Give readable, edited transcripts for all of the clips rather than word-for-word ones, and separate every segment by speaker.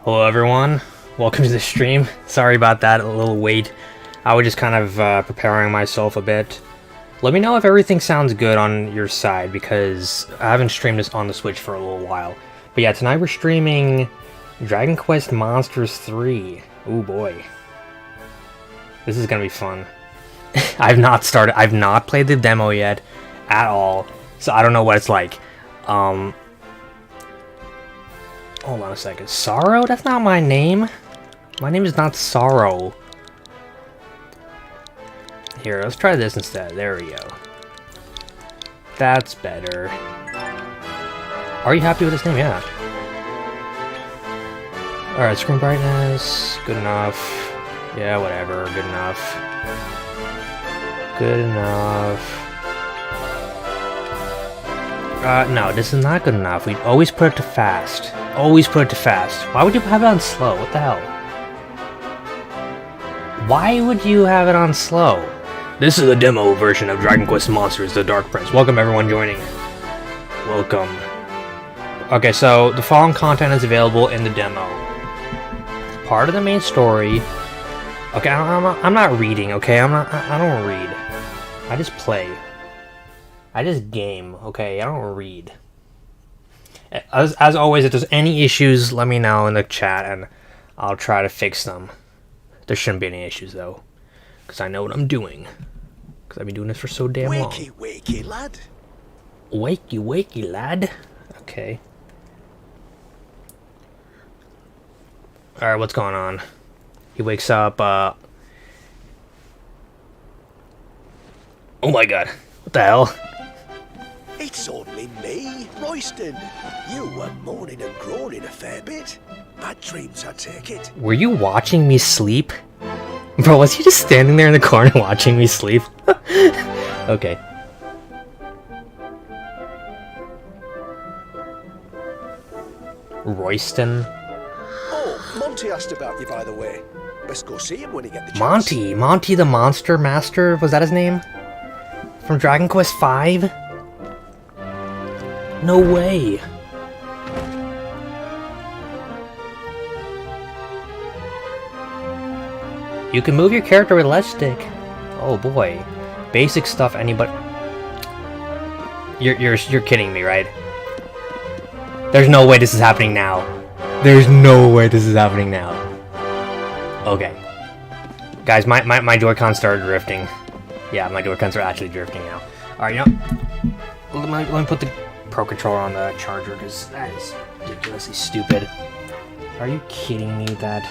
Speaker 1: Hello everyone, welcome to the stream. Sorry about that, a little wait. I was just kind of preparing myself a bit. Let me know if everything sounds good on your side, because I haven't streamed this on the Switch for a little while. But yeah, tonight we're streaming Dragon Quest Monsters 3. Ooh boy. This is gonna be fun. I've not played the demo yet at all, so I don't know what it's like. Hold on a second. Sorrow? That's not my name. My name is not Sorrow. Here, let's try this instead. There we go. That's better. Are you happy with this name? Yeah. Alright, screen brightness. Good enough. Yeah, whatever. Good enough. Good enough. No, this is not good enough. We always put it to fast. Always put it to fast. Why would you have it on slow? What the hell? Why would you have it on slow? This is a demo version of Dragon Quest Monsters: The Dark Prince. Welcome everyone joining. Welcome. Okay, so the following content is available in the demo. Part of the main story. Okay, I'm not reading. Okay, I don't read. I just play. I just game. Okay, I don't read. As always, if there's any issues, let me know in the chat and I'll try to fix them. There shouldn't be any issues though, because I know what I'm doing. Because I've been doing this for so damn long.
Speaker 2: Wakey, wakey, lad.
Speaker 1: Wakey, wakey, lad. Okay. Alright, what's going on? He wakes up, oh my god. What the hell?
Speaker 2: It's only me, Royston. You were moaning and groaning a fair bit. Bad dreams, I take it.
Speaker 1: Were you watching me sleep? Bro, was he just standing there in the corner watching me sleep? Okay. Royston?
Speaker 2: Oh, Monty asked about you, by the way. Best go see him when you get the chance.
Speaker 1: Monty the Monster Master? Was that his name? From Dragon Quest V? No way. You can move your character with left stick. Oh boy. Basic stuff anybody... You're kidding me, right? There's no way this is happening now. There's no way this is happening now. Okay. Guys, my Joy-Con started drifting. Yeah, my Joy-Cons are actually drifting now. Alright, you know, let me put the Pro Controller on the charger, because that is ridiculously stupid. Are you kidding me with that?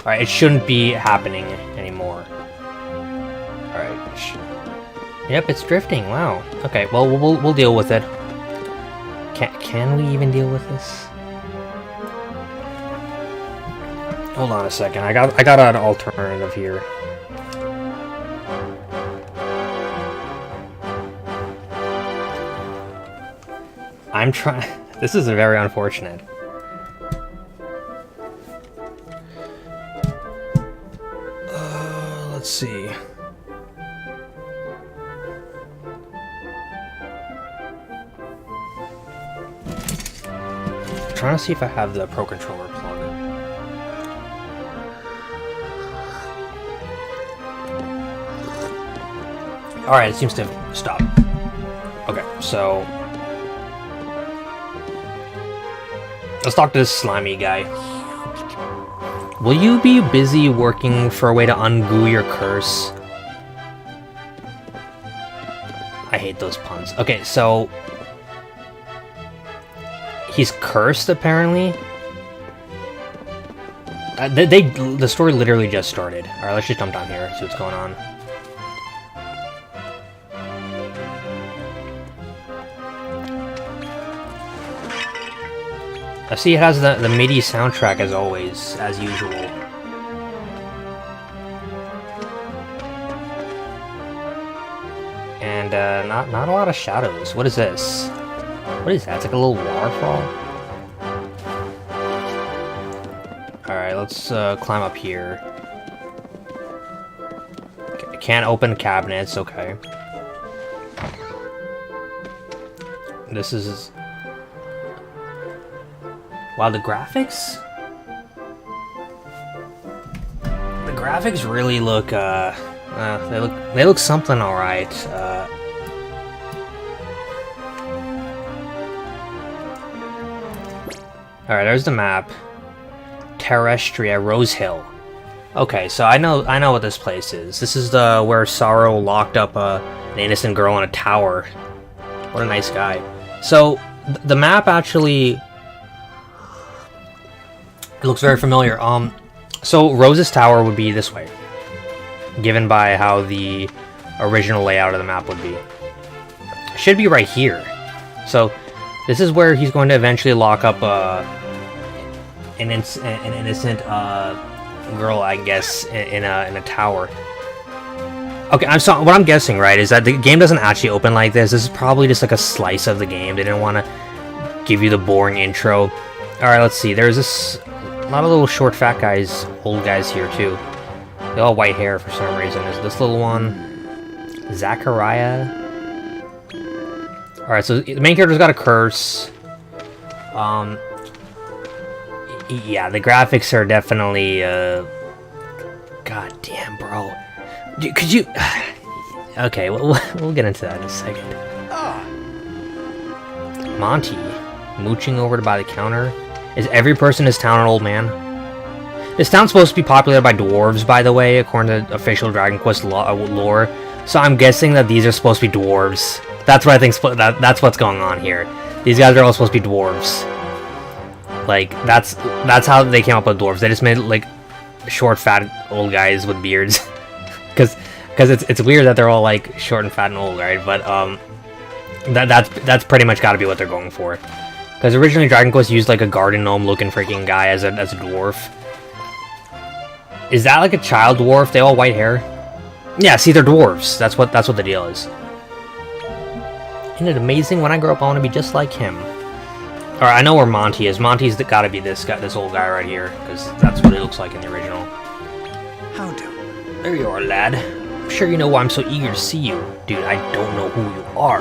Speaker 1: Alright, it shouldn't be happening anymore. Alright. Yep, it's drifting. Wow. Okay, well, we'll deal with it. Can we even deal with this? Hold on a second. I got an alternative here. I'm trying. This is very unfortunate. Let's see. I'm trying to see if I have the Pro Controller plug. Alright, it seems to have stopped. Okay, so let's talk to this slimy guy. Will you be busy working for a way to ungoo your curse? I hate those puns. Okay, so he's cursed, apparently. The story literally just started. Alright, let's just jump down here, see what's going on. I see it has the MIDI soundtrack as always, as usual. And not a lot of shadows. What is this? What is that? It's like a little waterfall? Alright, let's climb up here. Okay, can't open cabinets, okay. This is... Wow, the graphics? The graphics really look, they look something alright. Alright, there's the map. Terrestria, Rose Hill. Okay, so I know what this place is. This is the where Sorrow locked up an innocent girl in a tower. What a nice guy. So the map actually it looks very familiar. So Rose's tower would be this way, given by how the original layout of the map would be. It should be right here. So this is where he's going to eventually lock up an innocent girl, I guess, in a tower. Okay, what I'm guessing, right, is that the game doesn't actually open like this. This is probably just like a slice of the game. They didn't want to give you the boring intro. Alright, let's see. There's a lot of little short fat guys, old guys here too. They all white hair for some reason. There's this little one, Zachariah. Alright, so the main character's got a curse. Yeah, the graphics are definitely, God damn, bro. Could you... Okay, we'll get into that in a second. Monty, mooching over to buy the counter. Is every person in this town an old man? This town's supposed to be populated by dwarves, by the way, according to official Dragon Quest lore. So I'm guessing that these are supposed to be dwarves. That's what I think. That's what's going on here. These guys are all supposed to be dwarves. Like that's how they came up with dwarves. They just made like short, fat, old guys with beards. Because it's weird that they're all like short and fat and old, right? But that's pretty much got to be what they're going for. Because originally Dragon Quest used like a garden gnome looking freaking guy as a dwarf. Is that like a child dwarf? They all white hair? Yeah, see, they're dwarves. That's what the deal is. Isn't it amazing? When I grow up, I want to be just like him. Alright, I know where Monty is. Monty's gotta be this guy, this old guy right here, because that's what it looks like in the original.
Speaker 2: How do?
Speaker 1: There you are, lad. I'm sure you know why I'm so eager to see you. Dude, I don't know who you are.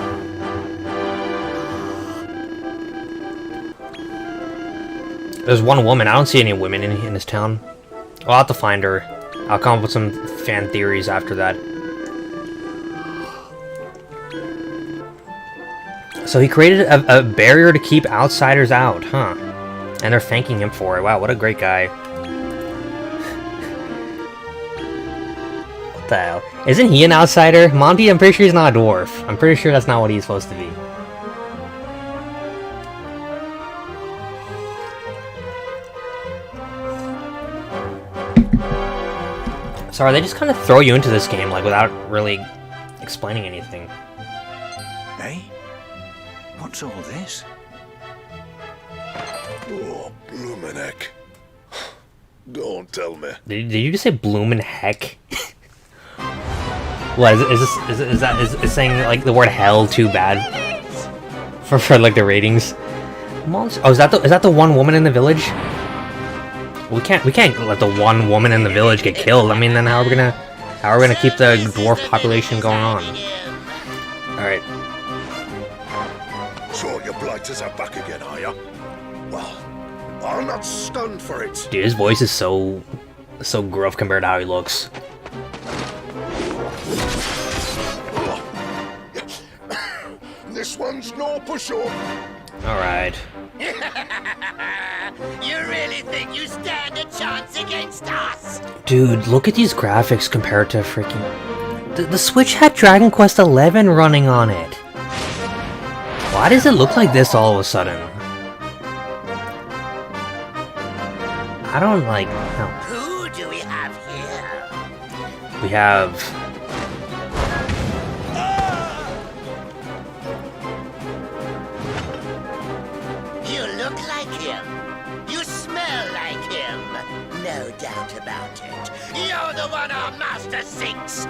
Speaker 1: There's one woman. I don't see any women in this town. I'll have to find her. I'll come up with some fan theories after that. So he created a barrier to keep outsiders out, huh? And they're thanking him for it. Wow, what a great guy. What the hell? Isn't he an outsider? Monty, I'm pretty sure he's not a dwarf. I'm pretty sure that's not what he's supposed to be. Sorry, they just kind of throw you into this game, like, without really explaining anything.
Speaker 2: Hey? What's all this? Oh, bloomin' heck. Don't tell me.
Speaker 1: Did you just say bloomin' heck? What, is saying, like, the word hell too bad? For like, the ratings? Oh, is that the one woman in the village? We can't let the one woman in the village get killed. I mean, then how are we gonna keep the dwarf population going on? Alright.
Speaker 2: So your blighters are back again, are ya? Well, I'm not stunned for it.
Speaker 1: Dude, his voice is so gruff compared to how he looks.
Speaker 2: This one's no push-up.
Speaker 1: Alright.
Speaker 3: You really think you stand a chance against us?
Speaker 1: Dude, look at these graphics compared to freaking... The Switch had Dragon Quest XI running on it. Why does it look like this all of a sudden? I don't like... No.
Speaker 3: Who do we have here?
Speaker 1: We have...
Speaker 3: You look like him. You smell like him. No doubt about it. You're the one our master seeks.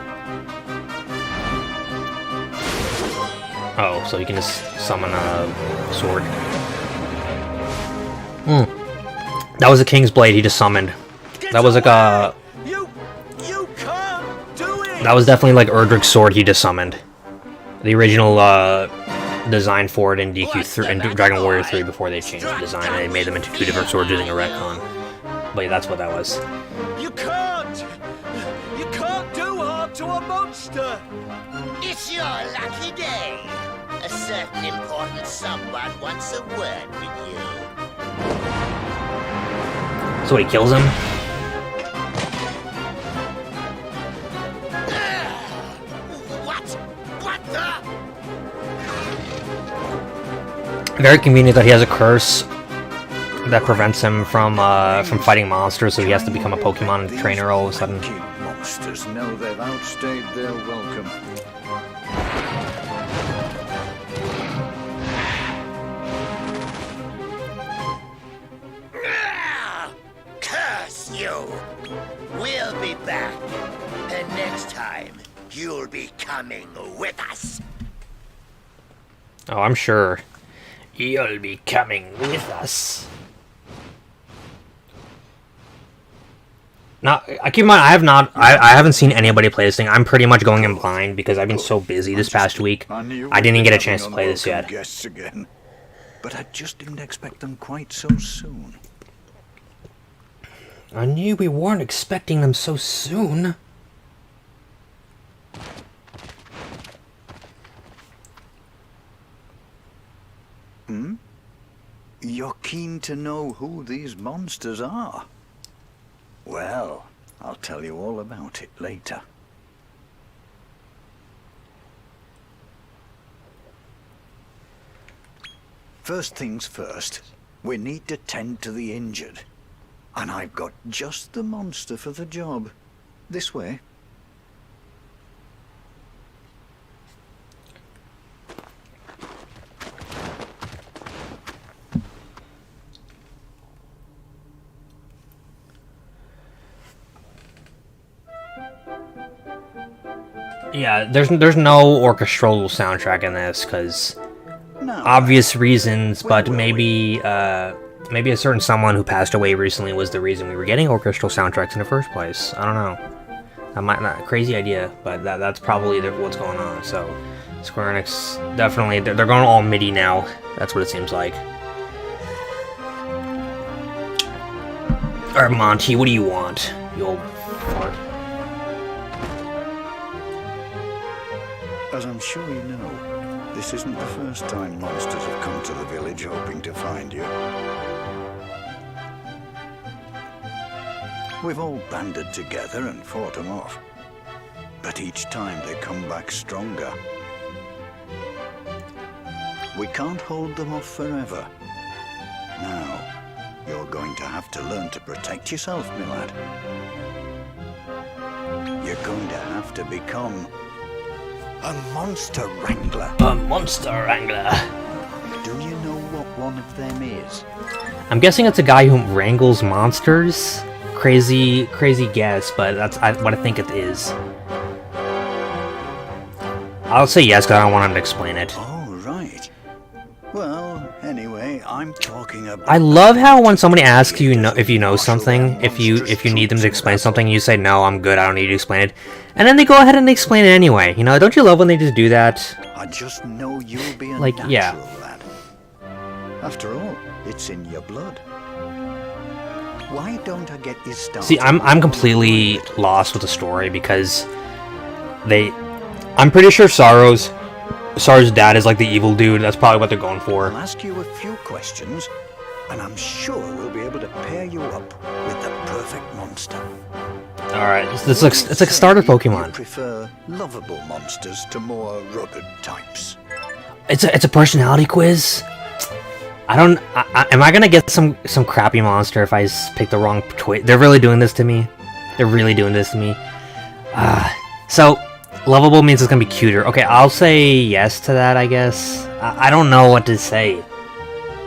Speaker 1: Oh, so you can just summon a sword. That was a King's Blade he just summoned. That was like a...
Speaker 2: You can't do it!
Speaker 1: That was definitely like Erdrick's sword he just summoned. The original design for it in DQ3 and Dragon Warrior 3 before they changed the design and they made them into two different swords using a retcon. But yeah, that's what that was.
Speaker 2: You can't do harm to a monster!
Speaker 3: It's your lucky day. A certain important someone wants a word with you.
Speaker 1: So he kills him?
Speaker 3: What the?
Speaker 1: Very convenient that he has a curse that prevents him from fighting monsters, so he has to become a Pokemon trainer all of a sudden.
Speaker 4: Monsters know they've outstayed their welcome.
Speaker 3: Curse you! We'll be back. And next time, you'll be coming with us.
Speaker 1: Oh, I'm sure. You'll be coming with us. Now, keep in mind, I haven't seen anybody play this thing. I'm pretty much going in blind because I've been so busy this past week. I didn't even get a chance to play this yet.
Speaker 4: Guests again, but I just didn't expect them quite so soon.
Speaker 1: I knew we weren't expecting them so soon.
Speaker 4: You're keen to know who these monsters are? Well, I'll tell you all about it later. First things first, we need to tend to the injured. And I've got just the monster for the job. This way.
Speaker 1: Yeah, there's no orchestral soundtrack in this because obvious reasons, but maybe maybe a certain someone who passed away recently was the reason we were getting orchestral soundtracks in the first place. I don't know. That might not crazy idea, but that's probably what's going on. So Square Enix definitely they're going all MIDI now. That's what it seems like. Alright, Monty, what do you want? You old fart.
Speaker 4: As I'm sure you know, this isn't the first time monsters have come to the village hoping to find you. We've all banded together and fought them off. But each time they come back stronger. We can't hold them off forever. Now, you're going to have to learn to protect yourself, my lad. You're going to have to become a monster wrangler.
Speaker 1: A monster wrangler.
Speaker 4: Do you know what one of them is?
Speaker 1: I'm guessing it's a guy who wrangles monsters. Crazy guess, but that's what I think it is. I'll say yes because I don't want him to explain it.
Speaker 4: Oh, right. Well, anyway, I'm talking about...
Speaker 1: I love how when somebody asks you if you know something, if you need them to explain something, you say, no, I'm good, I don't need to explain it. And then they go ahead and they explain it anyway. You know, don't you love when they just do that?
Speaker 4: I just know you'll be a
Speaker 1: like,
Speaker 4: natural
Speaker 1: yeah.
Speaker 4: lad. After all, it's in your blood. Why don't I get you started?
Speaker 1: See, I'm completely lost with the story because I'm pretty sure Sorrow's dad is like the evil dude. That's probably what they're going for.
Speaker 4: I'll ask you a few questions, and I'm sure we'll be able to pair you up with the perfect monster.
Speaker 1: All right, it's like a starter Pokemon.
Speaker 4: You prefer lovable monsters to more rugged types?
Speaker 1: It's a personality quiz. Am I gonna get some crappy monster if I pick the wrong choice? They're really doing this to me. They're really doing this to me. So lovable means it's gonna be cuter. Okay, I'll say yes to that. I guess. I don't know what to say.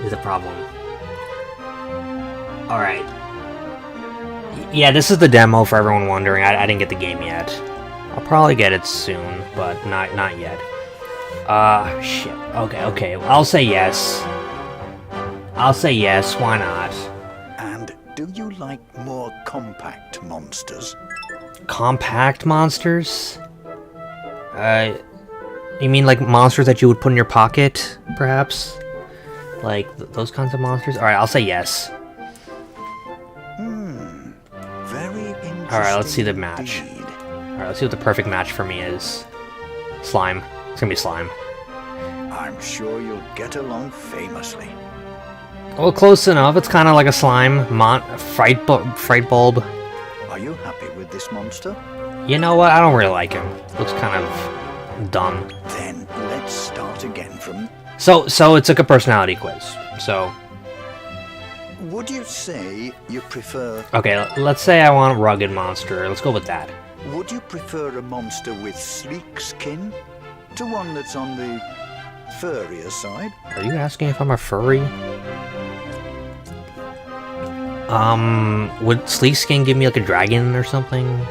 Speaker 1: Is the problem. All right. Yeah, this is the demo for everyone wondering. I didn't get the game yet. I'll probably get it soon, but not yet. Shit. Okay. I'll say yes. I'll say yes. Why not?
Speaker 4: And do you like more compact monsters?
Speaker 1: Compact monsters? You mean like monsters that you would put in your pocket, perhaps? Like those kinds of monsters? Alright, I'll say yes.
Speaker 4: Very interesting.
Speaker 1: Alright, let's see the match.
Speaker 4: indeed.
Speaker 1: Alright, let's see what the perfect match for me is. Slime. It's gonna be slime.
Speaker 4: I'm sure you'll get along famously.
Speaker 1: Well, close enough. It's kind of like a slime. Fright bulb.
Speaker 4: Are you happy with this monster?
Speaker 1: You know what? I don't really like him. Looks kind of dumb.
Speaker 4: Then let's start again from...
Speaker 1: So it's like a personality quiz. So,
Speaker 4: Would you say you prefer...
Speaker 1: okay, let's say I want a rugged monster. Let's go with that.
Speaker 4: Would you prefer a monster with sleek skin to one that's on the furrier side?
Speaker 1: Are you asking if I'm a furry? Would sleek skin give me like a dragon or something?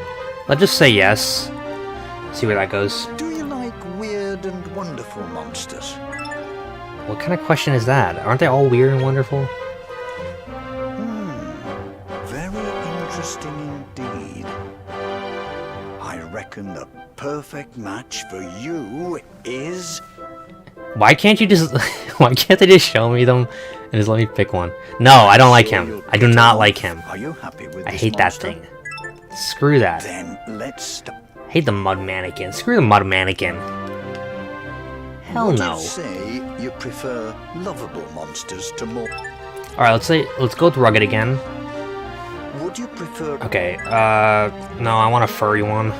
Speaker 1: Let's just say yes. See where that goes.
Speaker 4: Do you like weird and wonderful monsters?
Speaker 1: What kind of question is that? Aren't they all weird and wonderful?
Speaker 4: Very interesting indeed. I reckon the perfect match for you is...
Speaker 1: Why can't you just... Why can't they just show me them and just let me pick one? No, I don't like him. I do not like him.
Speaker 4: Are you happy with
Speaker 1: I
Speaker 4: this
Speaker 1: hate that
Speaker 4: monster?
Speaker 1: thing. Screw that.
Speaker 4: Then let's start.
Speaker 1: I hate the mud mannequin. Screw the mud mannequin. Hell
Speaker 4: Would
Speaker 1: no.
Speaker 4: you say you prefer lovable monsters to more...
Speaker 1: Alright, let's go with rugged again.
Speaker 4: Would you prefer...
Speaker 1: Okay, no, I want a furry one.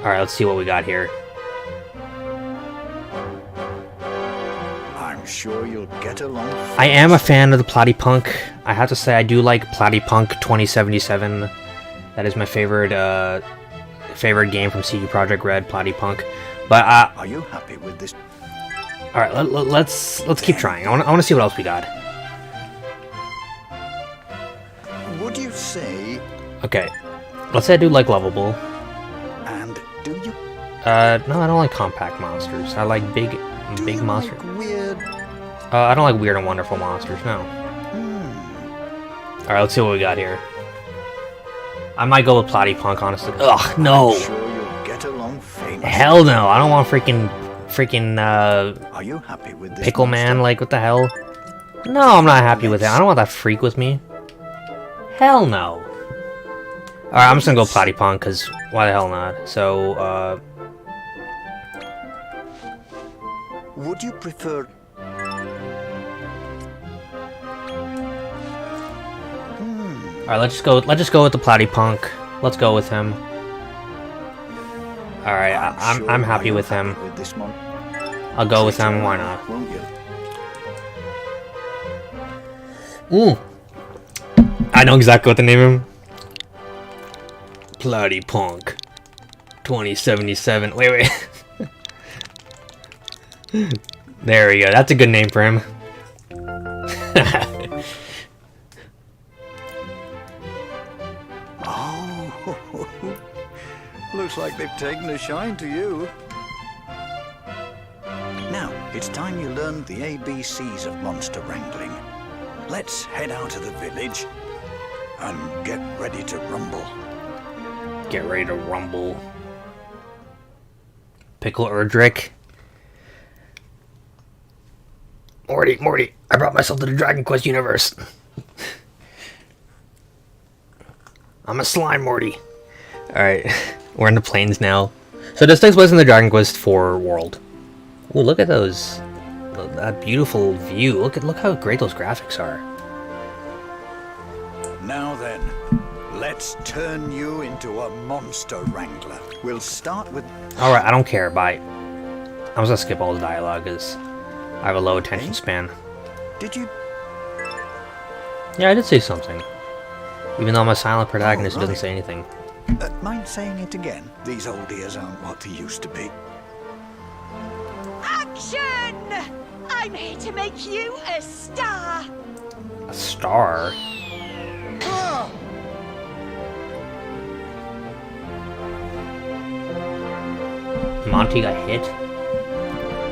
Speaker 1: Alright, let's see what we got here.
Speaker 4: I'm sure you'll get along...
Speaker 1: I am a fan of the Platypunk. I have to say I do like Platypunk 2077. That is my favorite favorite game from CD Projekt Red, Platypunk. But
Speaker 4: Are you happy with this?
Speaker 1: all right, let's keep trying. I want to see what else we got.
Speaker 4: Would you say...
Speaker 1: Okay, let's say I do like lovable.
Speaker 4: And do you...
Speaker 1: No, I don't like compact monsters. I like big
Speaker 4: do you
Speaker 1: monsters.
Speaker 4: like weird...
Speaker 1: I don't like weird and wonderful monsters. No. All right, let's see what we got here. I might go with Platypunk, honestly. Ugh, no.
Speaker 4: I'm sure you'll get along famously.
Speaker 1: Hell no. I don't want freaking
Speaker 4: Are you happy with this
Speaker 1: Pickle
Speaker 4: monster?
Speaker 1: Man, like, what the hell? No, I'm not happy with it. I don't want that freak with me. Hell no. Alright, I'm just gonna go Platypunk, because why the hell not? So,
Speaker 4: Would you prefer...
Speaker 1: alright, let's just go with the Platypunk. Let's go with him. Alright, I'm happy with him.
Speaker 4: With this one.
Speaker 1: I'll go with him, why not?
Speaker 4: Won't you?
Speaker 1: Ooh. I know exactly what to name him. Platypunk 2077. Wait. There we go. That's a good name for him.
Speaker 4: Oh, looks like they've taken a shine to you. Now, it's time you learned the ABCs of monster wrangling. Let's head out of the village and get ready to rumble.
Speaker 1: Get ready to rumble. Pickle Erdrick. Morty, I brought myself to the Dragon Quest universe. I'm a slime, Morty. Alright, we're in the plains now. So this takes place in the Dragon Quest IV world. Ooh, look at those. That beautiful view. Look how great those graphics are.
Speaker 4: Now then, let's turn you into a monster wrangler. We'll start with...
Speaker 1: Alright, I don't care, bye. I'm just gonna skip all the dialogue, because I have a low attention span.
Speaker 4: Did you?
Speaker 1: Yeah, I did say something. Even though I'm a silent protagonist,
Speaker 4: Oh,
Speaker 1: who doesn't
Speaker 4: right.
Speaker 1: say anything.
Speaker 4: Mind saying it again? These old ears aren't what they used to be.
Speaker 5: Action! I'm here to make you a star.
Speaker 1: A star? Monty got hit?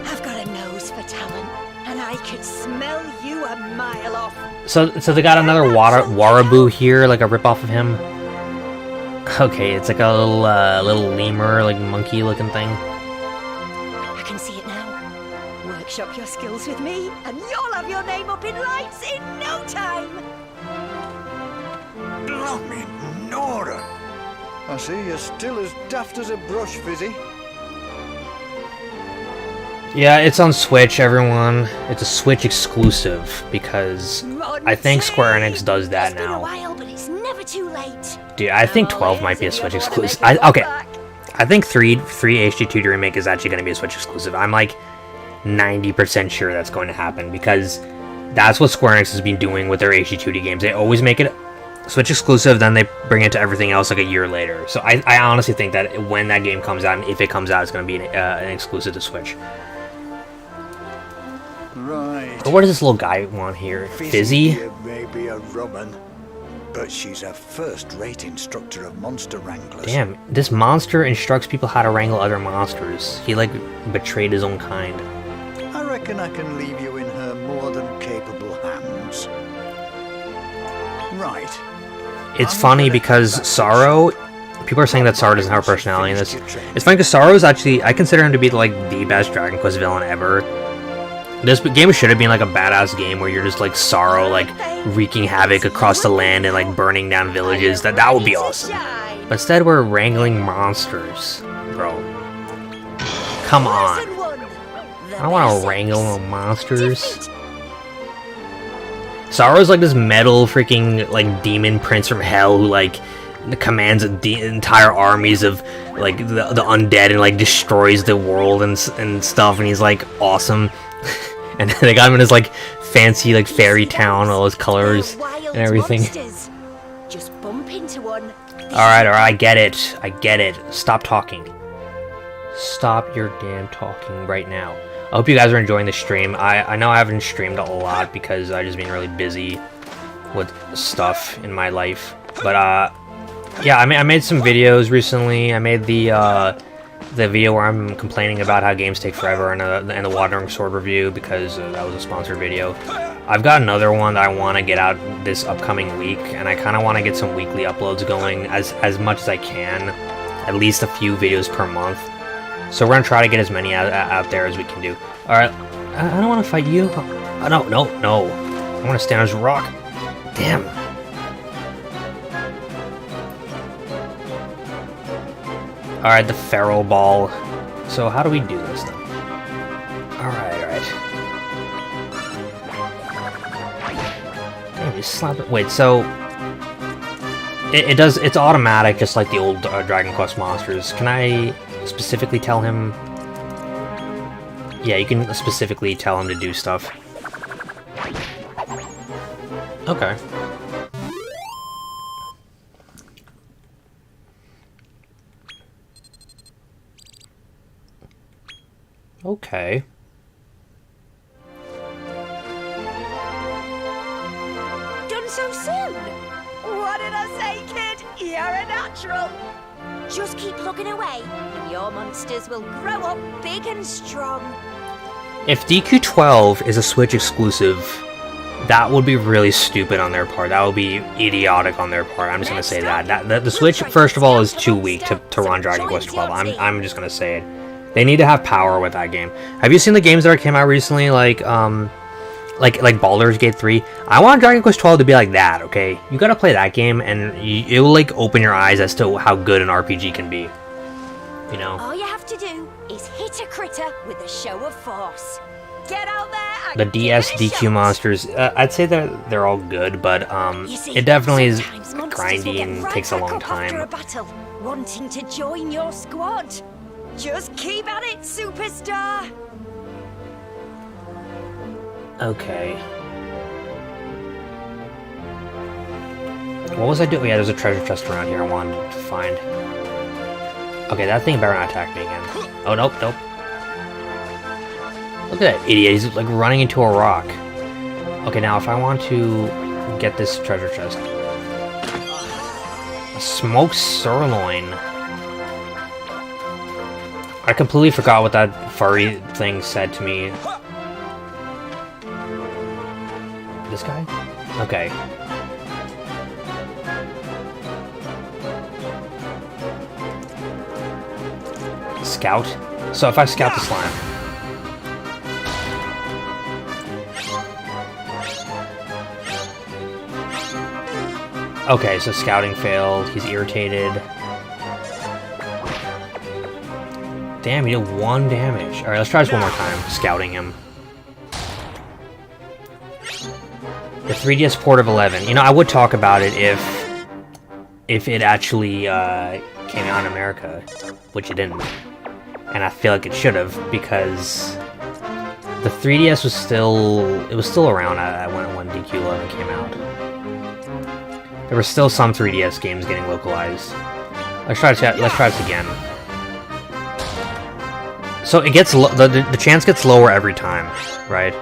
Speaker 5: I've got a nose for talent, and I could smell you a mile off.
Speaker 1: So they got another Waraboo here, like a ripoff of him? Okay, it's like a little lemur, like monkey-looking thing.
Speaker 5: I can see it now. Workshop your skills with me, and you'll have your name up in lights in no time.
Speaker 4: Blimey, Nora! I see you're still as daft as a brush, Fizzy.
Speaker 1: Yeah, it's on Switch, everyone. It's a Switch exclusive, because I think Square Enix does that
Speaker 5: It's been a
Speaker 1: now.
Speaker 5: while, but it's never too late.
Speaker 1: Dude, I think 12 might be a Switch exclusive. Okay, I think 3 HD2 Remake is actually going to be a Switch exclusive. I'm like 90% sure that's going to happen, because that's what Square Enix has been doing with their HD2D games. They always make it Switch exclusive, then they bring it to everything else like a year later. So I honestly think that when that game comes out, and if it comes out, it's going to be an exclusive to Switch.
Speaker 4: Right.
Speaker 1: But what does this little guy want here? Fizzy?
Speaker 4: here may be a rumman, but she's a first-rate instructor of monster wranglers.
Speaker 1: Damn, this monster instructs people how to wrangle other monsters. He, like, betrayed his own kind.
Speaker 4: I reckon I can leave you in her more than capable hands. Right.
Speaker 1: It's
Speaker 4: I'm
Speaker 1: funny
Speaker 4: gonna
Speaker 1: because
Speaker 4: head back to
Speaker 1: Sorrow...
Speaker 4: the shop.
Speaker 1: People are saying that Sorrow doesn't have a personality in this.
Speaker 4: Finished your training.
Speaker 1: It's funny because Sorrow is actually... I consider him to be, like, the best Dragon Quest villain ever. This game should have been, like, a badass game where you're just, like, Sorrow, like, wreaking havoc across the land and, like, burning down villages. That would be awesome. But instead, we're wrangling monsters. Bro. Come on. I don't want to wrangle no monsters. Sorrow's like this metal freaking like demon prince from hell who like commands entire armies of like the undead and like destroys the world and stuff, and he's like awesome. And they got him in his like fancy like fairy town, all his colors and everything.
Speaker 5: Just bump into one.
Speaker 1: Alright, I get it. Stop talking. Stop your damn talking right now. I hope you guys are enjoying the stream. I know I haven't streamed a lot because I've just been really busy with stuff in my life. But, yeah, I made some videos recently. I made the video where I'm complaining about how games take forever and the Wandering Sword review because that was a sponsored video. I've got another one that I want to get out this upcoming week, and I kind of want to get some weekly uploads going as much as I can. At least a few videos per month. So we're gonna try to get as many out there as we can do. Alright, I don't want to fight you. No. I want to stand on this rock. Damn. Alright, the Feral Ball. So how do we do this then? Alright. Damn, just slap it. Wait, so... It's automatic, just like the old Dragon Quest monsters. Can I specifically tell him... Yeah, you can specifically tell him to do stuff. Okay. Okay.
Speaker 5: Done so soon? What did I say, kid? You're a natural. Just keep plugging away, and your monsters will grow up big and strong.
Speaker 1: If DQ12 is a Switch exclusive, that would be really stupid on their part. That would be idiotic on their part. I'm just gonna say that. The Switch, first of all, is too weak to run Dragon Quest 12. I'm just gonna say it. They need to have power with that game. Have you seen the games that came out recently, like Baldur's Gate 3? I want Dragon Quest 12 to be like that, okay? You gotta play that game, and it will, like, open your eyes as to how good an RPG can be. You know?
Speaker 5: All you have to do is hit a critter with a show of force. Get out there and
Speaker 1: The DS
Speaker 5: give it a
Speaker 1: DQ
Speaker 5: shot.
Speaker 1: monsters, I'd say that they're all good, but
Speaker 5: You see,
Speaker 1: it definitely is
Speaker 5: sometimes monsters will
Speaker 1: grindy
Speaker 5: get
Speaker 1: and
Speaker 5: right
Speaker 1: takes a
Speaker 5: back
Speaker 1: long
Speaker 5: up after a
Speaker 1: time.
Speaker 5: battle, wanting to join your squad. Just keep at it, superstar.
Speaker 1: Okay. What was I doing? Yeah, there's a treasure chest around here I wanted to find. Okay, that thing better not attack me again. Oh, nope, nope. Look at that idiot. He's like running into a rock. Okay, now if I want to get this treasure chest. A smoked sirloin. I completely forgot what that furry thing said to me. This guy? Okay. Scout? So if I scout the slime. Okay, so scouting failed. He's irritated. Damn, he did 1 damage. Alright, let's try this one more time. Scouting him. The 3DS port of 11. You know, I would talk about it if it actually came out in America, which it didn't. And I feel like it should have, because the 3DS was still around when DQ11 came out. There were still some 3DS games getting localized. Let's try this again. So it gets the chance gets lower every time, right?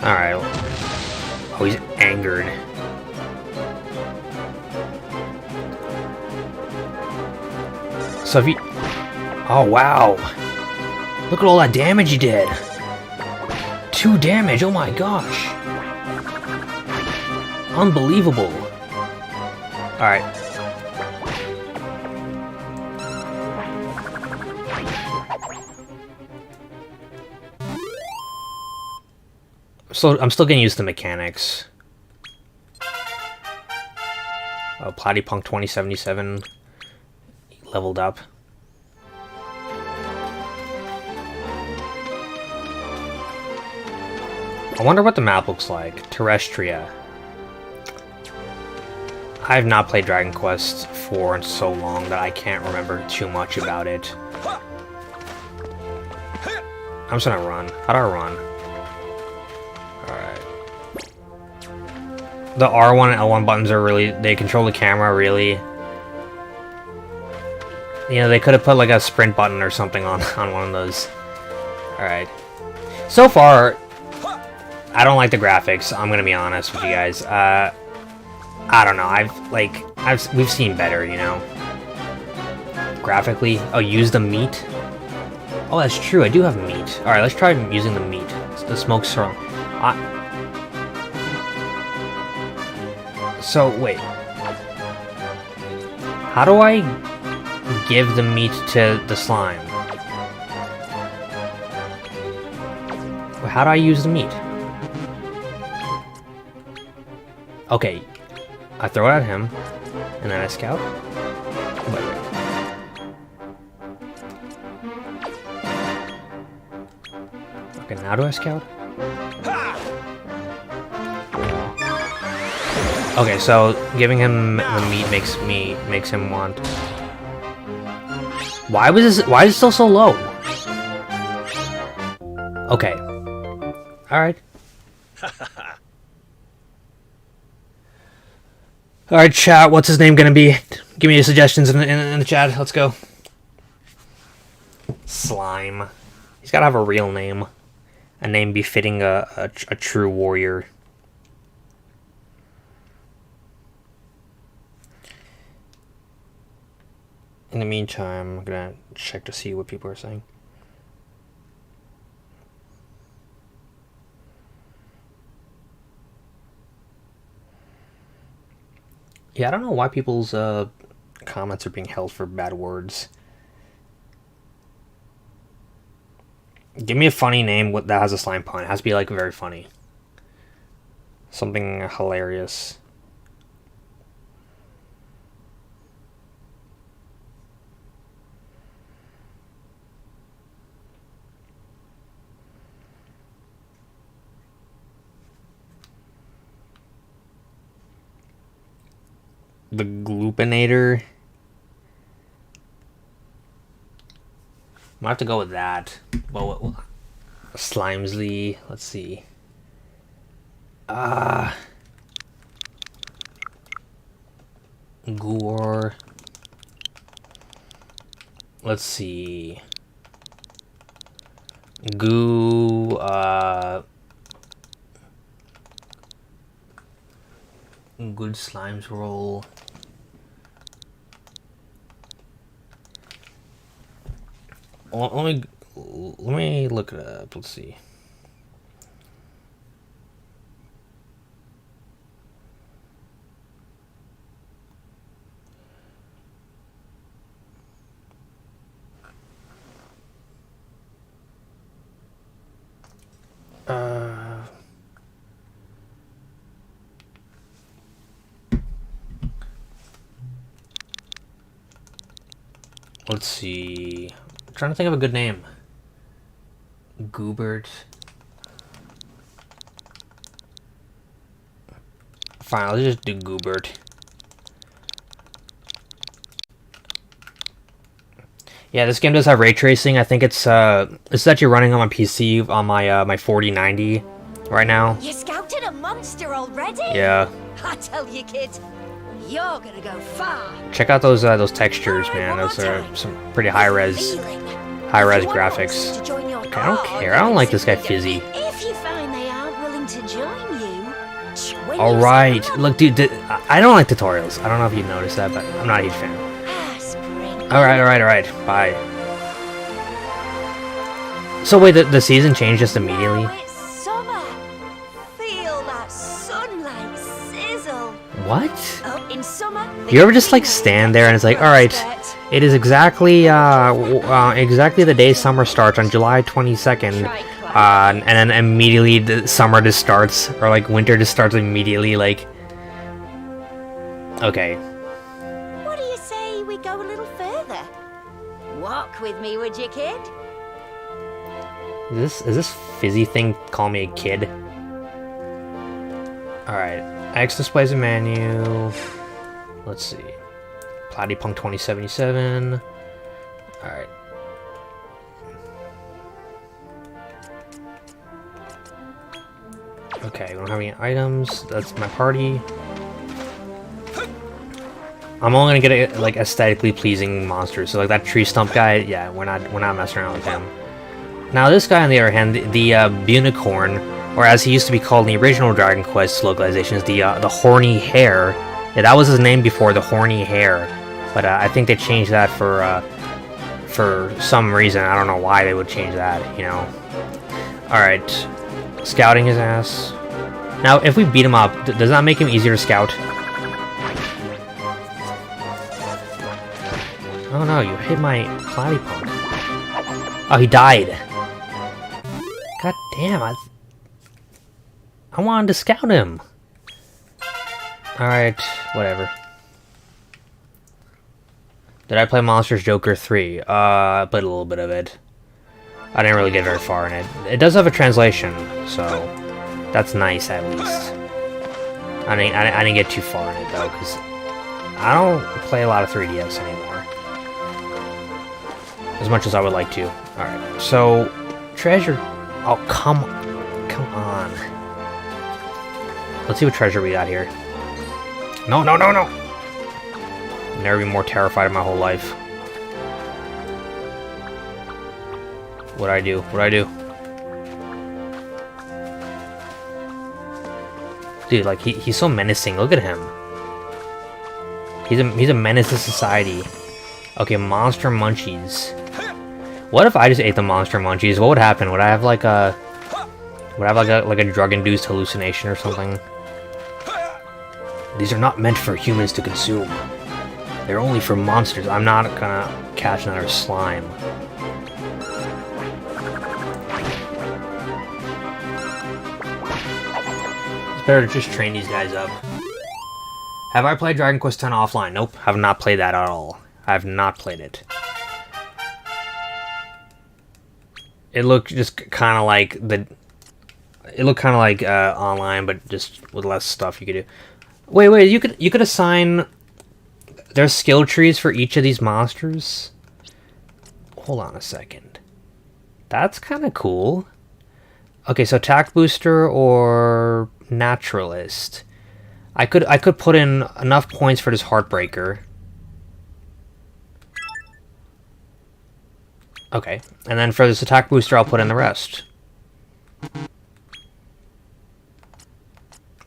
Speaker 1: All right. Oh, he's angered. So if he... Oh, wow. Look at all that damage he did. 2 damage, oh my gosh. Unbelievable. Alright. So I'm still getting used to mechanics. Platypunk 2077 leveled up. I wonder what the map looks like. Terrestria. I have not played Dragon Quest IV in so long that I can't remember too much about it. I'm just gonna run. How do I run? Alright. The R1 and L1 buttons are really... They control the camera, really. You know, they could have put like a sprint button or something on one of those. Alright. So far, I don't like the graphics, I'm gonna be honest with you guys. I don't know, we've seen better, you know. Graphically. Oh, use the meat? Oh, that's true, I do have meat. Alright, let's try using the meat. The smoked sirloin. So, wait. How do I give the meat to the slime? How do I use the meat? Okay. I throw it at him, and then I scout. Wait. Okay, now do I scout? Okay, so giving him the meat makes him want. Why is it still so low? Okay. Alright. Alright, chat, what's his name gonna be? Give me your suggestions in the chat. Let's go. Slime. He's gotta have a real name. A name befitting a true warrior. In the meantime, I'm gonna check to see what people are saying. Yeah, I don't know why people's comments are being held for bad words. Give me a funny name that has a slime pun. It has to be like very funny. Something hilarious. The Gloopinator. Might have to go with that. Well, Slimesly. Let's see. Gore. Let's see. Goo. Good slimes roll. Let me look it up. Let's see. Let's see. I'm trying to think of a good name. Goobert. Fine, let's just do Goobert. Yeah, this game does have ray tracing. I think it's actually running on my PC on my my 4090 right now.
Speaker 5: You scouted a monster already?
Speaker 1: Yeah.
Speaker 5: I tell you, kid, you're gonna go far.
Speaker 1: Check out those textures, man. Those are some pretty high res graphics. Okay, I don't care. I don't like this guy Fizzy.
Speaker 5: If you find they aren't willing to join you,
Speaker 1: all right, look, dude. I don't like tutorials. I don't know if you noticed that, but I'm not a huge fan. All right. Bye. So wait, the season changed just immediately?
Speaker 5: Now it's summer. Feel that sunlight sizzle.
Speaker 1: What?
Speaker 5: Oh, in summer,
Speaker 1: You ever just like stand there and it's like, all right, it is exactly exactly the day summer starts on July 22nd, and then immediately the summer just starts, or like winter just starts immediately. Like, okay.
Speaker 5: What do you say we go a little further? Walk with me, would you, kid?
Speaker 1: Is this fizzy thing call me a kid? Alright. X displays a menu. Let's see. Platypunk 2077. Alright. Okay, we don't have any items. That's my party. I'm only gonna get like aesthetically pleasing monsters. So like that tree stump guy, yeah, we're not messing around with him. Now this guy on the other hand, the Bunicorn, or as he used to be called in the original Dragon Quest localizations, the Horny Hare. Yeah, that was his name before, the Horny Hare. But I think they changed that for some reason. I don't know why they would change that, you know. Alright. Scouting his ass. Now, if we beat him up, does that make him easier to scout? Oh no, you hit my Platypunk. Oh, he died. God damn, I wanted to scout him. Alright, whatever. Did I play Monsters Joker 3? I played a little bit of it. I didn't really get very far in it. It does have a translation, so that's nice at least. I didn't get too far in it though, because I don't play a lot of 3DS anymore. As much as I would like to. Alright, so treasure. Oh, come on. Let's see what treasure we got here. No. Never been more terrified in my whole life. What'd I do? Dude, like he's so menacing. Look at him. He's a menace to society. Okay, monster munchies. What if I just ate the monster munchies? What would happen? Would I have like a drug-induced hallucination or something? These are not meant for humans to consume. They're only for monsters. I'm not gonna catch another slime. It's better to just train these guys up. Have I played Dragon Quest X offline? Nope, have not played that at all. I have not played it. It looked just kind of like online, but just with less stuff you could do. Wait, you could assign there's skill trees for each of these monsters? Hold on a second. That's kind of cool. Okay, so attack booster or naturalist. I could put in enough points for this heartbreaker. Okay, and then for this attack booster, I'll put in the rest.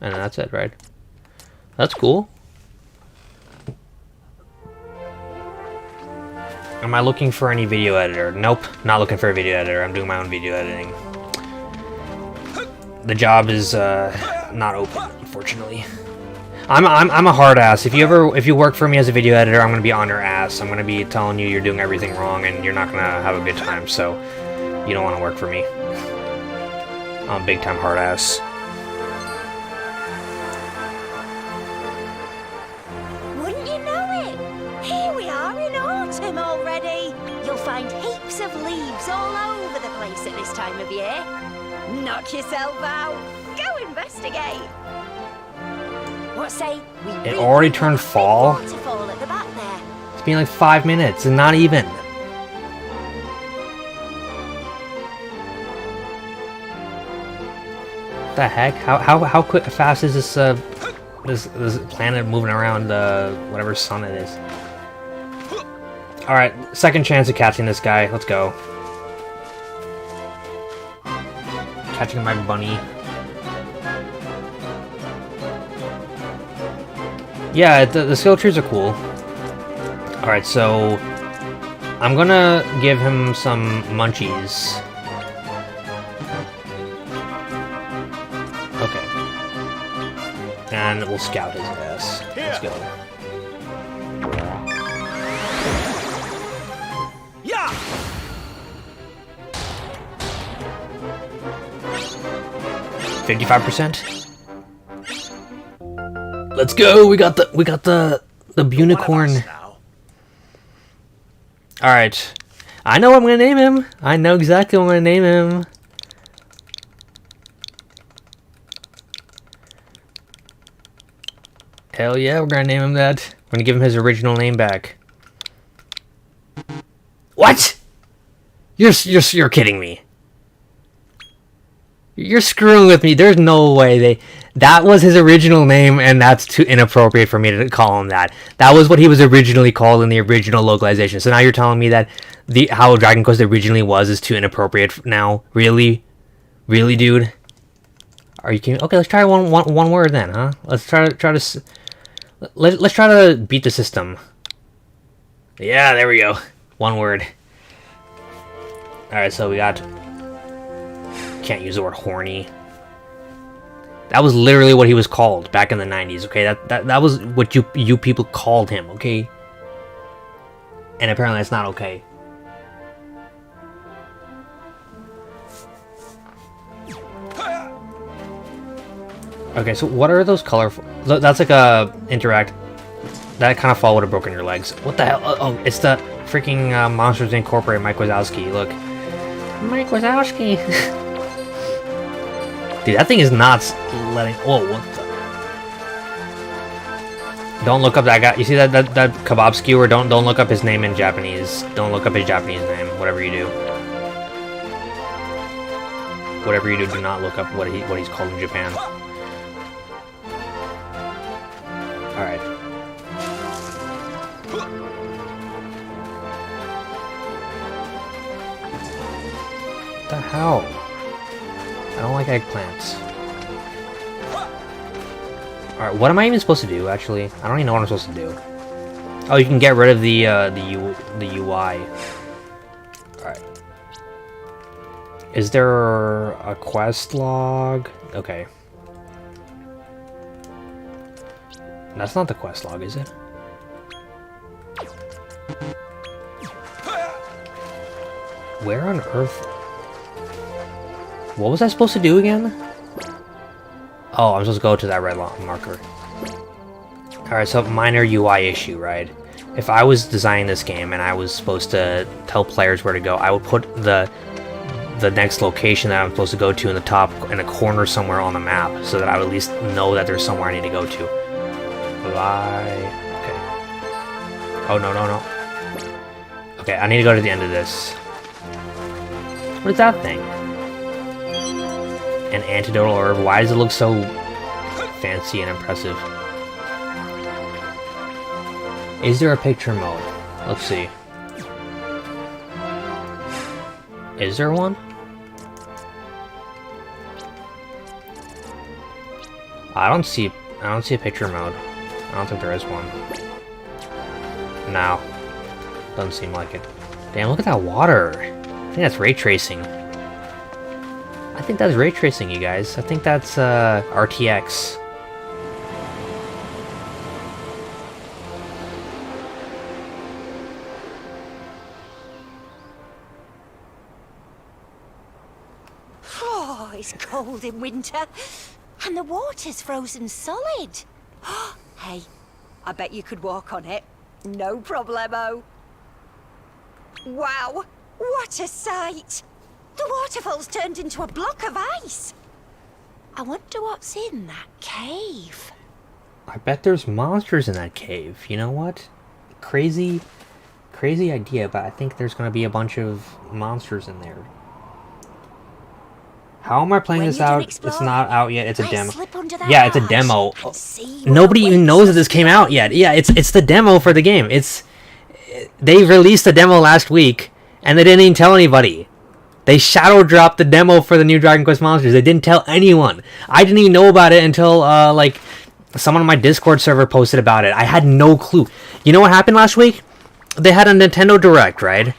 Speaker 1: And then that's it, right? That's cool. Am I looking for any video editor? Nope, not looking for a video editor. I'm doing my own video editing. The job is not open, unfortunately. I'm a hard ass. If you work for me as a video editor, I'm gonna be on your ass. I'm gonna be telling you you're doing everything wrong and you're not gonna have a good time. So you don't want to work for me. I'm a big time hard ass.
Speaker 5: Wouldn't you know it? Here we are in autumn already. You'll find heaps of leaves all over the place at this time of year. Knock yourself out. Go investigate. What say we
Speaker 1: It already turned fall?
Speaker 5: waterfall at the back there.
Speaker 1: It's been like 5 minutes and not even. What the heck? How quick fast is this this planet moving around whatever sun it is? Alright, second chance of catching this guy. Let's go. Catching my bunny. Yeah, the skill trees are cool. Alright, so I'm gonna give him some munchies. Okay. And we'll scout his ass. Let's go.
Speaker 2: Yeah!
Speaker 1: 55%. Let's go. We got the unicorn. All right. I know what I'm gonna name him. I know exactly what I'm gonna name him. Hell yeah, we're gonna name him that. We're gonna give him his original name back. What? You're kidding me. You're screwing with me. There's no way that was his original name, and that's too inappropriate for me to call him that. That was what he was originally called in the original localization. So now you're telling me that how Dragon Quest originally was is too inappropriate now? Really? Really, dude? Are you kidding? Okay, let's try one word then, huh? Let's try to beat the system. Yeah, there we go. One word. All right, so we got. Can't use the word horny. That was literally what he was called back in the 90s, okay? That was what you people called him, okay? And apparently that's not okay. Okay, so what are those colorful... That's like a interact... That kind of fall would have broken your legs. What the hell? Oh, it's the freaking Monsters Incorporated Mike Wazowski. Look. Mike Wazowski. Dude, that thing is not letting... Oh, what the... Don't look up that guy. You see that kebab skewer? Don't look up his name in Japanese. Don't look up his Japanese name. Whatever you do. Whatever you do, do not look up what he's called in Japan. Alright. What the hell? I don't like eggplants. Alright, what am I even supposed to do, actually? I don't even know what I'm supposed to do. Oh, you can get rid of the UI. Alright. Is there a quest log? Okay. That's not the quest log, is it? Where on earth... What was I supposed to do again? Oh, I'm supposed to go to that red marker. Alright, so minor UI issue, right? If I was designing this game and I was supposed to tell players where to go, I would put the next location that I'm supposed to go to in the top, in a corner somewhere on the map, so that I would at least know that there's somewhere I need to go to. Okay. Oh, no. Okay, I need to go to the end of this. What is that thing? An antidotal herb. Why does it look so fancy and impressive? Is there a picture mode? Let's see. Is there one? I don't see a picture mode. I don't think there is one. No. Doesn't seem like it. Damn, look at that water. I think that's ray tracing. I think that's ray tracing, you guys. I think that's RTX.
Speaker 5: Oh, it's cold in winter. And the water's frozen solid. Hey, I bet you could walk on it. No problemo. Wow, what a sight! The waterfall's turned into a block of ice. I wonder what's in that cave.
Speaker 1: I bet there's monsters in that cave. You know what? Crazy idea, but I think there's gonna be a bunch of monsters in there. How am I playing this out? It's not out yet. It's a demo. Yeah, it's a demo. Nobody even knows that this came out yet. Yeah, it's the demo for the game. They released the demo last week, and they didn't even tell anybody. They shadow dropped the demo for the new Dragon Quest Monsters. They didn't tell anyone. I didn't even know about it until like someone on my Discord server posted about it. I had no clue. You know what happened last week? They had a Nintendo Direct, right?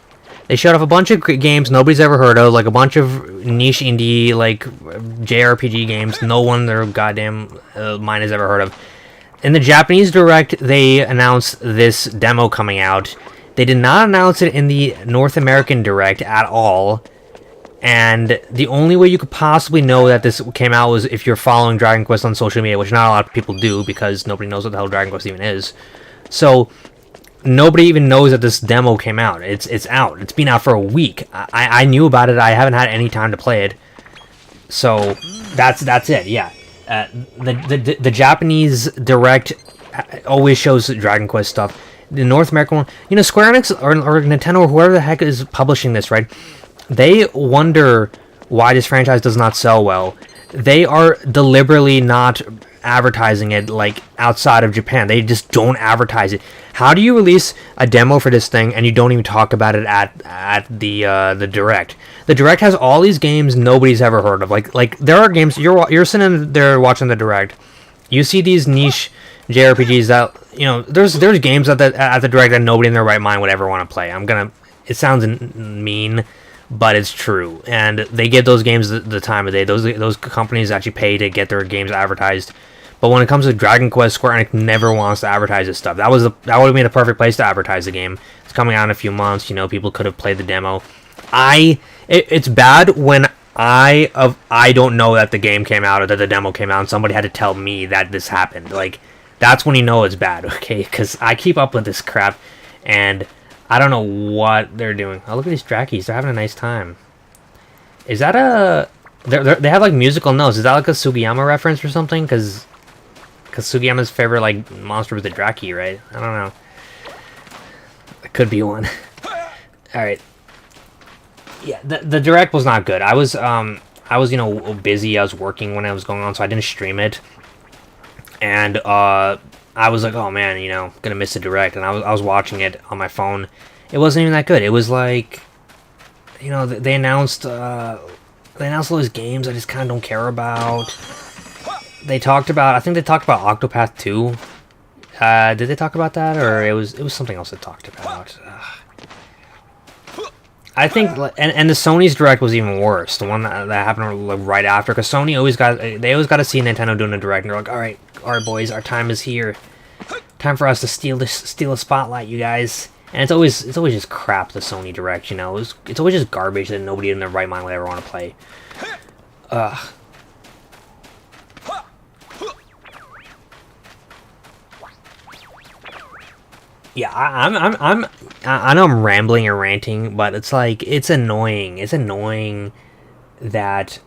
Speaker 1: They showed off a bunch of games nobody's ever heard of, like a bunch of niche indie, like JRPG games no one in their goddamn mind has ever heard of. In the Japanese Direct, they announced this demo coming out. They did not announce it in the North American Direct at all. And the only way you could possibly know that this came out was if you're following Dragon Quest on social media, which not a lot of people do because nobody knows what the hell Dragon Quest even is. So nobody even knows that this demo came out. It's out. It's been out for a week. I knew about it. I haven't had any time to play it. So that's it. Yeah. The Japanese Direct always shows Dragon Quest stuff. The North American one, you know, Square Enix or Nintendo or whoever the heck is publishing this, right? They wonder why this franchise does not sell well. They are deliberately not advertising it like outside of Japan. They just don't advertise it. How do you release a demo for this thing and you don't even talk about it at the Direct? The Direct has all these games nobody's ever heard of. Like there are games you're sitting there watching the Direct. You see these niche JRPGs that, you know, there's games at the Direct that nobody in their right mind would ever want to play. It sounds mean, but it's true. And they give those games the time of day. Those companies actually pay to get their games advertised. But when it comes to Dragon Quest, Square Enix never wants to advertise this stuff. That would have been a perfect place to advertise the game. It's coming out in a few months. You know, people could have played the demo. It's bad when I don't know that the game came out or that the demo came out and somebody had to tell me that this happened. Like, that's when you know it's bad, okay? Because I keep up with this crap and I don't know what they're doing. Oh, look at these Drakis. They're having a nice time. Is that a... They have, like, musical notes. Is that, like, a Sugiyama reference or something? Because Sugiyama's favorite, like, monster was the Draki, right? I don't know. It could be one. Alright. Yeah, the Direct was not good. I was, you know, busy. I was working when it was going on, so I didn't stream it. And, I was like, oh man, you know, gonna miss the Direct, and I was watching it on my phone. It wasn't even that good. It was like, you know, they announced all those games I just kind of don't care about. I think they talked about Octopath 2. Did they talk about that, or it was something else they talked about? I think, and the Sony's Direct was even worse. The one that happened like, right after, because Sony always got to see Nintendo doing a Direct, and they're like, all right, boys, our time is here. Time for us to steal a spotlight, you guys. And it's always just crap. The Sony Direct, you know, it's always just garbage that nobody in their right mind would ever want to play. Yeah, I know I'm rambling or ranting, but it's like, it's annoying. It's annoying that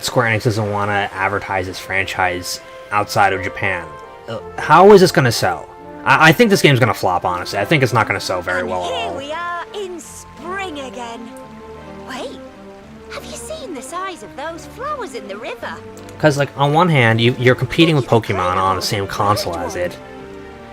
Speaker 1: Square Enix doesn't want to advertise this franchise outside of Japan. How is this going to sell? I think this game's going to flop, honestly. I think it's not going to sell very well at all.
Speaker 5: Here we are in spring again. Wait, have you seen the size of those flowers in the river.
Speaker 1: Because, like, on one hand, you're competing with Pokemon on the same console as it,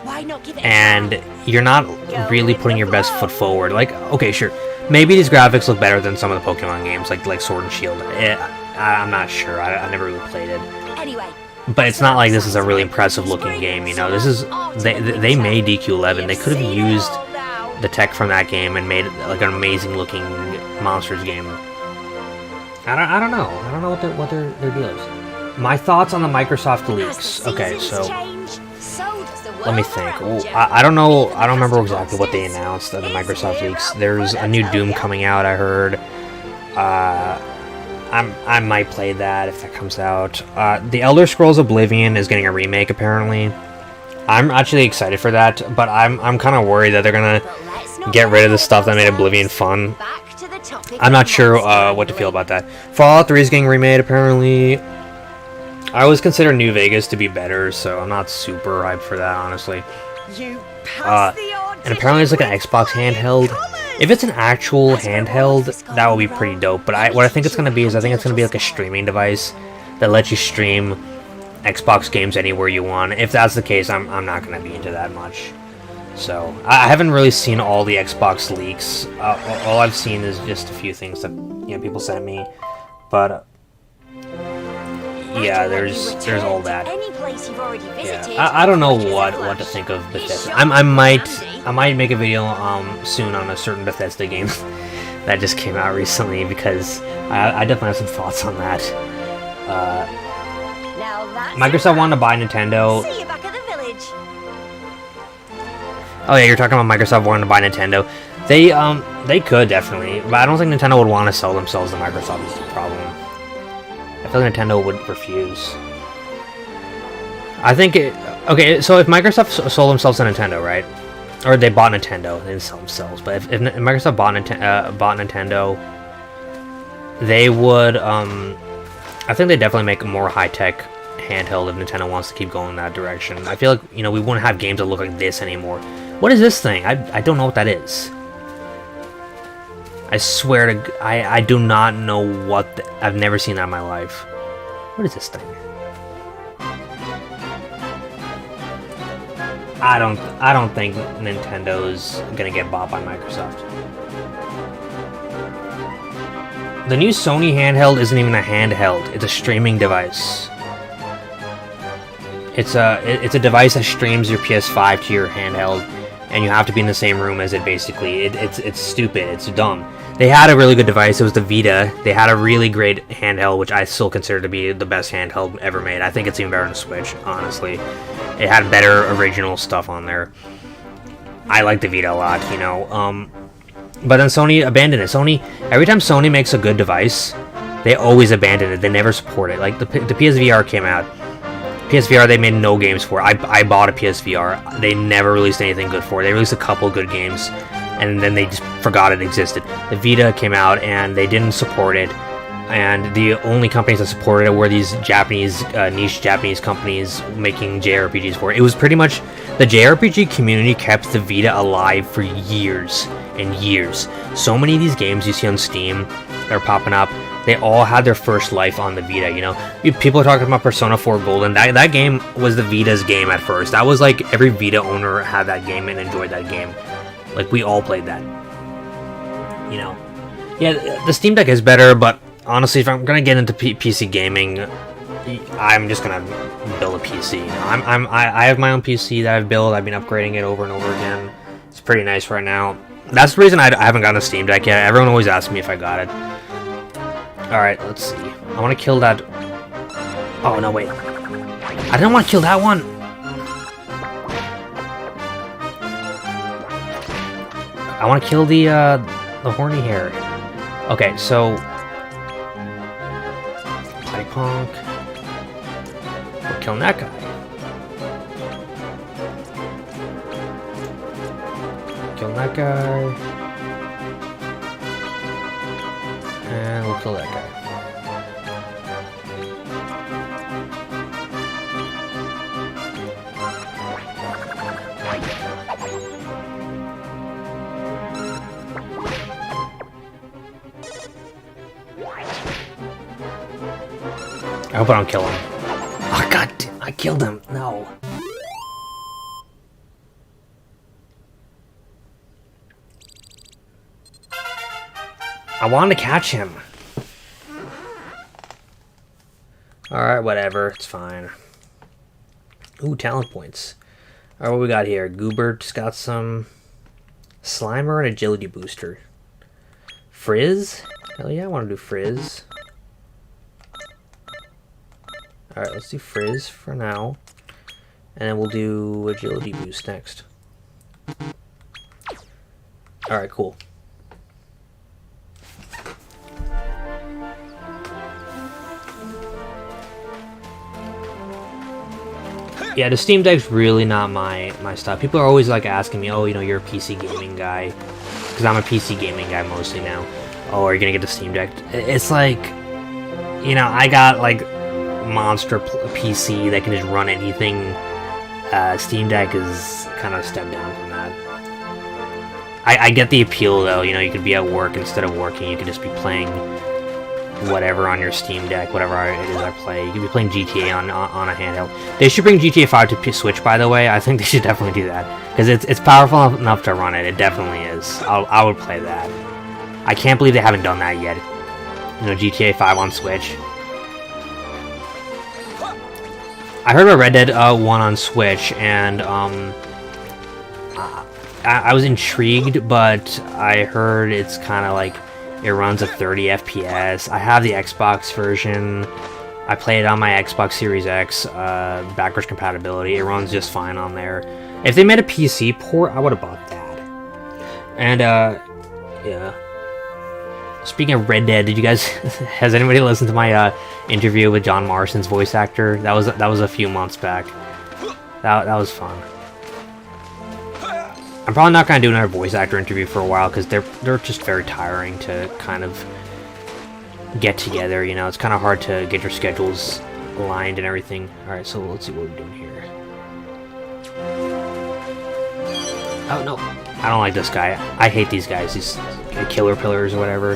Speaker 5: Why not give it a
Speaker 1: and
Speaker 5: try?
Speaker 1: you're not really putting your best foot forward. Like, okay, sure, maybe these graphics look better than some of the Pokemon games, like Sword and Shield. I'm not sure. I never really played it.
Speaker 5: Anyway,
Speaker 1: But it's not like this is a really impressive looking game, you know. This is they made DQ11. They could have used the tech from that game and made it like an amazing looking Monsters game. I don't know. I don't know what their deal is. My thoughts on the Microsoft leaks. Okay, so let me think. Ooh, I don't know. I don't remember exactly what they announced at the Microsoft leaks. There's a new Doom coming out, I heard. I might play that if that comes out. The Elder Scrolls Oblivion is getting a remake, apparently. I'm actually excited for that, but I'm kind of worried that they're gonna get rid of the stuff that made Oblivion fun. I'm not sure what to feel about that. Fallout 3 is getting remade, apparently. I always consider New Vegas to be better, so I'm not super hyped for that, honestly. And apparently it's like an Xbox handheld. If it's an actual handheld, that would be pretty dope. But what I think it's going to be is I think it's going to be like a streaming device that lets you stream Xbox games anywhere you want. If that's the case, I'm not going to be into that much. So I haven't really seen all the Xbox leaks. All I've seen is just a few things that people sent me. But yeah, there's all that. Yeah, I don't know what to think of Bethesda. I might make a video soon on a certain Bethesda game that just came out recently, because I definitely have some thoughts on that. Microsoft wanted to buy Nintendo.
Speaker 5: See you back at the village.
Speaker 1: Oh yeah, you're talking about Microsoft wanting to buy Nintendo. They could definitely, but I don't think Nintendo would want to sell themselves to Microsoft is the problem. I feel like Nintendo would refuse. I think okay, so if Microsoft sold themselves to Nintendo, right? Or they bought Nintendo, they didn't sell themselves, but if Microsoft bought Nintendo, they would, I think they definitely make a more high-tech handheld if Nintendo wants to keep going in that direction. I feel like, we wouldn't have games that look like this anymore. What is this thing? I don't know what that is. I swear to I do not know what I've never seen that in my life. What is this thing? I don't think Nintendo's gonna get bought by Microsoft. The new Sony handheld isn't even a handheld, it's a streaming device. It's a device that streams your PS5 to your handheld, and you have to be in the same room as it, basically. It's stupid, it's dumb. They had a really good device, it was the Vita. They had a really great handheld, which I still consider to be the best handheld ever made. I think it's even better than the Switch, honestly. It had better original stuff on there. I like the Vita a lot, but then Sony abandoned it. Every time Sony makes a good device, they always abandon it. They never support it. Like the PSVR came out. PSVR, they made no games for it. I bought a PSVR. They never released anything good for it. They released a couple good games, and then they just forgot it existed. The Vita came out, and they didn't support it. And the only companies that supported it were these Japanese, niche Japanese companies making JRPGs for it. It was pretty much, the JRPG community kept the Vita alive for years and years. So many of these games you see on Steam that are popping up, they all had their first life on the Vita, People are talking about Persona 4 Golden. That game was the Vita's game at first. That was like, every Vita owner had that game and enjoyed that game. Like, we all played that. Yeah, the Steam Deck is better, but honestly, if I'm gonna get into PC gaming, I'm just gonna build a PC. I have my own PC that I've built. I've been upgrading it over and over again. It's pretty nice right now. That's the reason I haven't gotten a Steam Deck yet. Everyone always asks me if I got it. Alright, let's see. I want to kill that... Oh, no, wait. I didn't want to kill that one! I want to kill the horny hair. Okay, so... Pipe Honk. We're killing that guy. Killing that guy. And we'll kill that guy. I hope I don't kill him. Oh god, I killed him. No. I wanted to catch him. Alright, whatever. It's fine. Ooh, talent points. Alright, what we got here? Goobert's got some Slimer and agility booster. Frizz? Hell yeah, I want to do Frizz. Alright, let's do Frizz for now. And then we'll do agility boost next. Alright, cool. Yeah, the Steam Deck's really not my stuff. People are always like asking me, oh, you know, you're a PC gaming guy. Because I'm a PC gaming guy mostly now. Oh, are you gonna get the Steam Deck? It's like, you know, I got like monster PC that can just run anything. Steam Deck is kind of a step down from that. I get the appeal though, you know, you could be at work instead of working, you could just be playing whatever on your Steam Deck, whatever it is I play. You could be playing GTA on a handheld. They should bring GTA 5 to Switch, by the way. I think they should definitely do that. Because it's powerful enough to run it. It definitely is. I would play that. I can't believe they haven't done that yet. You know, GTA 5 on Switch. I heard about Red Dead 1 on Switch, and I was intrigued, but I heard it's kind of like it runs at 30 FPS. I have the Xbox version. I play it on my Xbox Series X, backwards compatibility. It runs just fine on there. If they made a PC port, I would have bought that. And, yeah. Speaking of Red Dead, did you guys... has anybody listened to my interview with John Marston's voice actor? That was a few months back. That was fun. I'm probably not going to do another voice actor interview for a while, because they're just very tiring to kind of get together, you know? It's kind of hard to get your schedules aligned and everything. Alright, so let's see what we're doing here. Oh, no. I don't like this guy. I hate these guys. These killer pillars or whatever.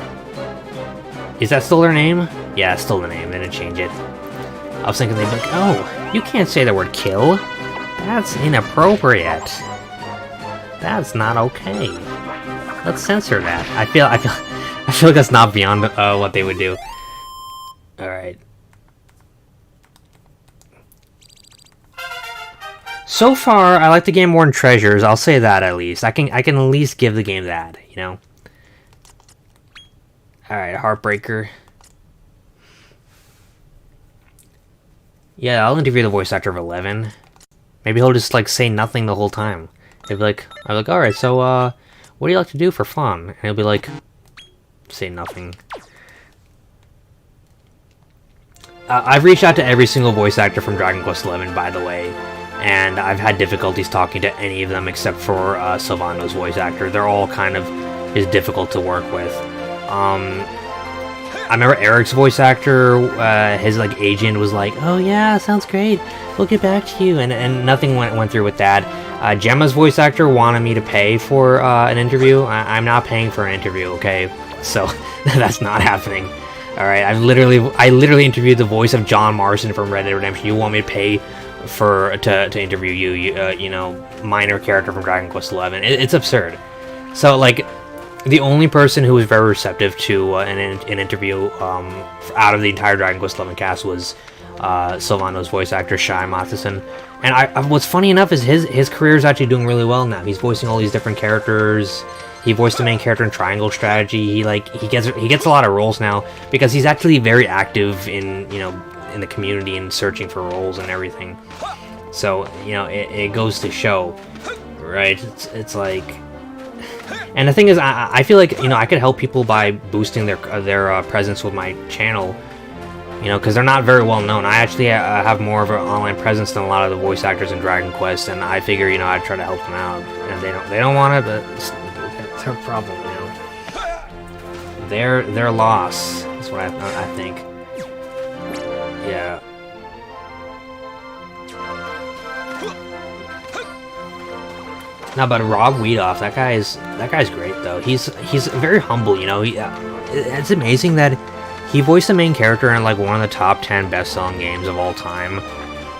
Speaker 1: Is that still their name? Yeah, it's still the name. They didn't change it. I was thinking they'd be like, oh, you can't say the word kill. That's inappropriate. That's not okay. Let's censor that. I feel like that's not beyond what they would do. All right. So far, I like the game more than Treasures. I'll say that at least. I can at least give the game that, you know. All right, Heartbreaker. Yeah, I'll interview the voice actor of 11. Maybe he'll just like say nothing the whole time. He'll be like, I'm like, all right, so what do you like to do for fun? And he'll be like, say nothing. I've reached out to every single voice actor from Dragon Quest XI, by the way, and I've had difficulties talking to any of them except for Sylvando's voice actor. They're all kind of just difficult to work with. I remember Eric's voice actor, his like agent was like, oh yeah, sounds great, we'll get back to you, and nothing went through with that. Gemma's voice actor wanted me to pay for an interview. I'm not paying for an interview, okay? So that's not happening. All right, I literally interviewed the voice of John Marston from Red Dead Redemption. You want me to pay to interview you? You know, minor character from Dragon Quest XI. It's absurd. So like, the only person who was very receptive to an interview out of the entire Dragon Quest XI cast was Sylvando's voice actor, Shai Matheson. And what's funny enough is his career is actually doing really well now. He's voicing all these different characters. He voiced the main character in Triangle Strategy. He gets a lot of roles now because he's actually very active in the community and searching for roles and everything. So you know it goes to show, right? It's like, and the thing is, I feel like I could help people by boosting their presence with my channel. You know, because they're not very well known. I actually have more of an online presence than a lot of the voice actors in Dragon Quest, and I figure, I'd try to help them out. And they don't want it, but it's their problem, Their loss. That's what I think. Yeah. No, but Rob Wiedoff, that guy's great though. He's very humble, It's amazing that he voiced the main character in like one of the top 10 best-selling games of all time,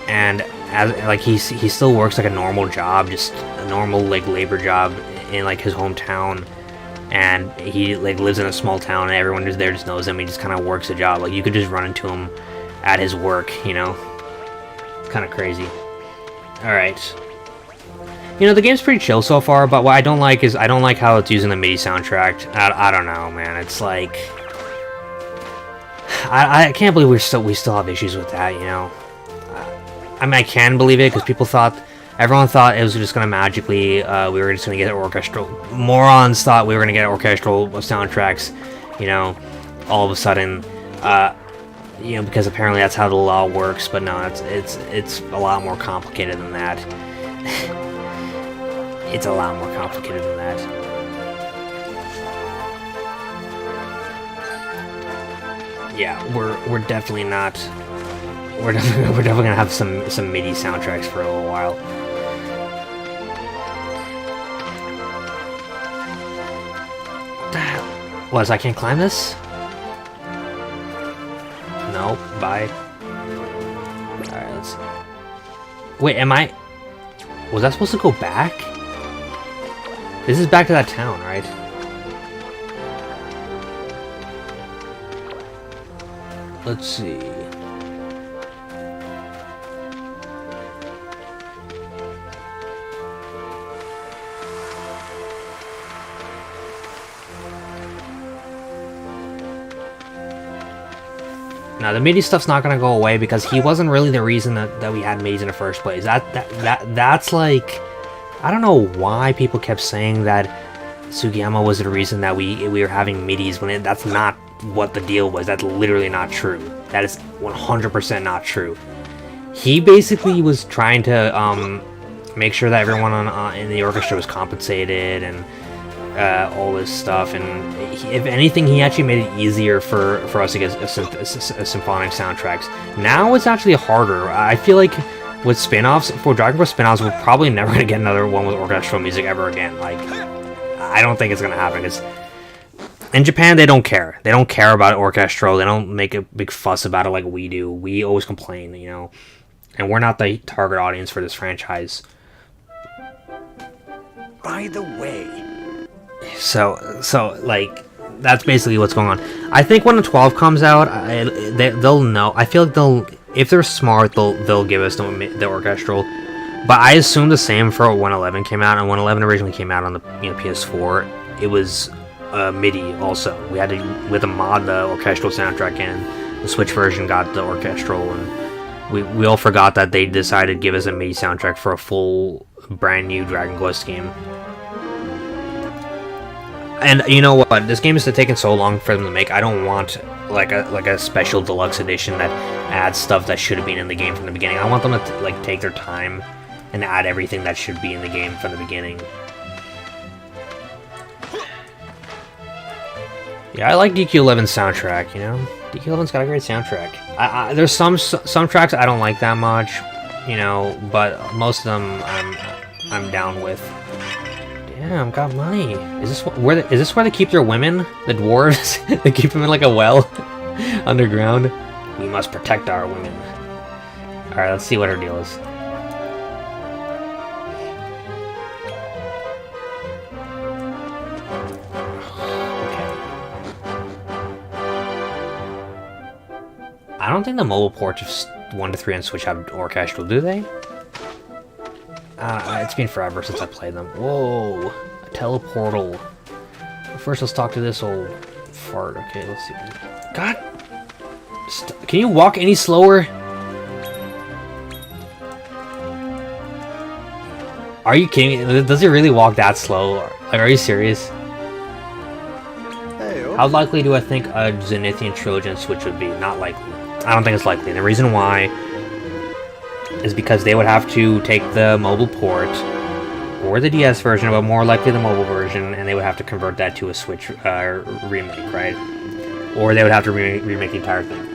Speaker 1: and as like he still works like a normal job, just a normal like labor job in like his hometown, and he like lives in a small town, and everyone just there just knows him. He just kind of works a job. Like you could just run into him at his work, you know. It's kind of crazy. All right. You know, the game's pretty chill so far, but what I don't like is I don't like how it's using the MIDI soundtrack. I don't know, man. It's like I can't believe we still have issues with that, you know. I mean, I can believe it because everyone thought it was just gonna magically we were just gonna get orchestral. Morons thought we were gonna get orchestral soundtracks, you know, all of a sudden, you know, because apparently that's how the law works. But no, it's a lot more complicated than that. It's a lot more complicated than that. Yeah, we're definitely not. We're definitely gonna have some MIDI soundtracks for a little while. What the hell? What? I can't climb this? No. Bye. All right. Let's. Wait. Am I? Was I supposed to go back? This is back to that town, right? Let's see. Now the MIDI stuff's not gonna go away because he wasn't really the reason that we had MIDIs in the first place. That's like, I don't know why people kept saying that Sugiyama was the reason that we were having MIDIs when that's not what the deal was. That's literally not true. That is 100% not true. He basically was trying to make sure that everyone in the orchestra was compensated and all this stuff, and if anything, he actually made it easier for us to get symphonic soundtracks. Now it's actually harder. I feel like with spin-offs, for Dragon Quest spin-offs, we're probably never going to get another one with orchestral music ever again. Like, I don't think it's going to happen, because in Japan, they don't care. They don't care about orchestral. They don't make a big fuss about it like we do. We always complain, you know, and we're not the target audience for this franchise.
Speaker 4: By the way...
Speaker 1: So like, that's basically what's going on. I think when the 12 comes out, they'll know. I feel like if they're smart, they'll give us the orchestral. But I assume the same for when 11 came out, and when 11 originally came out on the PS4, it was MIDI also. We had to mod the orchestral soundtrack in. The Switch version got the orchestral, and we all forgot that they decided to give us a MIDI soundtrack for a full brand new Dragon Quest game. And you know what? This game is taking so long for them to make. I don't want like a special deluxe edition that adds stuff that should have been in the game from the beginning. I want them to like take their time and add everything that should be in the game from the beginning. Yeah, I like DQ11's soundtrack. You know, DQ11's got a great soundtrack. There's some tracks I don't like that much, you know, but most of them I'm down with. Damn, got money. Is this where they keep their women? The dwarves? They keep them in like a well underground. We must protect our women. Alright, let's see what her deal is. Okay. I don't think the mobile ports of 1 to 3 on Switch have orchestral, do they? It's been forever since I played them. Whoa, a teleportal. First, let's talk to this old fart. Okay, let's see. God, can you walk any slower? Are you kidding me? Does it really walk that slow? Like, are you serious? How likely do I think a Zenithian trilogy on Switch would be? Not likely. I don't think it's likely. And the reason why is because they would have to take the mobile port or the DS version, but more likely the mobile version, and they would have to convert that to a Switch remake, right? Or they would have to remake the entire thing.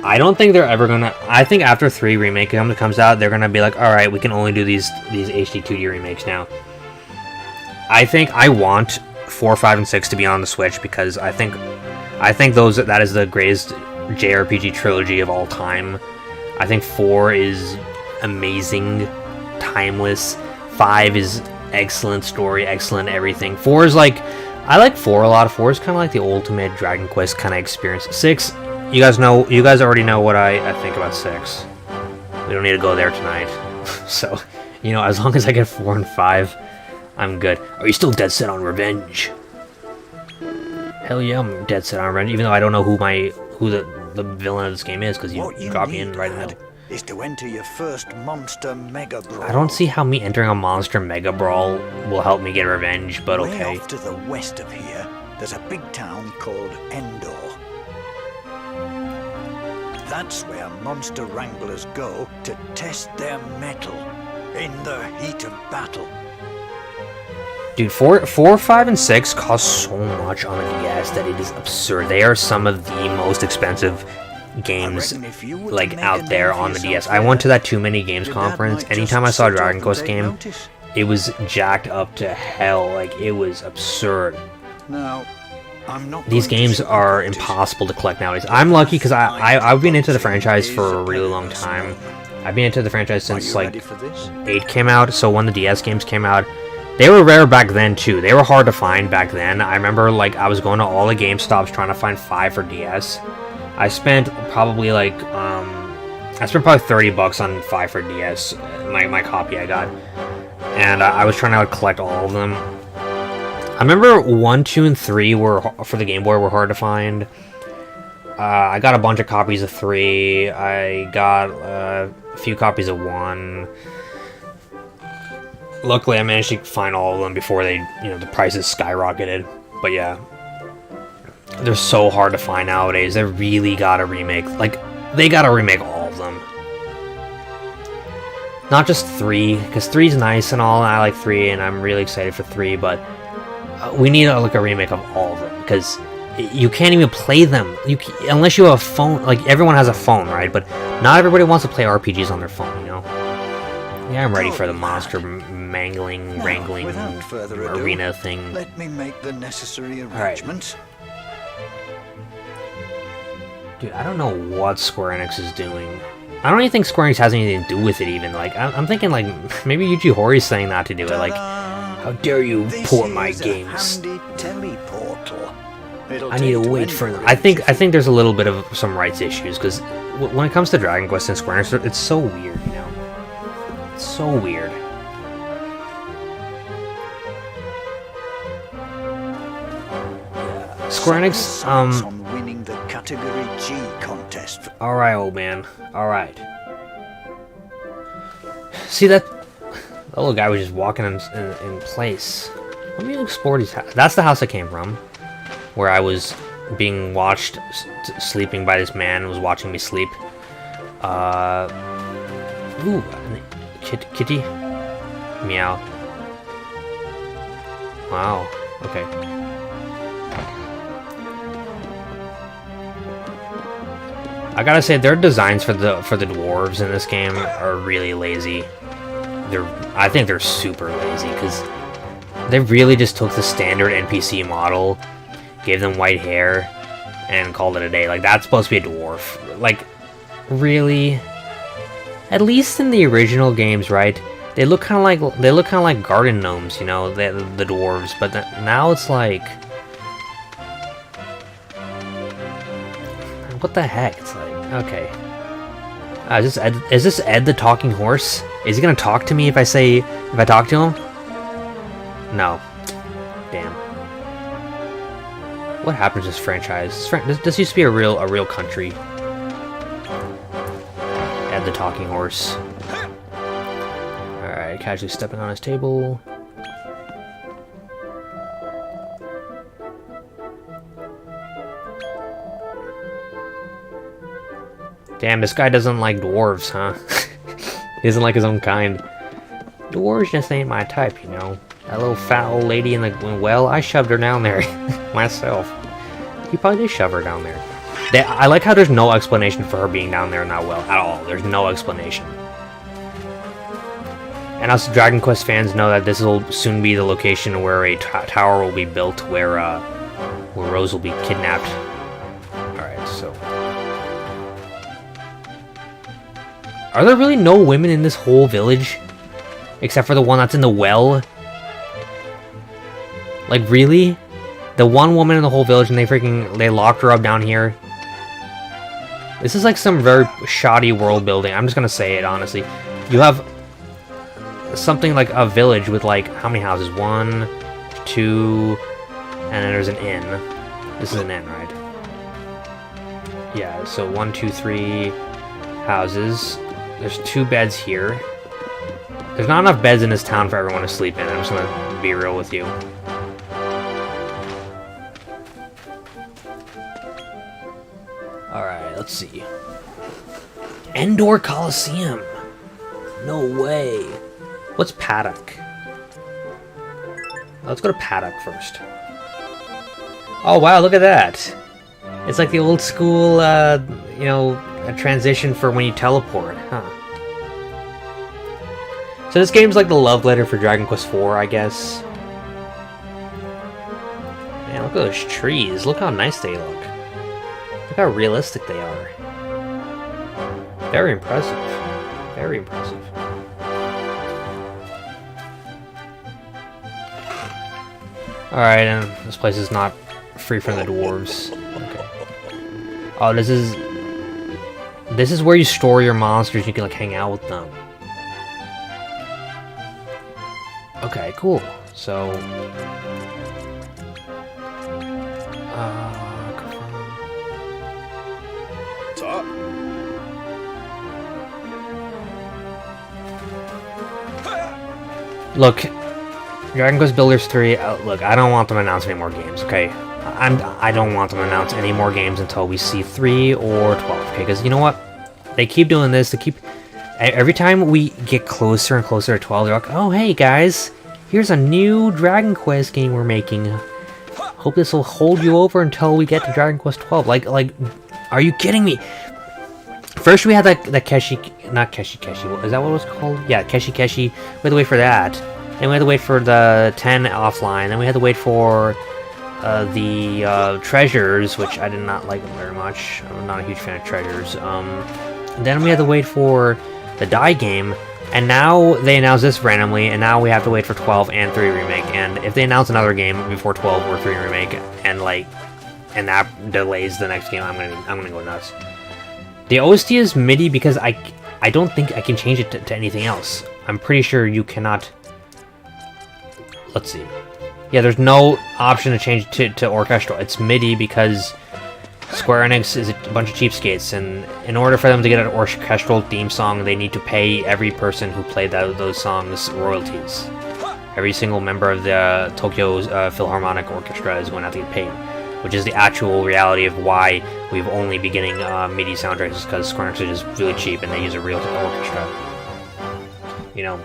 Speaker 1: I don't think they're ever gonna. I think after 3 remake comes out, they're gonna be like, all right, we can only do these HD 2D remakes now. I think I want 4, 5, and 6 to be on the Switch because I think I think that is the greatest JRPG trilogy of all time. I think 4 is amazing, timeless. 5 is excellent story, excellent everything. 4 is like, I like 4 a lot. 4 is kind of like the ultimate Dragon Quest kind of experience. 6, you guys already know what I think about 6. We don't need to go there tonight. So, you know, as long as I get 4 and 5, I'm good. Are you still dead set on revenge? Hell yeah, I'm dead set on revenge, even though I don't know who the villain of this game is, because you drop me in right in the...
Speaker 4: is to enter your first monster mega brawl.
Speaker 1: I don't see how me entering a monster mega brawl will help me get revenge, but okay.
Speaker 4: Way off to the west of here, there's a big town called Endor. That's where monster wranglers go to test their mettle in the heat of battle.
Speaker 1: Dude, 4, 5, and 6 cost so much on the DS that it is absurd. They are some of the most expensive games like out there on the DS. I went to that Too Many Games conference. Anytime I saw a Dragon Quest game, it was jacked up to hell. Like, it was absurd.
Speaker 4: Now,
Speaker 1: these games are impossible to collect nowadays. I'm lucky because I've been into the franchise for a really long time. I've been into the franchise since like 8 came out. So when the DS games came out, they were rare back then too. They were hard to find back then. I remember like I was going to all the GameStops trying to find 5 for DS. I spent probably like $30 on 5 for DS, my copy I got, and I was trying to collect all of them. I remember 1, 2, and 3 were for the Game Boy were hard to find. I got a bunch of copies of 3. I got a few copies of 1. Luckily, I managed to find all of them before the prices skyrocketed. But yeah, they're so hard to find nowadays. They really gotta remake, they gotta remake all of them. Not just 3, because 3's nice and all, and I like 3, and I'm really excited for 3, but we need a remake of all of them, because you can't even play them unless you have a phone. Like, everyone has a phone, right? But not everybody wants to play RPGs on their phone, you know? Yeah, I'm ready for the monster wrangling arena thing.
Speaker 4: Let me make the necessary arrangements.
Speaker 1: Dude, I don't know what Square Enix is doing. I don't even think Square Enix has anything to do with it, even. Like, I'm thinking, like, maybe Yuji Horii saying not to do it. Like, how dare you port my games? I need to wait for them. I think there's a little bit of some rights issues, because when it comes to Dragon Quest and Square Enix, it's so weird, you know? It's so weird. Yeah. Square Enix,
Speaker 4: on winning the Category G contest.
Speaker 1: Alright, old man. Alright. See that? The little guy was just walking in place. Let me explore these houses. That's the house I came from, where I was being watched sleeping by this man who was watching me sleep. Ooh, kitty? Meow. Wow, okay. I gotta say, their designs for the dwarves in this game are really lazy. I think they're super lazy, because they really just took the standard NPC model, gave them white hair, and called it a day. Like, that's supposed to be a dwarf. Like, really? At least in the original games, right? They look kind of like garden gnomes, you know, the dwarves. But now it's like, what the heck? It's like, okay. Is this Ed the talking horse? Is he gonna talk to me if I talk to him? No. Damn. What happened to this franchise? This used to be a real country. Ed the talking horse. Alright, casually stepping on his table. Damn, this guy doesn't like dwarves, huh? He doesn't like his own kind. Dwarves just ain't my type, you know. That little fat old lady in the well, I shoved her down there myself. You probably did shove her down there. I like how there's no explanation for her being down there in that well at all. There's no explanation. And us Dragon Quest fans know that this will soon be the location where a tower will be built where Rose will be kidnapped. Are there really no women in this whole village? Except for the one that's in the well? Like, really? The one woman in the whole village and they locked her up down here? This is like some very shoddy world building. I'm just gonna say it, honestly. You have something like a village with like, how many houses? 1, 2, and then there's an inn. This is an inn, right? Yeah, so 1, 2, 3 houses. There's 2 beds here. There's not enough beds in this town for everyone to sleep in. I'm just gonna be real with you. Alright, let's see. Endor Coliseum. No way. What's Paddock? Let's go to Paddock first. Oh wow, look at that. It's like the old school, you know, a transition for when you teleport, huh? So this game's like the love letter for Dragon Quest IV, I guess. Man, look at those trees. Look how nice they look. Look how realistic they are. Very impressive. Very impressive. Alright, and this place is not free from the dwarves. Okay. Oh, this is where you store your monsters. You can like hang out with them. Okay, cool. So,
Speaker 2: Top.
Speaker 1: look, Dragon Quest Builders 3. Look, I don't want them to announce any more games. Okay, I don't want them to announce any more games until we see 3 or 12. Okay, because you know what? They keep doing this. They keep every time we get closer and closer to 12. They're like, oh hey guys, here's a new Dragon Quest game we're making. Hope this will hold you over until we get to Dragon Quest 12. Like, are you kidding me? First we had that Keshi, not Keshi Keshi. Is that what it was called? Yeah, Keshi Keshi. We had to wait for that. Then we had to wait for the 10 offline. Then we had to wait for the treasures, which I did not like them very much. I'm not a huge fan of treasures. Then we had to wait for the Die game. And now they announced this randomly, and now we have to wait for 12 and 3 remake. And if they announce another game before 12 or 3 remake, and that delays the next game, I'm gonna go nuts. The OST is MIDI because I don't think I can change it to anything else. I'm pretty sure you cannot. Let's see. Yeah, there's no option to change it to orchestral. It's MIDI because Square Enix is a bunch of cheapskates, and in order for them to get an orchestral theme song, they need to pay every person who played those songs royalties. Every single member of the Tokyo Philharmonic Orchestra is going to have to get paid, which is the actual reality of why we've only been getting MIDI soundtracks, because Square Enix is just really cheap and they use a real orchestra. You know.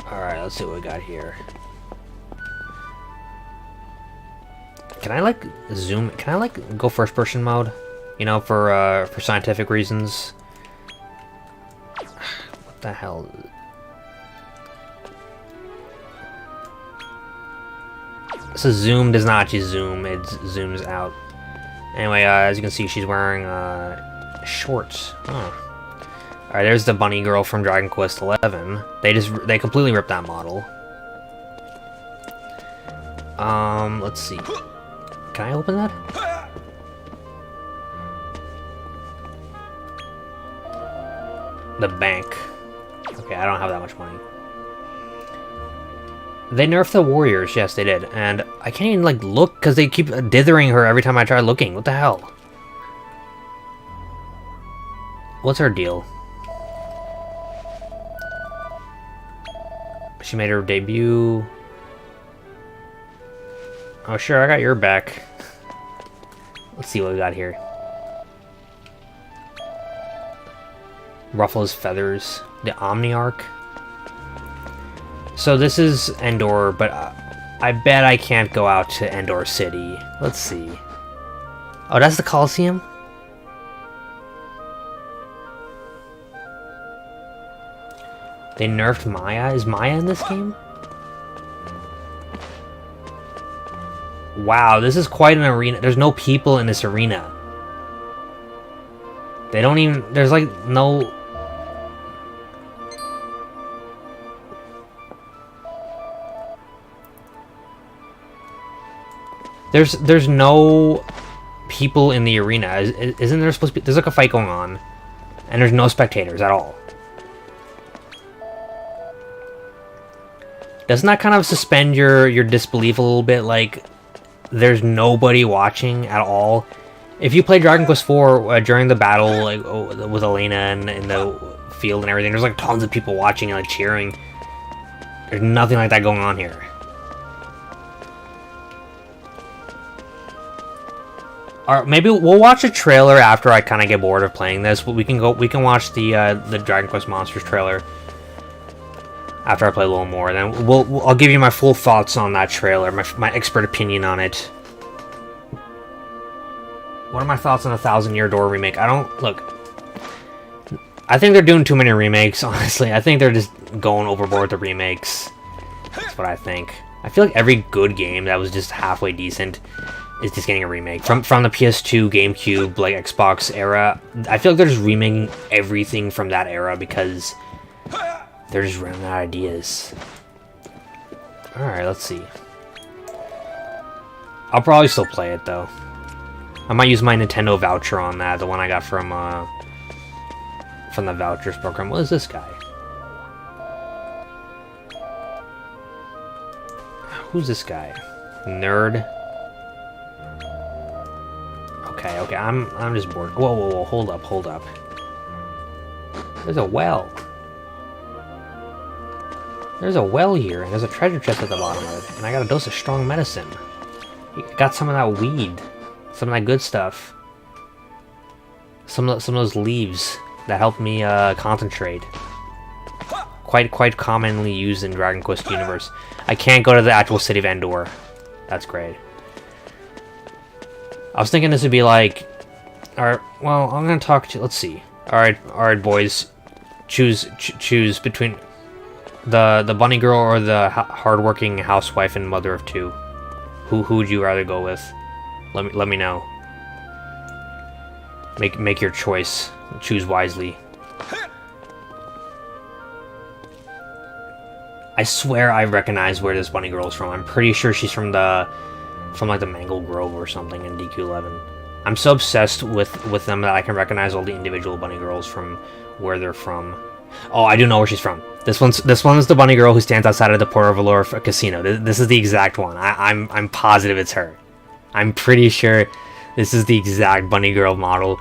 Speaker 1: Alright, let's see what we got here. Can I like zoom? Can I like go first person mode? You know, for scientific reasons. What the hell? So zoom does not actually zoom, it zooms out. Anyway, as you can see, she's wearing shorts. Huh. Alright, there's the bunny girl from Dragon Quest XI. They completely ripped that model. Let's see. Can I open that? The bank. Okay, I don't have that much money. They nerfed the warriors, yes they did. And I can't even like look because they keep dithering her every time I try looking. What the hell? What's her deal? She made her debut. Oh sure, I got your back. Let's see what we got here. Ruffle his feathers. The Omniarch. So this is Endor, but I bet I can't go out to Endor City. Let's see. Oh, that's the Coliseum? They nerfed Maya. Is Maya in this game? Wow, this is quite an arena. There's no people in this arena. They don't even... There's like no... There's no people in the arena. Isn't there supposed to be... There's like a fight going on. And there's no spectators at all. Doesn't that kind of suspend your disbelief a little bit? Like, there's nobody watching at all. If you play Dragon Quest IV during the battle, like with Elena and in the field and everything, there's like tons of people watching and like cheering. There's nothing like that going on here. Alright, maybe we'll watch a trailer after I kind of get bored of playing this. But we can watch the Dragon Quest Monsters trailer after I play a little more. Then I'll give you my full thoughts on that trailer, my expert opinion on it. What are my thoughts on the Thousand Year Door remake? Look, I think they're doing too many remakes, honestly. I think they're just going overboard with the remakes. That's what I think. I feel like every good game that was just halfway decent is just getting a remake. From the PS2, GameCube, like Xbox era, I feel like they're just remaking everything from that era because they're just running out of ideas. Alright, let's see. I'll probably still play it, though. I might use my Nintendo voucher on that, the one I got from the vouchers program. What is this guy? Who's this guy? Nerd. Okay, I'm just bored. Whoa, hold up. There's a well. There's a well here, and there's a treasure chest at the bottom of it, and I got a dose of strong medicine. Got some of that weed, some of that good stuff. Some of those leaves that help me concentrate. Quite commonly used in Dragon Quest universe. I can't go to the actual city of Endor. That's great. I was thinking this would be like, alright, well, I'm gonna talk to, let's see. Alright, boys, choose between the bunny girl or the hardworking housewife and mother of two. Who would you rather go with? Let me know. Make your choice. Choose wisely. I swear I recognize where this bunny girl is from. I'm pretty sure she's from like the Mangle Grove or something in DQ11. I'm so obsessed with them that I can recognize all the individual bunny girls from where they're from. Oh, I do know where she's from. This one's the bunny girl who stands outside of the Port of Valor casino. This is the exact one. I'm positive it's her. I'm pretty sure this is the exact bunny girl model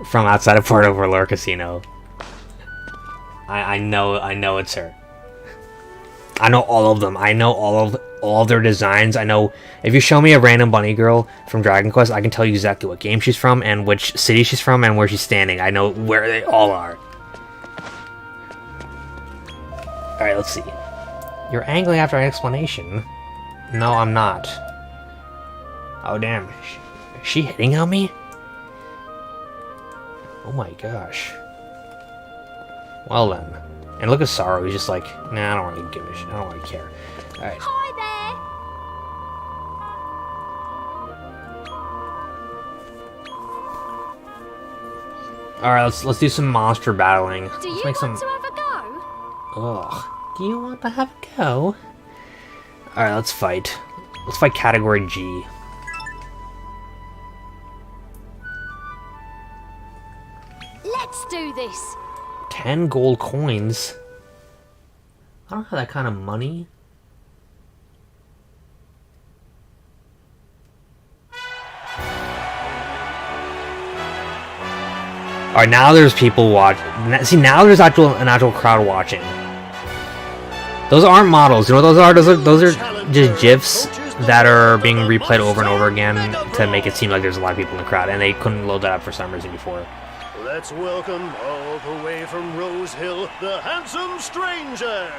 Speaker 1: from outside of Port of Valor casino. I know it's her. I know all of them. I know all of their designs. I know if you show me a random bunny girl from Dragon Quest, I can tell you exactly what game she's from and which city she's from and where she's standing. I know where they all are. Alright, let's see. You're angling after an explanation. No, I'm not. Oh, damn. Is she hitting on me? Oh my gosh. Well then. And look at Sorrow, he's just like, nah, I don't really give a shit. I don't really care. Alright.
Speaker 5: Hi there.
Speaker 1: Alright, let's do some monster battling.
Speaker 5: Do you
Speaker 1: Let's make
Speaker 5: want to have a go?
Speaker 1: Ugh. Do you want to have a go? Alright, let's fight. Let's fight category G.
Speaker 5: Let's do this.
Speaker 1: 10 gold coins? I don't have that kind of money. Alright, now there's people watching. See, now there's an actual crowd watching. Those aren't models. You know what those are? Those are just GIFs that are being replayed over and over again to make it seem like there's a lot of people in the crowd, and they couldn't load that up for some reason before.
Speaker 6: Let's welcome all the way from Rose Hill, the handsome stranger.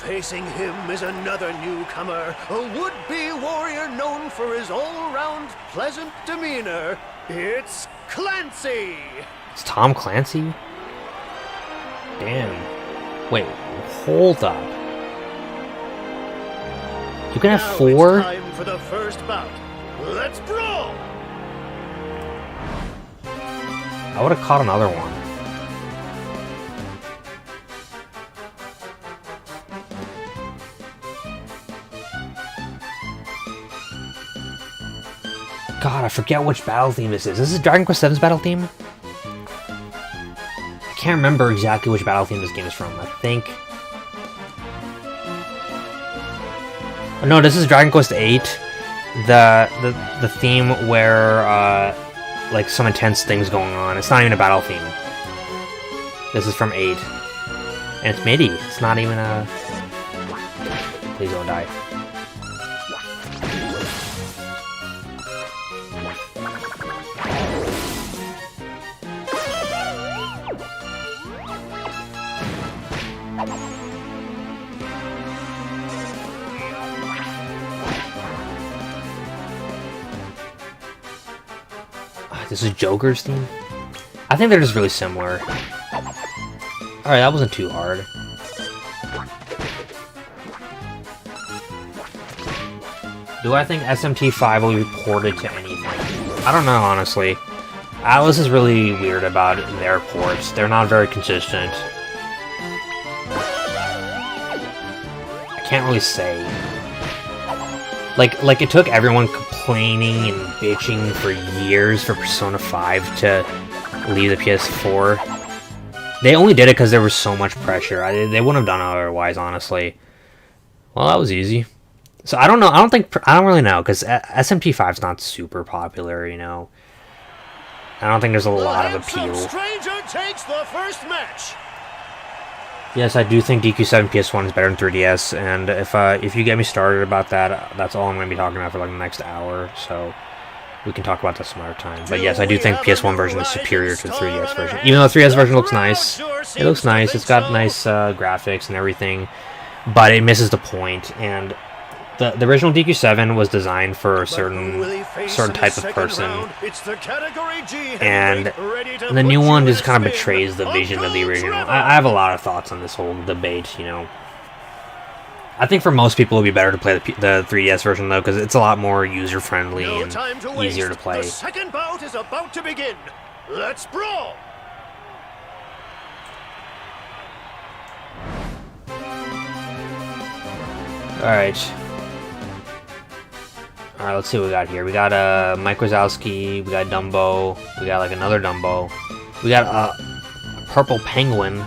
Speaker 6: Facing him is another newcomer, a would-be warrior known for his all-round pleasant demeanor. It's Clancy!
Speaker 1: It's Tom Clancy? Damn. Wait, hold up. You can have
Speaker 6: Now
Speaker 1: 4?
Speaker 6: It's time for the first bout. Let's brawl!
Speaker 1: I would have caught another one. God, I forget which battle theme this is. This is Dragon Quest VII's battle theme? I can't remember exactly which battle theme this game is from. I think... Oh, no, this is Dragon Quest VIII. The theme where, like, some intense things going on. It's not even a battle theme. This is from 8. And it's MIDI. It's not even a... Please don't die. This is Joker's theme? I think they're just really similar. Alright, that wasn't too hard. Do I think SMT5 will be ported to anything? I don't know, honestly. Atlas is really weird about their ports. They're not very consistent. I can't really say. Like it took everyone complaining and bitching for years for Persona 5 to leave the PS4. They only did it because there was so much pressure. They wouldn't have done it otherwise, honestly. Well, that was easy. So I don't know. I don't really know because SMT5 is not super popular, you know. I don't think there's a lot of appeal.
Speaker 6: Stranger takes the first match.
Speaker 1: Yes, I do think DQ7 PS1 is better than 3DS, and if you get me started about that, that's all I'm going to be talking about for like the next hour, so we can talk about that some other time. But yes, I do think PS1 version is superior to the 3DS version. Even though the 3DS version looks nice, it looks nice, it's got nice graphics and everything, but it misses the point, and the original DQ7 was designed for a certain type of person, and the new one just kind of betrays the vision of the original. I have a lot of thoughts on this whole debate, you know. I think for most people it would be better to play the 3DS version, though, because it's a lot more user-friendly and easier to play.
Speaker 6: The second bout is about to begin. Let's brawl!
Speaker 1: Alright. Alright, let's see what we got here. We got Mike Wazowski, we got Dumbo, we got like another Dumbo, we got a purple penguin.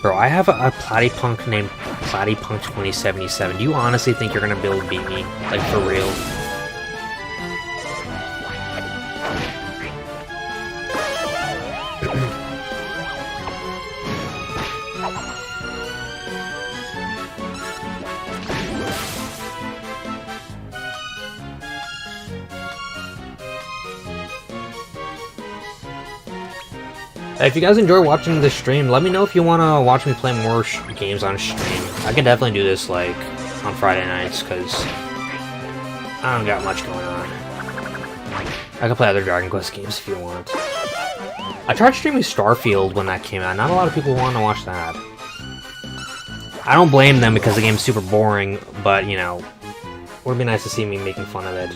Speaker 1: Bro, I have a Platypunk named Platypunk 2077. Do you honestly think you're gonna be able to beat me? Like, for real? If you guys enjoy watching this stream, let me know if you want to watch me play more games on stream. I could definitely do this, like, on Friday nights, because I don't got much going on. I could play other Dragon Quest games if you want. I tried streaming Starfield when that came out. Not a lot of people want to watch that. I don't blame them because the game's super boring, but, you know, it would be nice to see me making fun of it.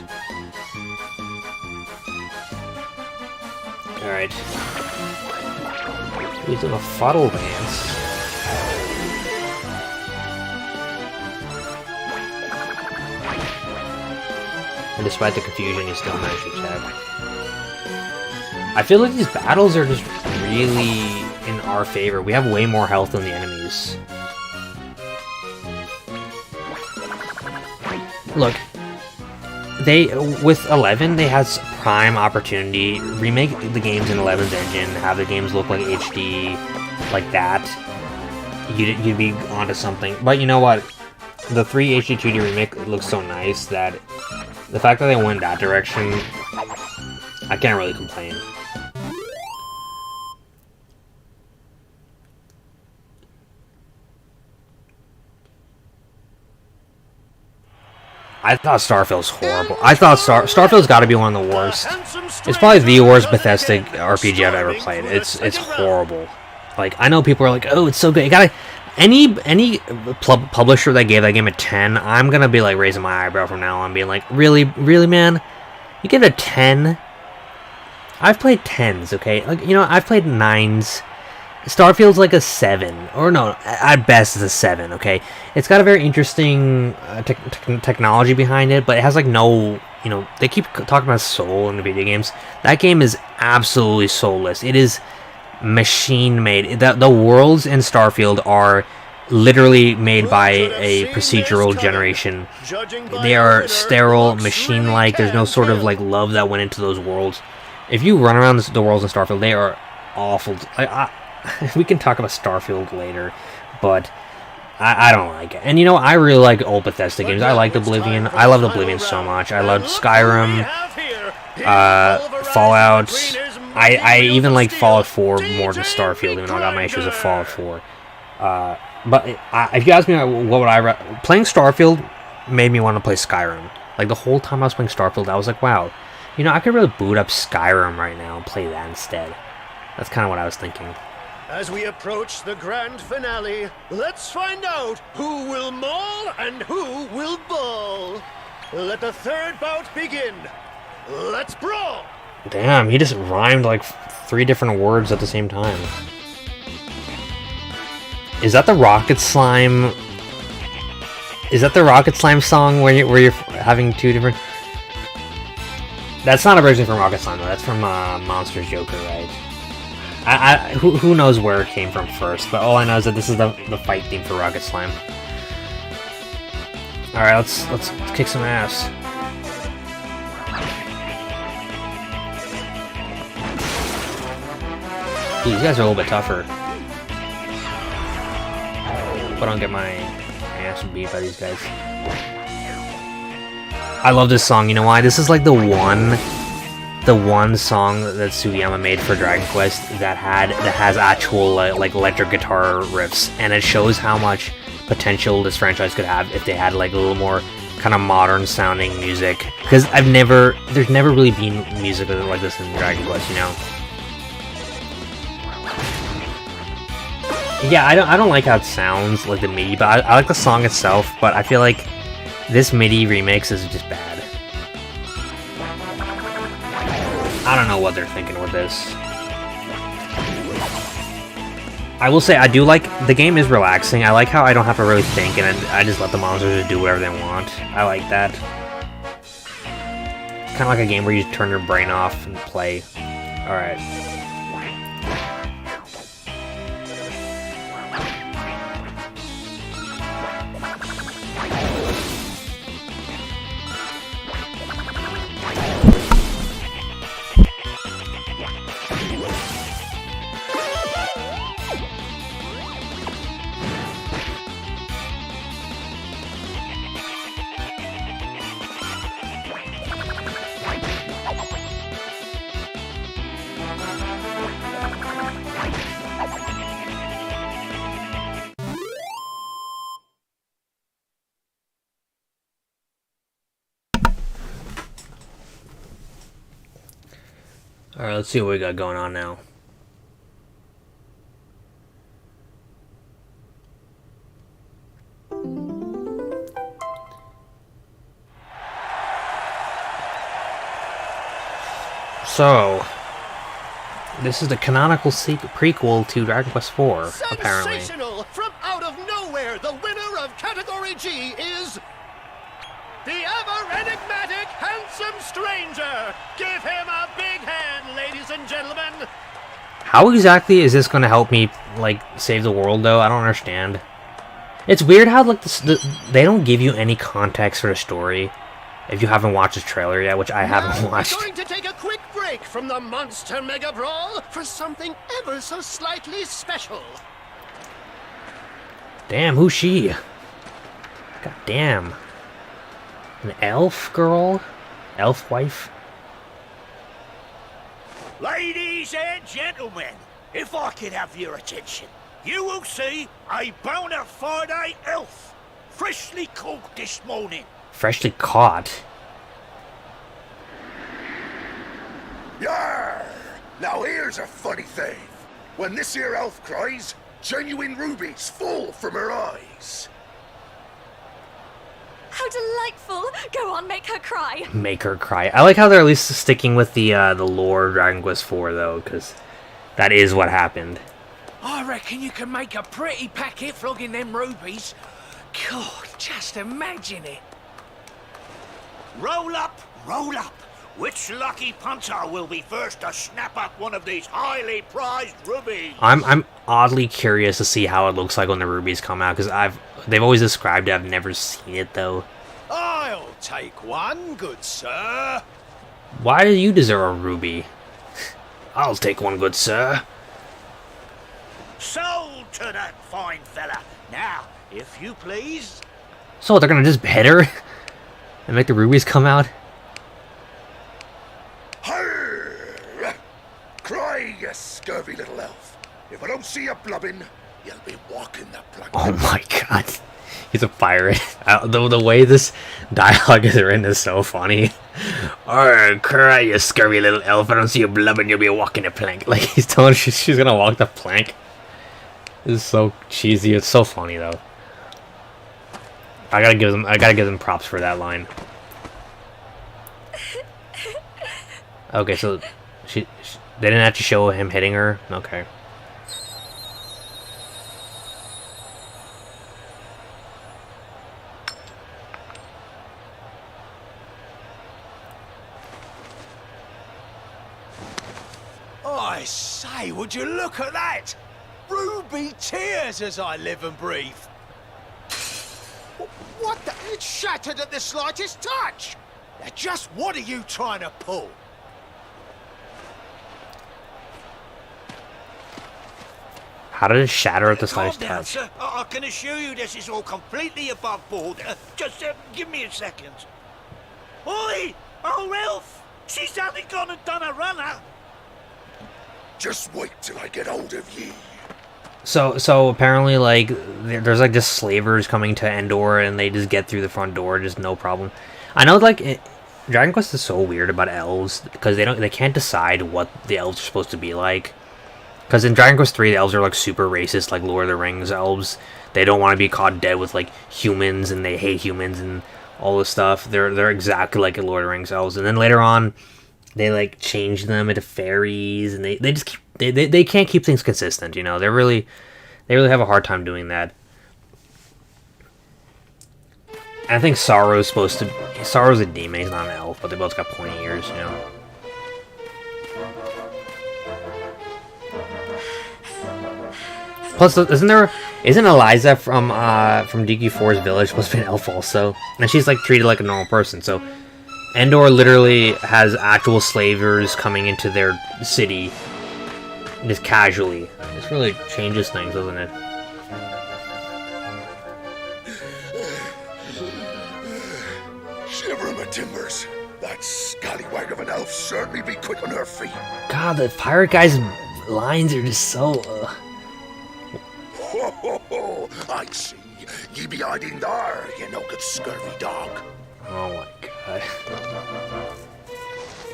Speaker 1: Alright. He's doing a fuddle dance. And despite the confusion, he still managed to check. I feel like these battles are just really in our favor. We have way more health than the enemies. Look, with 11, they had prime opportunity. Remake the games in 11's engine, have the games look like HD, like that. You'd be onto something. But you know what? The 3 HD 2D remake looks so nice that the fact that they went that direction, I can't really complain. I thought Starfield's horrible. I thought Starfield's got to be one of the worst. It's probably the worst Bethesda RPG I've ever played. It's horrible. Like, I know people are like, oh, it's so good. You gotta any publisher that gave that game a 10, I'm gonna be like raising my eyebrow from now on, being like, really, man, you give it a 10? I've played 10s, okay? Like, you know, I've played 9s. Starfield's like a 7, or no, at best it's a 7, okay? It's got a very interesting technology behind it, but it has like no, you know, they keep talking about soul in the video games. That game is absolutely soulless. It is machine-made. The worlds in Starfield are literally made by a procedural generation. They are sterile, machine-like. There's no sort of like love that went into those worlds. If you run around the worlds in Starfield, they are awful. We can talk about Starfield later, but I don't like it. And you know, I really like old Bethesda games. I liked Oblivion. I loved Oblivion so much. I loved Skyrim, Fallout. I even like Fallout 4 more than Starfield, even though I got my issues with Fallout 4. But if you ask me what would I... Playing Starfield made me want to play Skyrim. Like, the whole time I was playing Starfield, I was like, wow, you know, I could really boot up Skyrim right now and play that instead. That's kind of what I was thinking.
Speaker 6: As we approach the grand finale, let's find out who will maul and who will ball. Let the third bout begin. Let's brawl!
Speaker 1: Damn, he just rhymed like 3 different words at the same time. Is that the Rocket Slime? Is that the Rocket Slime song where you're having 2 different... That's not a version from Rocket Slime though. That's from Monsters Joker, right? Who knows where it came from first, but all I know is that this is the fight theme for Rocket Slime. Alright, let's kick some ass. Dude, these guys are a little bit tougher. But I don't get my ass beat by these guys. I love this song, you know why? This is like the one song that Sugiyama made for Dragon Quest that has actual like electric guitar riffs, and it shows how much potential this franchise could have if they had like a little more kind of modern sounding music. Because there's never really been music like this in Dragon Quest, you know. Yeah, I don't like how it sounds like the MIDI, but I like the song itself. But I feel like this MIDI remix is just bad. I don't know what they're thinking with this. I will say, I do like... The game is relaxing. I like how I don't have to really think, and I just let the monsters just do whatever they want. I like that. Kind of like a game where you turn your brain off and play. Alright. Alright, let's see what we got going on now. So, this is the canonical prequel to Dragon Quest IV, apparently.
Speaker 6: Sensational! From out of nowhere, the winner of Category G is... the ever-enigmatic handsome stranger! Give him a big hand, ladies and gentlemen!
Speaker 1: How exactly is this going to help me, like, save the world, though? I don't understand. It's weird how, like, they don't give you any context for the story if you haven't watched the trailer yet, which I haven't watched.
Speaker 6: We're going to take a quick break from the Monster Mega Brawl for something ever so slightly special.
Speaker 1: Damn, who's she? God damn. An elf girl? Elf wife?
Speaker 3: Ladies and gentlemen, if I could have your attention, you will see a bona fide elf, freshly cooked this morning.
Speaker 1: Freshly caught.
Speaker 2: Yarr! Now here's a funny thing. When this here elf cries, genuine rubies fall from her eyes.
Speaker 7: How delightful! Go on, make her cry.
Speaker 1: Make her cry. I like how they're at least sticking with the lore of Dragon Quest IV, though, because that is what happened.
Speaker 8: I reckon you can make a pretty packet flogging them rubies. God, just imagine it.
Speaker 6: Roll up, roll up. Which lucky punter will be first to snap up one of these highly prized rubies?
Speaker 1: I'm oddly curious to see how it looks like when the rubies come out, because they've always described it. I've never seen it though.
Speaker 6: I'll take one, good sir.
Speaker 1: Why do you deserve a ruby? I'll take one, good sir.
Speaker 6: Sold to that fine fella. Now, if you please.
Speaker 1: So they're gonna just hit her and make the rubies come out?
Speaker 2: Arr! Cry, you scurvy little elf. If I don't see you blubbing, you'll be walking the plank.
Speaker 1: Oh my god. He's a pirate. The way this dialogue is written is so funny. Arr, cry, you scurvy little elf. I don't see you blubbing, you'll be walking the plank. Like, he's telling her she's gonna walk the plank. This is so cheesy. It's so funny, though. I gotta give them props for that line. Okay, so they didn't have to show him hitting her? Okay.
Speaker 6: I say, would you look at that? Ruby tears as I live and breathe. What the? It's shattered at the slightest touch. Now, just what are you trying to pull?
Speaker 1: How did it shatter at the
Speaker 6: Calm
Speaker 1: slightest
Speaker 6: down,
Speaker 1: touch?
Speaker 6: sir. I can assure you this is all completely above board. Just give me a second. Oi! Oh, elf! She's only gone and done a runner.
Speaker 2: Just wait till I get hold of ye.
Speaker 1: So apparently, like, there's like just slavers coming to Endor, and they just get through the front door, just no problem. I know, like, Dragon Quest is so weird about elves because they can't decide what the elves are supposed to be like. Because in Dragon Quest 3, the elves are like super racist, like Lord of the Rings elves. They don't want to be caught dead with like humans, and they hate humans and all this stuff. They're exactly like Lord of the Rings elves. And then later on, they like change them into fairies, and they just keep, they can't keep things consistent. You know, they really have a hard time doing that. And I think Sorrow's a demon. He's not an elf, but they both got pointy ears. You know. Plus, isn't Eliza from DQ4's village supposed to be an elf also? And she's like treated like a normal person, so Endor literally has actual slavers coming into their city just casually. This really changes things, doesn't it?
Speaker 2: Shiver my timbers. That scallywag of an elf certainly be quick on her feet.
Speaker 1: God, the pirate guy's lines are just so...
Speaker 2: Ho, ho, ho. I see. Ye be hiding there, you no good scurvy dog.
Speaker 1: Oh my god.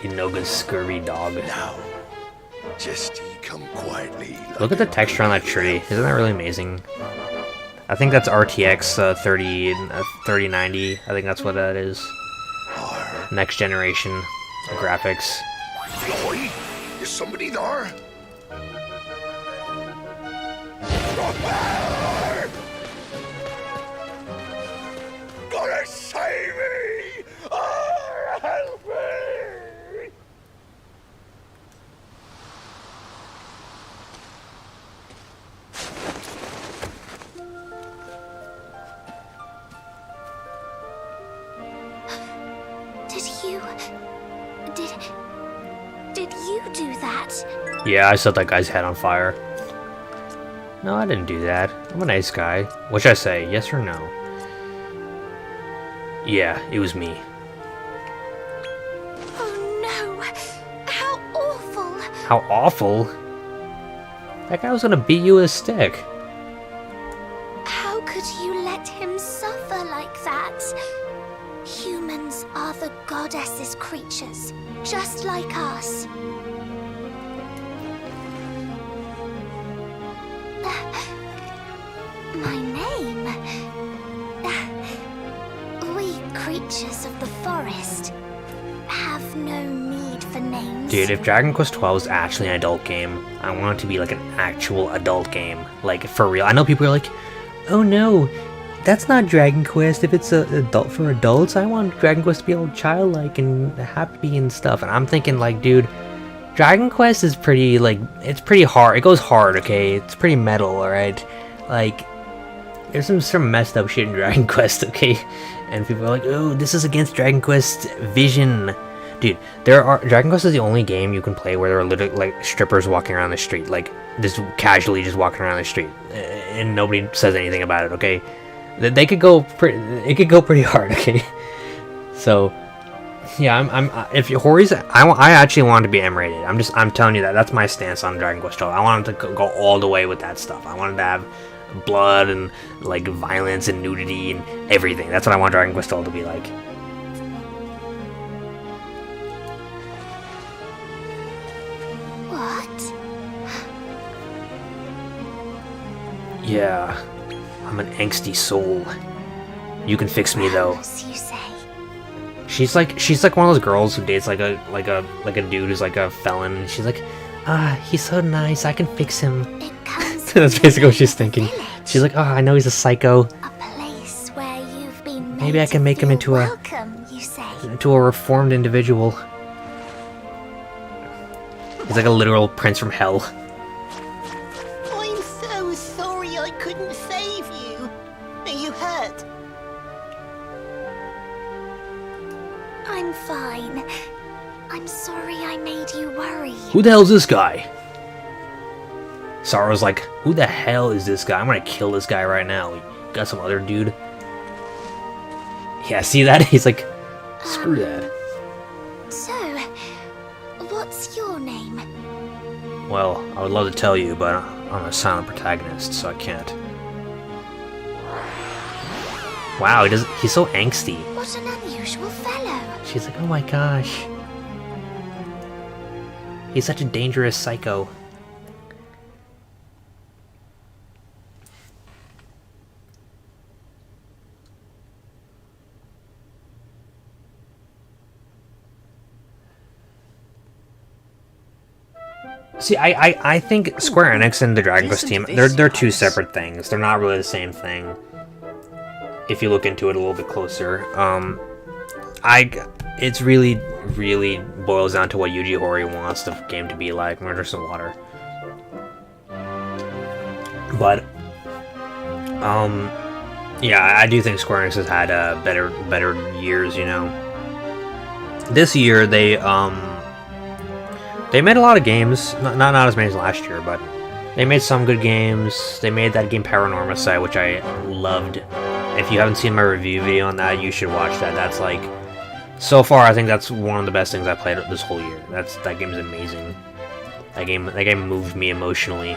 Speaker 1: You no good scurvy dog.
Speaker 2: Now, just ye come quietly.
Speaker 1: Look at the texture on that tree. Isn't that really amazing? I think that's RTX 3090. I think that's what that is. Next generation graphics.
Speaker 2: Oi, is somebody there? Gotta save me! Oh, help me!
Speaker 5: Did you do that?
Speaker 1: Yeah, I set that guy's head on fire. No, I didn't do that. I'm a nice guy. What should I say? Yes or no? Yeah, it was me.
Speaker 5: Oh no! How awful!
Speaker 1: How awful? That guy was gonna beat you with a stick.
Speaker 5: How could you let him suffer like that? Humans are the goddess's creatures, just like us. My name? We creatures of the forest have no need for names.
Speaker 1: Dude, if Dragon Quest 12 is actually an adult game, I want it to be like an actual adult game. Like, for real. I know people are like, oh no, that's not Dragon Quest. If it's adult for adults, I want Dragon Quest to be all childlike and happy and stuff. And I'm thinking like, dude, Dragon Quest is pretty, like, it's pretty hard. It goes hard, okay? It's pretty metal, alright? Like, there's some messed up shit in Dragon Quest, okay? And people are like, oh, this is against Dragon Quest vision. Dude, Dragon Quest is the only game you can play where there are literally, like, strippers walking around the street. Like, just casually just walking around the street. And nobody says anything about it, okay? They could go it could go pretty hard, okay? So, yeah, if Hori's, I actually want it to be M-rated. I'm telling you that. That's my stance on Dragon Quest 12. I want it to go all the way with that stuff. I want it to have blood and, like, violence and nudity and everything. That's what I want Dragon Quest 12 to be like.
Speaker 5: What?
Speaker 1: Yeah, I'm an angsty soul. You can fix me though.
Speaker 5: Rose, you say?
Speaker 1: She's like one of those girls who dates like a dude who's like a felon. She's like, he's so nice, I can fix him.
Speaker 5: It comes
Speaker 1: That's basically what she's thinking.
Speaker 5: village.
Speaker 1: She's like, I know he's a psycho.
Speaker 5: A place where you've been made
Speaker 1: Maybe I can
Speaker 5: to
Speaker 1: make him
Speaker 5: feel
Speaker 1: into a
Speaker 5: welcome, you say?
Speaker 1: reformed individual. He's like a literal prince from hell.
Speaker 3: I'm so sorry I couldn't save you. Are you hurt?
Speaker 5: I'm fine. I'm sorry I made you worry.
Speaker 1: Who the hell is this guy? Sorrow's like, who the hell is this guy? I'm gonna kill this guy right now. You got some other dude? Yeah, see that? He's like, screw that.
Speaker 5: So, what's your name?
Speaker 1: Well, I would love to tell you, but I'm a silent protagonist, so I can't. Wow, he's so angsty.
Speaker 5: What an unusual fellow.
Speaker 1: She's like, oh my gosh. He's such a dangerous psycho. See, I think Square Enix and the Dragon Quest team, they're two separate things. They're not really the same thing. If you look into it a little bit closer, it's really boils down to what Yuji Horii wants the game to be like. Murder some water. But yeah, I do think Square Enix has had better years. You know, this year they made a lot of games, not as many as last year, but they made some good games. They made that game Paranormicide, which I loved. If you haven't seen my review video on that, you should watch that. That's like, so far, I think that's one of the best things I played this whole year. That game's amazing. That game moved me emotionally.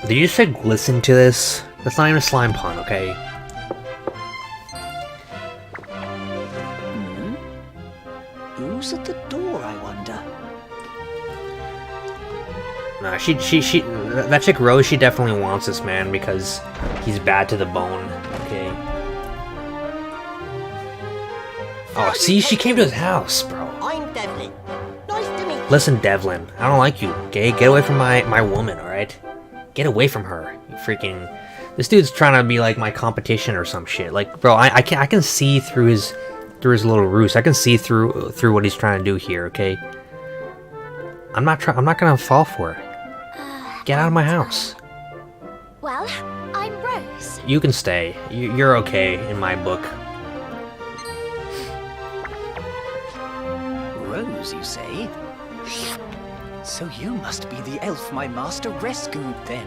Speaker 1: Did you say listen to this? That's not even a slime pun, okay?
Speaker 4: Who's at the door, I wonder?
Speaker 1: Nah, that chick Rose, she definitely wants this man because he's bad to the bone, okay? Oh, see, she came to his house, bro.
Speaker 3: I'm Devlin. Nice to meet you.
Speaker 1: Listen, Devlin, I don't like you, okay? Get away from my woman, alright? Get away from her, you freaking... This dude's trying to be like my competition or some shit. Like, bro, I can see through his little ruse. I can see through what he's trying to do here, okay? I'm not gonna fall for it. Get out of my house.
Speaker 5: Well, I'm Rose.
Speaker 1: You can stay. You're okay in my book.
Speaker 9: Rose, you say? So you must be the elf my master rescued, then.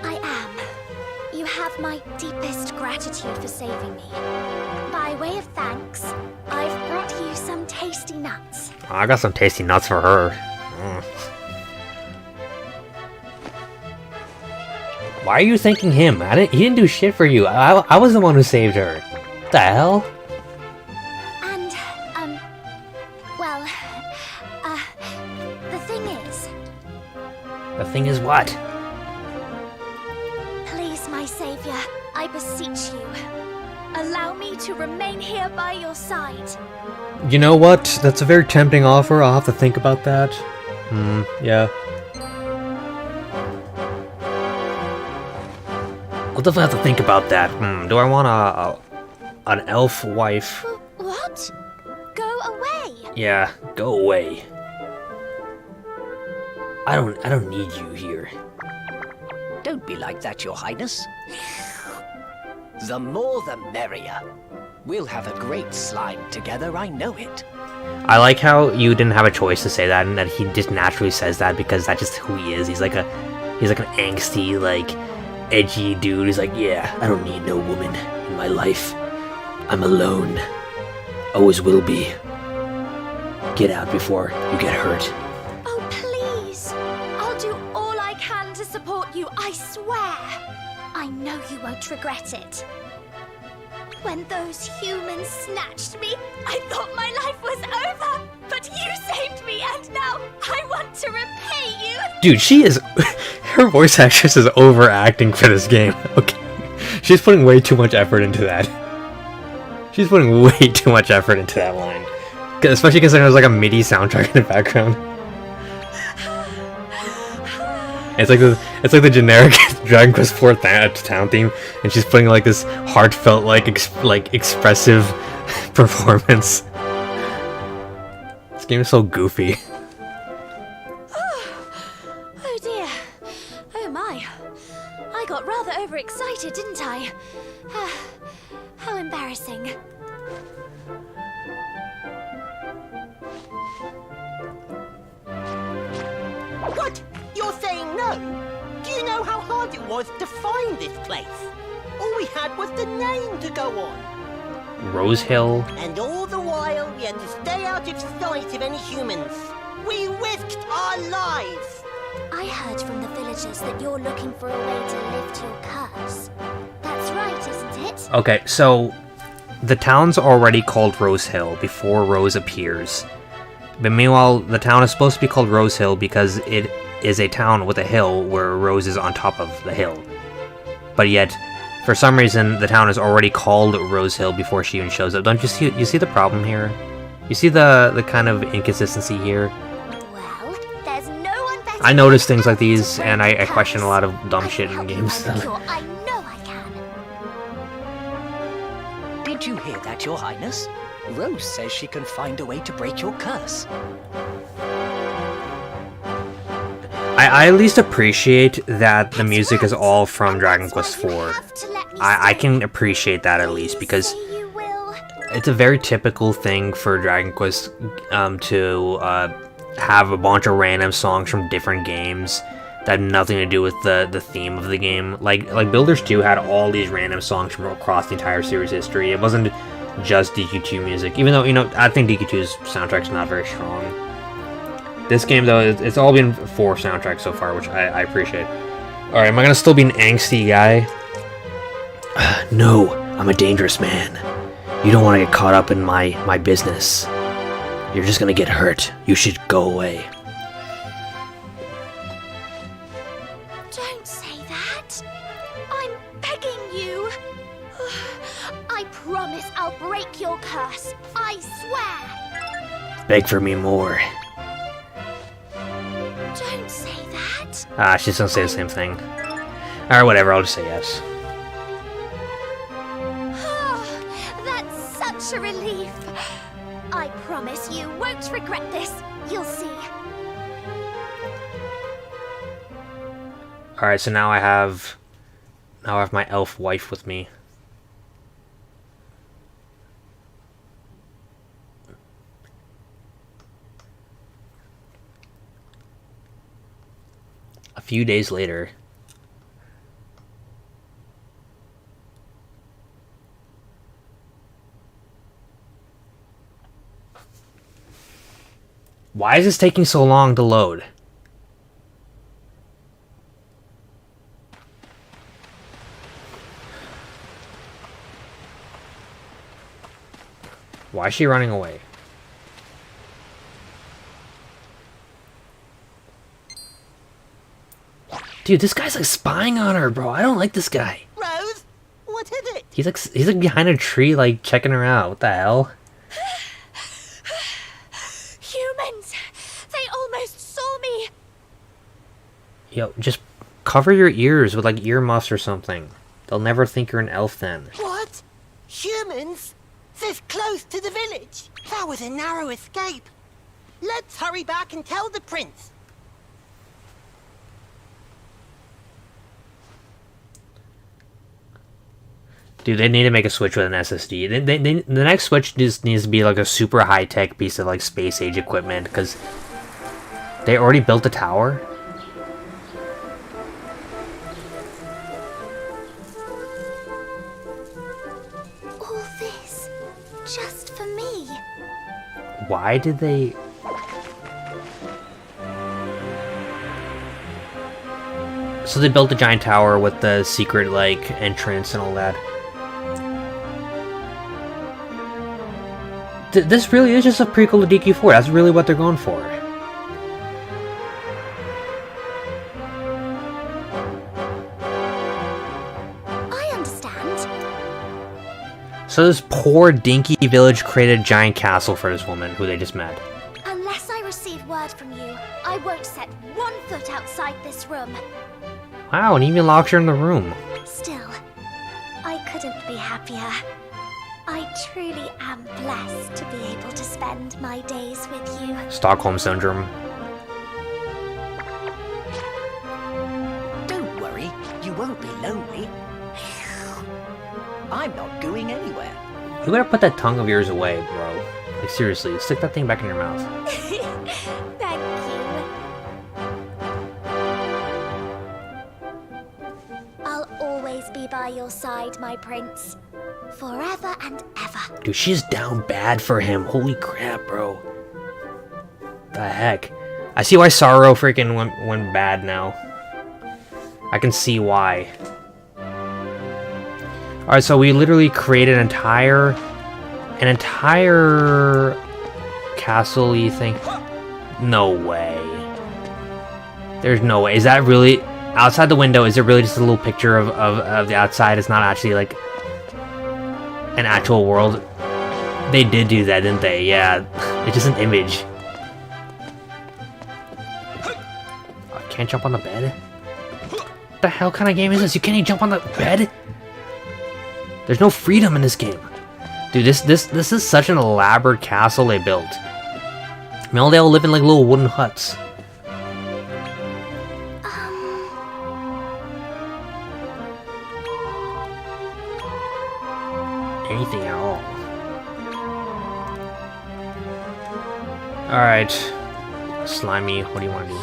Speaker 5: I am. You have my deepest gratitude for saving me. By way of thanks, I've brought you some tasty nuts.
Speaker 1: I got some tasty nuts for her. Why are you thanking him? He didn't do shit for you. I was the one who saved her. What the hell?
Speaker 5: And, well, the thing is...
Speaker 1: The thing is what?
Speaker 5: Please, my savior, I beseech you. Allow me to remain here by your side.
Speaker 1: You know what? That's a very tempting offer. I'll have to think about that. Yeah. I'll definitely have to think about that. Do I want an elf wife?
Speaker 5: What? Go away.
Speaker 1: Yeah, go away. I don't need you here.
Speaker 9: Don't be like that, Your Highness. The more the merrier. We'll have a great slime together, I know it.
Speaker 1: I like how you didn't have a choice to say that, and that he just naturally says that because that's just who he is. He's like an angsty, like, edgy dude. He's like, yeah, I don't need no woman in my life. I'm alone. Always will be. Get out before you get hurt.
Speaker 5: Oh, please. I'll do all I can to support you, I swear. I know you won't regret it. When those humans snatched me, I thought my life was over. But you saved me, and now I want to repay you.
Speaker 1: Dude, she is... Her voice actress is overacting for this game. Okay. She's putting way too much effort into that. She's putting way too much effort into that line. Especially considering there's like a MIDI soundtrack in the background. It's like the generic Dragon Quest IV town theme, and she's putting like this heartfelt, like expressive performance. This game is so goofy.
Speaker 5: Oh dear. Oh my. I got rather overexcited, didn't I? How embarrassing.
Speaker 3: What? You're saying no? Do you know how hard it was to find this place? All we had was the name to go on.
Speaker 1: Rose Hill.
Speaker 3: And all the while, we had to stay out of sight of any humans. We risked our lives.
Speaker 5: I heard from the villagers that you're looking for a way to lift your curse. That's right, isn't it?
Speaker 1: Okay, so the town's already called Rose Hill before Rose appears. But meanwhile, the town is supposed to be called Rose Hill because it is a town with a hill where Rose is on top of the hill. But yet, for some reason, the town is already called Rose Hill before she even shows up. Don't you see the problem here? You see the kind of inconsistency here?
Speaker 5: Well, there's no one better.
Speaker 1: I notice things like these, and I question a lot of dumb shit in games.
Speaker 5: I know I can.
Speaker 9: Did you hear that, Your Highness? Rose says she can find a way to break your curse.
Speaker 1: I at least appreciate that the music is all from Dragon Quest IV. I can appreciate that at least, because it's a very typical thing for Dragon Quest to have a bunch of random songs from different games that have nothing to do with the theme of the game. Like Builders 2 had all these random songs from across the entire series history. It wasn't just DQ2 music, even though, you know, I think DQ2's soundtrack's not very strong. This game, though, it's all been 4 soundtracks so far, which I appreciate. Alright, am I gonna still be an angsty guy? No, I'm a dangerous man. You don't want to get caught up in my business. You're just gonna get hurt. You should go away.
Speaker 5: Don't say that. I'm begging you. I promise I'll break your curse. I swear.
Speaker 1: Beg for me more.
Speaker 5: Don't say that.
Speaker 1: Ah, she's gonna say the same thing. Alright, whatever, I'll just say yes.
Speaker 5: That's such a relief. I promise you won't regret this. You'll see.
Speaker 1: Alright, so now I have my elf wife with me. A few days later. Why is this taking so long to load? Why is she running away? Dude, this guy's like spying on her, bro. I don't like this guy.
Speaker 3: Rose, what is it?
Speaker 1: He's like behind a tree, like checking her out. What the hell?
Speaker 7: Humans! They almost saw me!
Speaker 1: Yo, just cover your ears with like earmuffs or something. They'll never think you're an elf then.
Speaker 3: What? Humans? This close to the village? That was a narrow escape. Let's hurry back and tell the prince.
Speaker 1: Dude, they need to make a switch with an SSD. The next switch just needs to be like a super high-tech piece of like space age equipment, because they already built the tower.
Speaker 5: All this just for me.
Speaker 1: Why did they... So they built a giant tower with the secret like entrance and all that. This really is just a prequel to DQ4. That's really what they're going for.
Speaker 5: I understand.
Speaker 1: So this poor dinky village created a giant castle for this woman who they just met.
Speaker 5: Unless I receive word from you, I won't set 1 foot outside this room.
Speaker 1: Wow, and even locks her in the room.
Speaker 5: Still, I couldn't be happier. I truly am blessed to be able to spend my days with you.
Speaker 1: Stockholm Syndrome.
Speaker 9: Don't worry, you won't be lonely. I'm not going anywhere.
Speaker 1: You better put that tongue of yours away, bro. Like seriously, stick that thing back in your mouth.
Speaker 5: Thank you. I'll always be by your side, my prince. Forever and ever.
Speaker 1: Dude, she's down bad for him. Holy crap, bro. The heck? I see why Sorrow freaking went bad now. I can see why. Alright, so we literally created an entire castle-y thing. No way. There's no way. Is that really... Outside the window, is it really just a little picture of the outside? It's not actually, like, an actual world? They did do that, didn't they? Yeah. It's just an image. I can't jump on the bed? What the hell kind of game is this? You can't even jump on the bed? There's no freedom in this game. Dude, this is such an elaborate castle they built. I mean, they all live in like little wooden huts. Anything at all. Alright. Slimy, what do you want to do?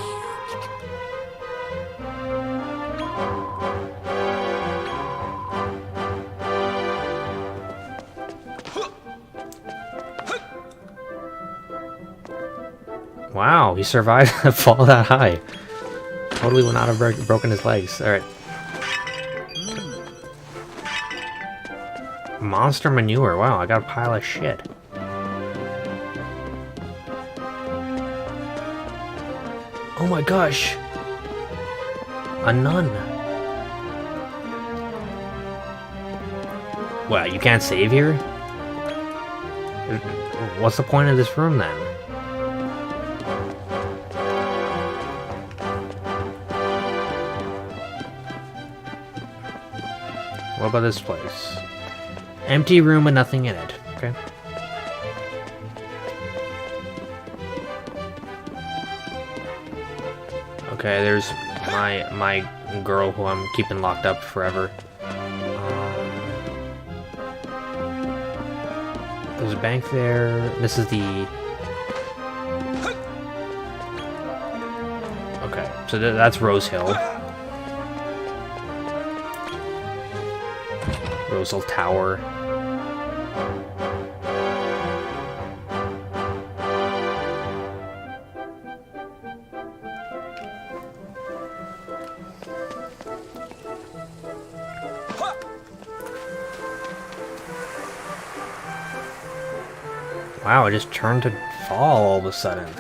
Speaker 1: Wow, he survived a fall that high. Totally would not have broken his legs. Alright. Monster manure. Wow, I got a pile of shit. Oh my gosh. A nun. Wow, you can't save here? What's the point of this room then? What about this place? Empty room with nothing in it. Okay. Okay, there's my girl who I'm keeping locked up forever. There's a bank there. This is the... Okay, so that's Rose Hill. Rose Hill Tower. Wow, it just turned to fall all of a sudden.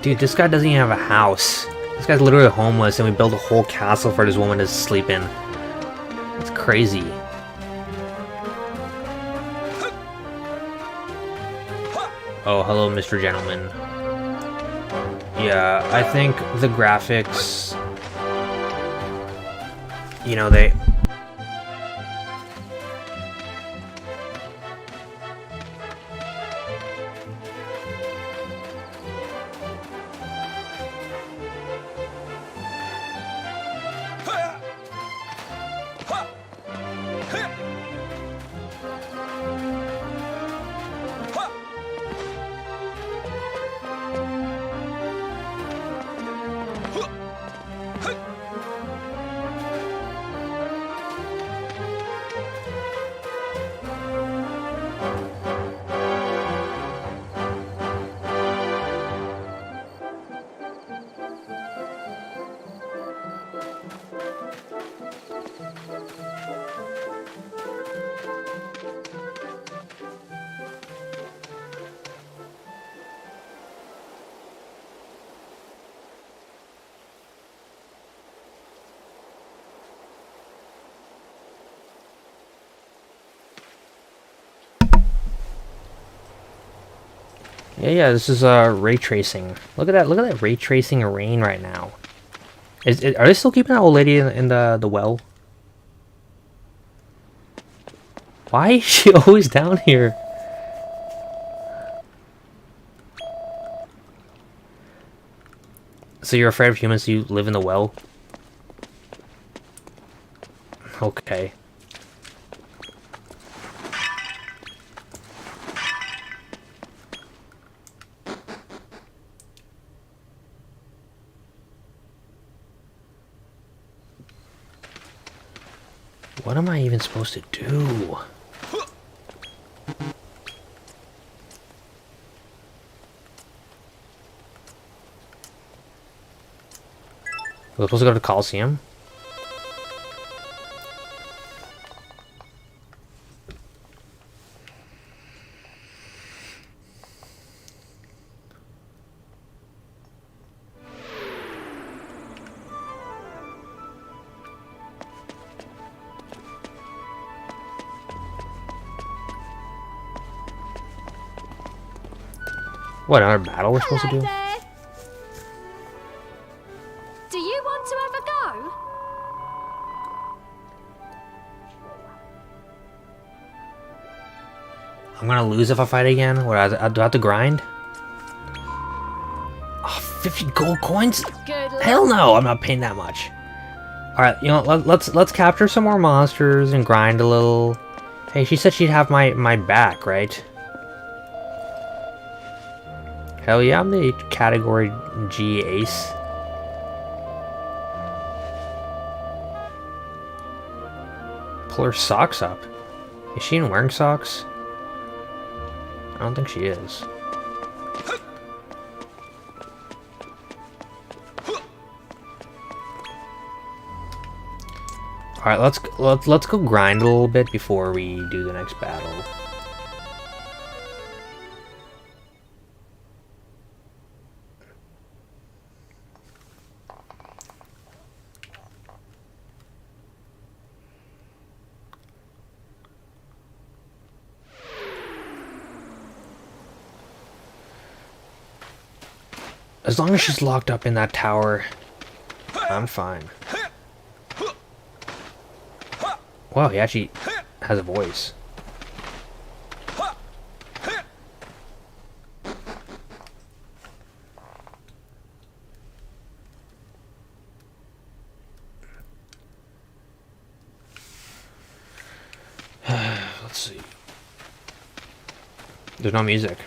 Speaker 1: Dude, this guy doesn't even have a house. This guy's literally homeless, and we built a whole castle for this woman to sleep in. It's crazy. Oh, hello, Mr. Gentleman. Yeah, I think the graphics... You know, they... Yeah, this is ray tracing. Look at that ray tracing rain right now. Are they still keeping that old lady in the well? Why is she always down here? So you're afraid of humans, so you live in the well? Okay. What am I even supposed to do? We're supposed to go to the Coliseum? What, another battle we're supposed to do?
Speaker 7: There. Do you want to have a go?
Speaker 1: I'm gonna lose if I fight again? What, do I have to grind? Oh, 50 gold coins?
Speaker 7: Good luck.
Speaker 1: Hell no, I'm not paying that much. Alright, you know, let's capture some more monsters and grind a little. Hey, she said she'd have my back, right? Hell yeah, I'm the category G ace. Pull her socks up. Is she even wearing socks? I don't think she is. Alright, let's go grind a little bit before we do the next battle. As long as she's locked up in that tower, I'm fine. Wow, he actually has a voice. Let's see. There's no music.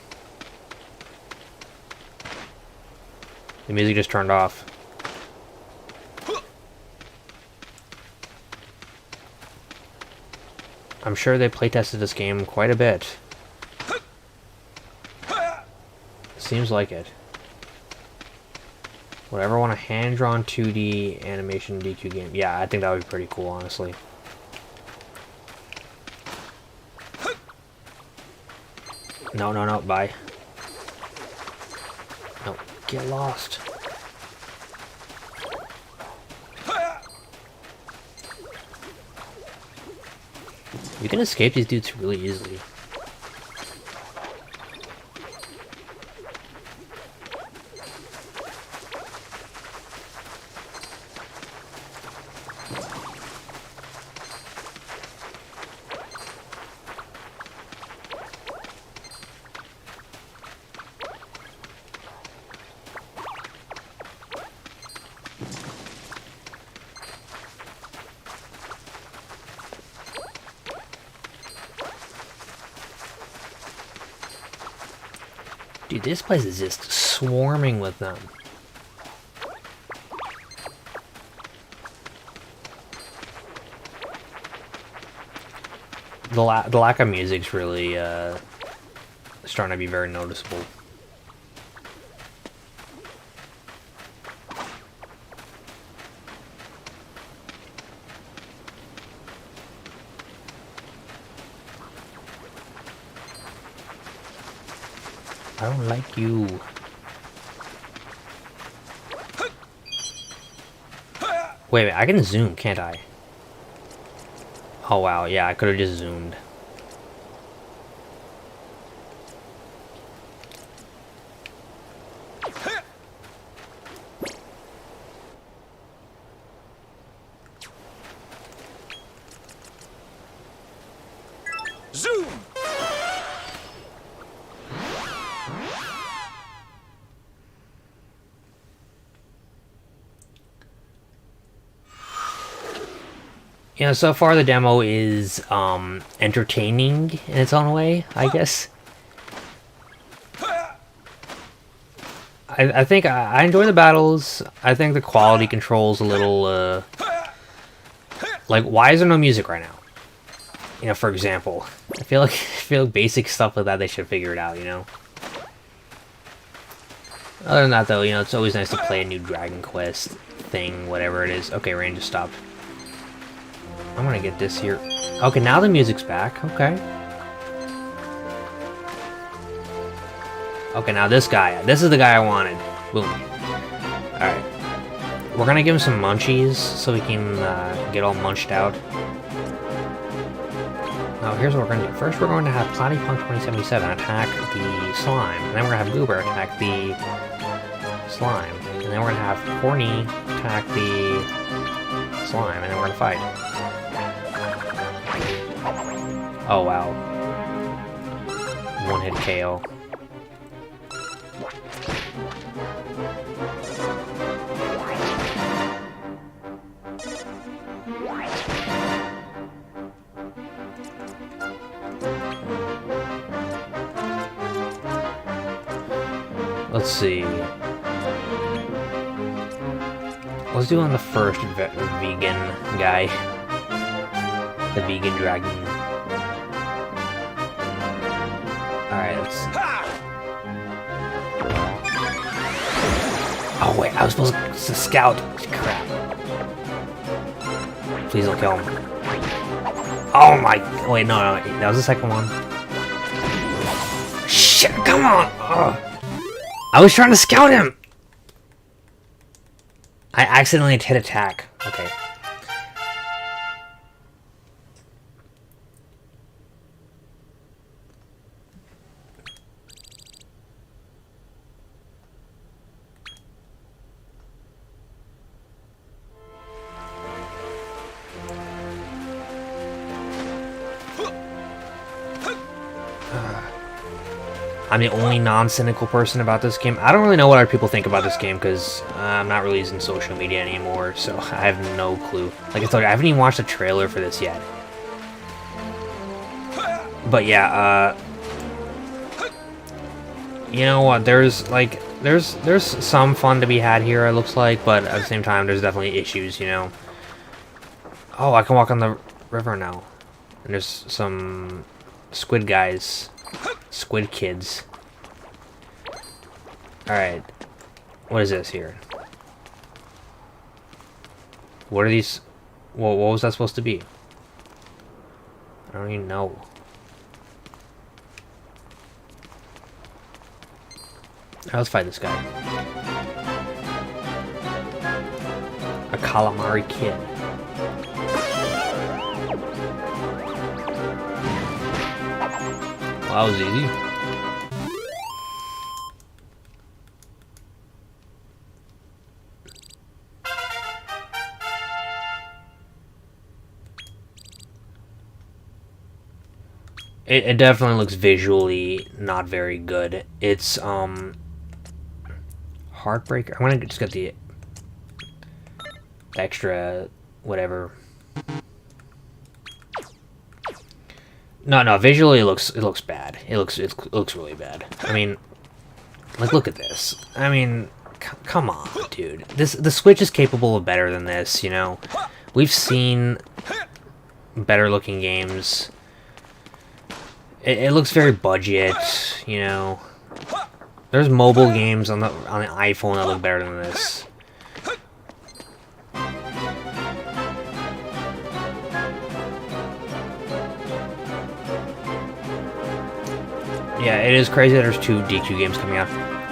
Speaker 1: The music just turned off. I'm sure they playtested this game quite a bit. Seems like it. Would I ever want a hand-drawn 2D animation DQ game? Yeah, I think that would be pretty cool, honestly. No, no, no, bye. No, get lost. You can escape these dudes really easily. Dude, this place is just swarming with them. The lack of music's really starting to be very noticeable. I don't like you. Wait, I can zoom, can't I? Oh wow, yeah, I could have just zoomed.
Speaker 2: Zoom!
Speaker 1: You know, so far the demo is entertaining in its own way, I guess. I think I enjoy the battles. I think the quality control's a little like, why is there no music right now? You know, for example, I feel like basic stuff like that they should figure it out. You know. Other than that, though, you know, it's always nice to play a new Dragon Quest thing, whatever it is. Okay, rain just stopped. I'm gonna get this here. Okay, now the music's back. Okay. Okay, now this guy. This is the guy I wanted. Boom. Alright. We're gonna give him some munchies so we can get all munched out. Now, here's what we're gonna do. First, we're going to have Platypunk 2077 attack the slime. And then we're gonna have Goober attack the slime. And then we're gonna have Horny attack the slime. And then we're gonna fight. Oh wow. One hit KO. Let's see. Let's do on the first vegan guy. The vegan dragon. Alright, let's... Oh wait, I was supposed to scout. Crap. Please don't kill him. Oh my... Wait, no, that was the second one. Shit, come on! Ugh. I was trying to scout him! I accidentally hit attack. Okay. I'm the only non-cynical person about this game. I don't really know what other people think about this game because I'm not really using social media anymore, so I have no clue. Like I told you, I haven't even watched a trailer for this yet. But yeah, you know what? There's some fun to be had here, it looks like, but at the same time, there's definitely issues, you know. Oh, I can walk on the river now, and there's some squid guys. Squid kids. Alright. What is this here? What are these? What was that supposed to be? I don't even know. let's fight this guy. A calamari kid. Well, that was easy. It definitely looks visually not very good. It's Heartbreaker. I want to just get the extra whatever. No, visually it looks bad. It looks really bad. I mean, like, look at this. I mean, come on, dude. The Switch is capable of better than this, you know. We've seen better looking games. It looks very budget, you know. There's mobile games on the iPhone that look better than this. Yeah, it is crazy that there's 2 DQ games coming out.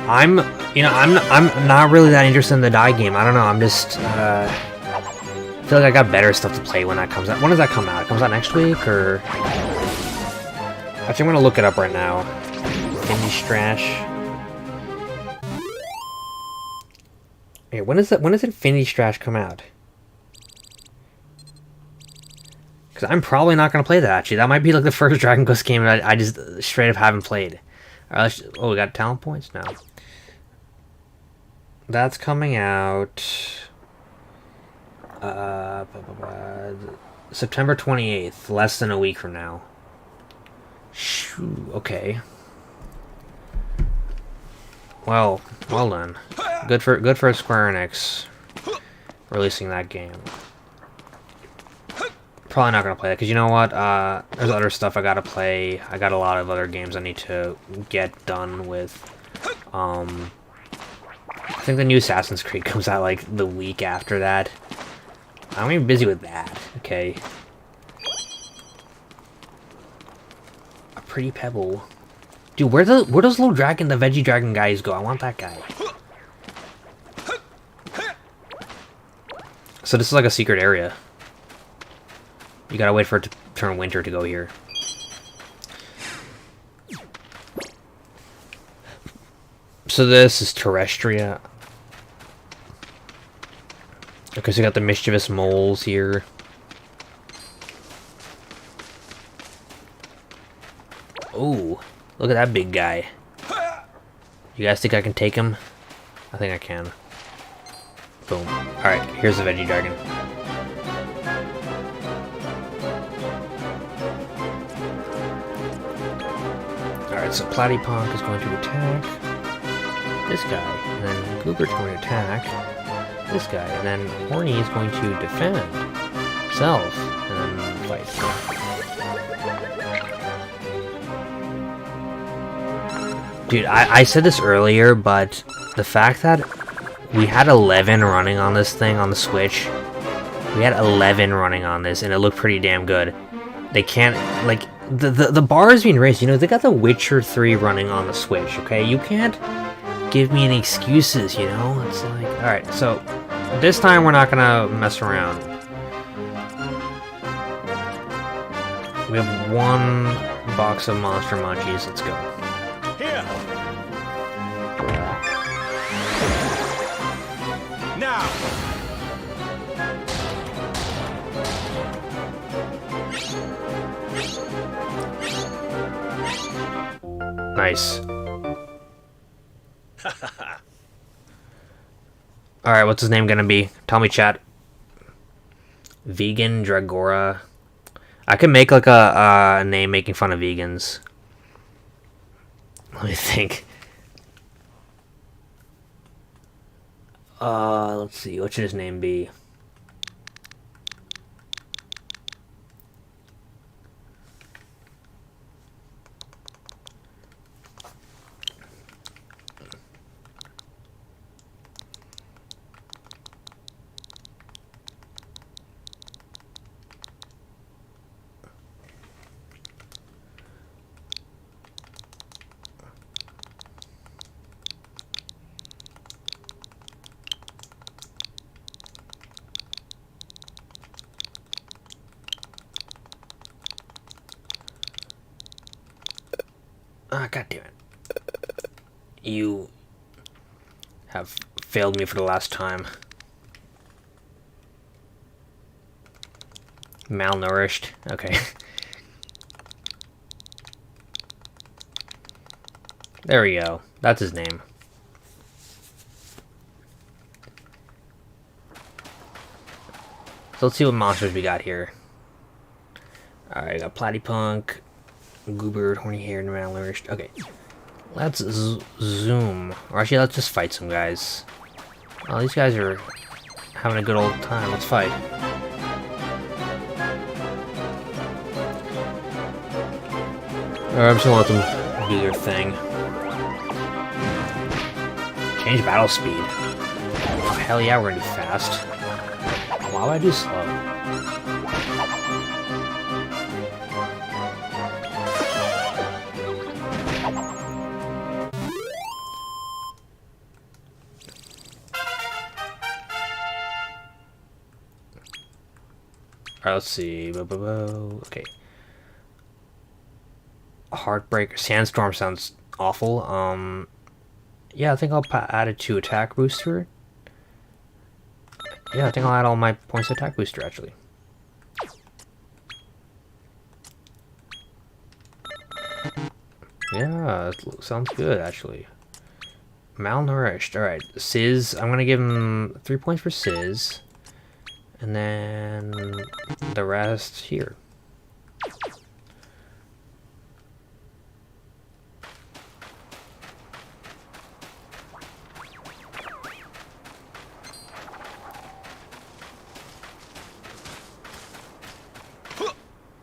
Speaker 1: I'm not really that interested in the Die game. I don't know. I'm just I feel like I got better stuff to play when that comes out. When does that come out? It comes out next week, or? Actually, I'm gonna look it up right now. Indie Strash. Hey, when does Infinity Strash come out? Because I'm probably not gonna play that. Actually, that might be like the first Dragon Quest game that I just straight up haven't played. Oh, we got talent points now. That's coming out. September 28th, less than a week from now. Shoo, okay. Well done. Good for Square Enix releasing that game. Probably not gonna play that because you know what? There's other stuff I gotta play. I got a lot of other games I need to get done with. I think the new Assassin's Creed comes out like the week after that. I'm even busy with that. Okay. A pretty pebble. Dude, where does little dragon, the veggie dragon guys go? I want that guy. So this is like a secret area. You gotta wait for it to turn winter to go here. So this is Terrestria. Okay, so you got the mischievous moles here. Oh, look at that big guy. You guys think I can take him? I think I can. Boom. Alright, here's the veggie dragon. Alright, so Platypunk is going to attack this guy, and then Goobert's going to attack this guy, and then Horny is going to defend himself, and then fight. Dude, I said this earlier, but the fact that we had 11 running on this thing on the Switch, we had 11 running on this, and it looked pretty damn good. They can't, like, the bar is being raised, you know, they got The Witcher 3 running on the Switch, okay? You can't give me any excuses, you know? It's like, alright, so this time we're not gonna mess around. We have 1 box of Monster Munchies, let's go.
Speaker 6: Here. Now.
Speaker 1: Nice. Alright, what's his name gonna be? Tell me, chat. Vegan Dragora. I could make like a name making fun of vegans. Let me think. Let's see. What should his name be? God damn it. You have failed me for the last time. Malnourished. Okay. There we go. That's his name. So let's see what monsters we got here. Alright, got Platypunk, Goober, Horny Haired, Malnourished. Okay. Let's zoom. Or actually, let's just fight some guys. Oh, these guys are having a good old time. Let's fight. Alright, I'm just gonna let them do their thing. Change battle speed. Oh, hell yeah, we're gonna do fast. Why would I do slow? Alright, let's see. Okay. Heartbreaker. Sandstorm sounds awful. Yeah, I think I'll add it to attack booster. Yeah, I think I'll add all my points to attack booster, actually. Yeah, it sounds good, actually. Malnourished. Alright, Sizz. I'm gonna give him 3 points for Sizz. And then the rest here.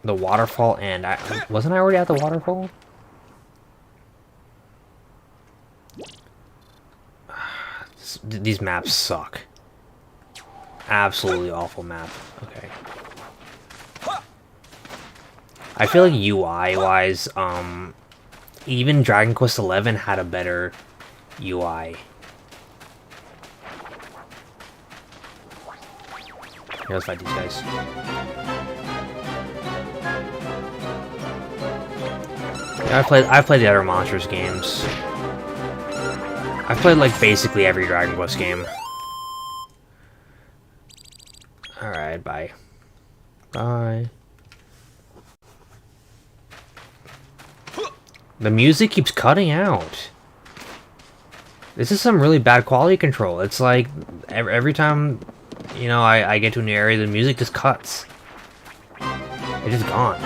Speaker 1: The waterfall, and wasn't I already at the waterfall? These maps suck. Absolutely awful map. Okay. I feel like UI wise, even Dragon Quest XI had a better UI. Here, let's fight these guys. I've played the other Monsters games. I've played like basically every Dragon Quest game. Alright, bye. Bye. The music keeps cutting out. This is some really bad quality control. It's like every time, you know, I get to a new area, the music just cuts. It's just gone.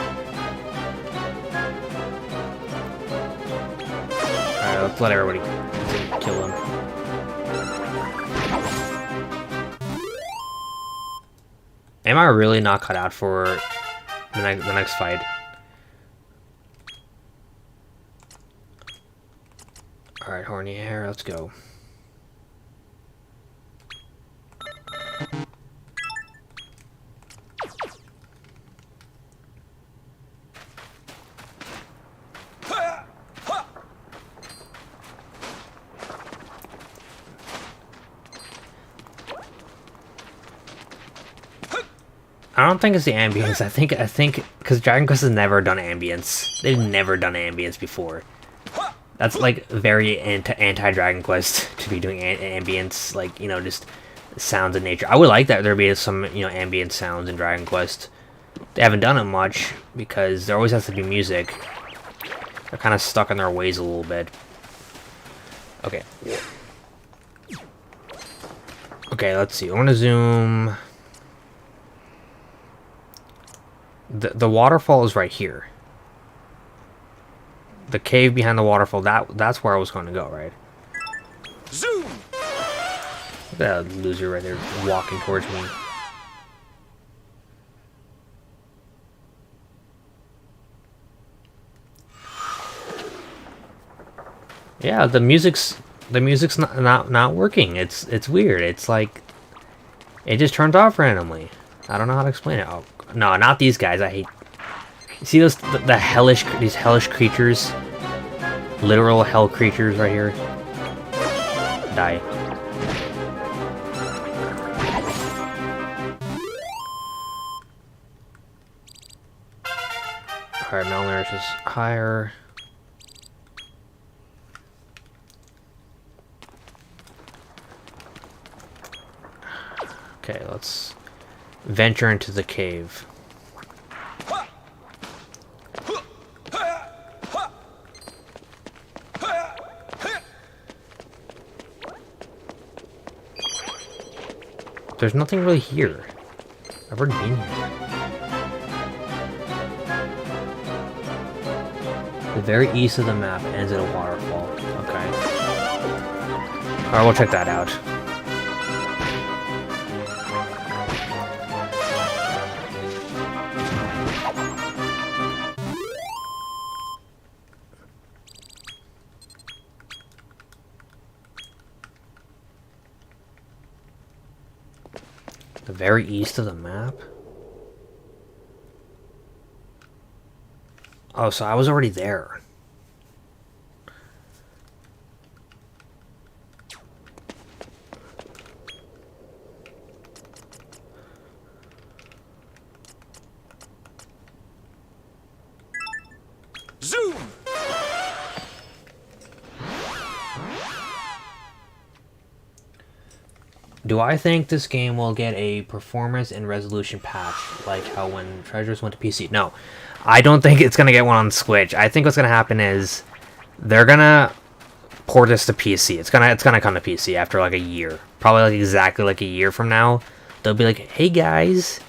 Speaker 1: Let's let everybody kill him. Am I really not cut out for the next fight? Alright, Horny Hair, let's go. I don't think it's the ambience. I think because Dragon Quest has never done ambience. They've never done ambience before. That's like very anti Dragon Quest to be doing ambience, like, you know, just sounds of nature. I would like that there be some, you know, ambient sounds in Dragon Quest. They haven't done it much because there always has to be music. They're kind of stuck in their ways a little bit. Okay. Okay, let's see. I want to zoom. The waterfall is right here. The cave behind the waterfall, that's where I was going to go, right?
Speaker 2: Zoom!
Speaker 1: Look at that loser right there walking towards me. Yeah, the music's not working. It's weird. It's like it just turns off randomly. I don't know how to explain it. Oh, no, not these guys. I hate. You see those these hellish creatures, literal hell creatures right here. Die. Alright, Malnourished is higher. Okay, let's venture into the cave. There's nothing really here. I've already been here. The very east of the map ends at a waterfall. Okay. Alright, we'll check that out. The very east of the map? Oh, so I was already there.
Speaker 2: Zoom!
Speaker 1: Do I think this game will get a performance and resolution patch like how when Treasures went to PC? No. I don't think it's going to get one on Switch. I think what's going to happen is they're going to port this to PC. It's going to come to PC after like a year. Probably like exactly like a year from now. They'll be like, "Hey guys,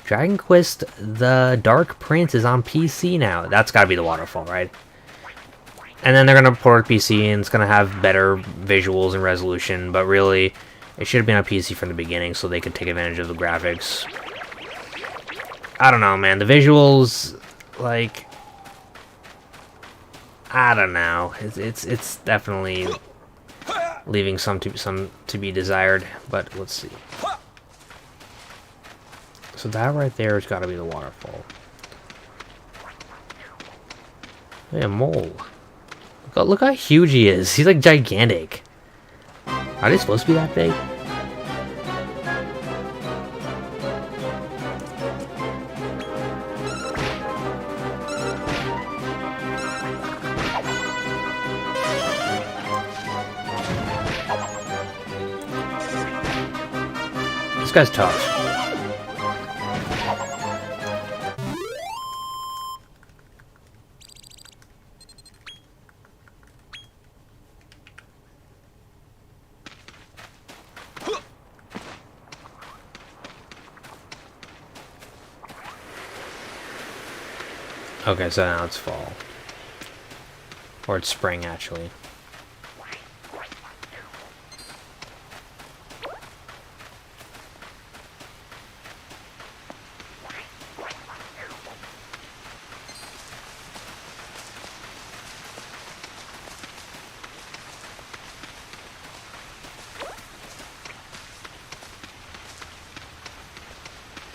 Speaker 1: Dragon Quest the Dark Prince is on PC now." That's got to be the waterfall, right? And then they're going to port it to PC and it's going to have better visuals and resolution, but really it should have been on PC from the beginning so they could take advantage of the graphics. I don't know, man. The visuals, like, I don't know. It's definitely leaving some to be desired. But let's see. So that right there has got to be the waterfall. Hey, a mole. Look how huge he is. He's like gigantic. Are they supposed to be that big? This guy's tough. Okay, so now it's fall. Or it's spring, actually.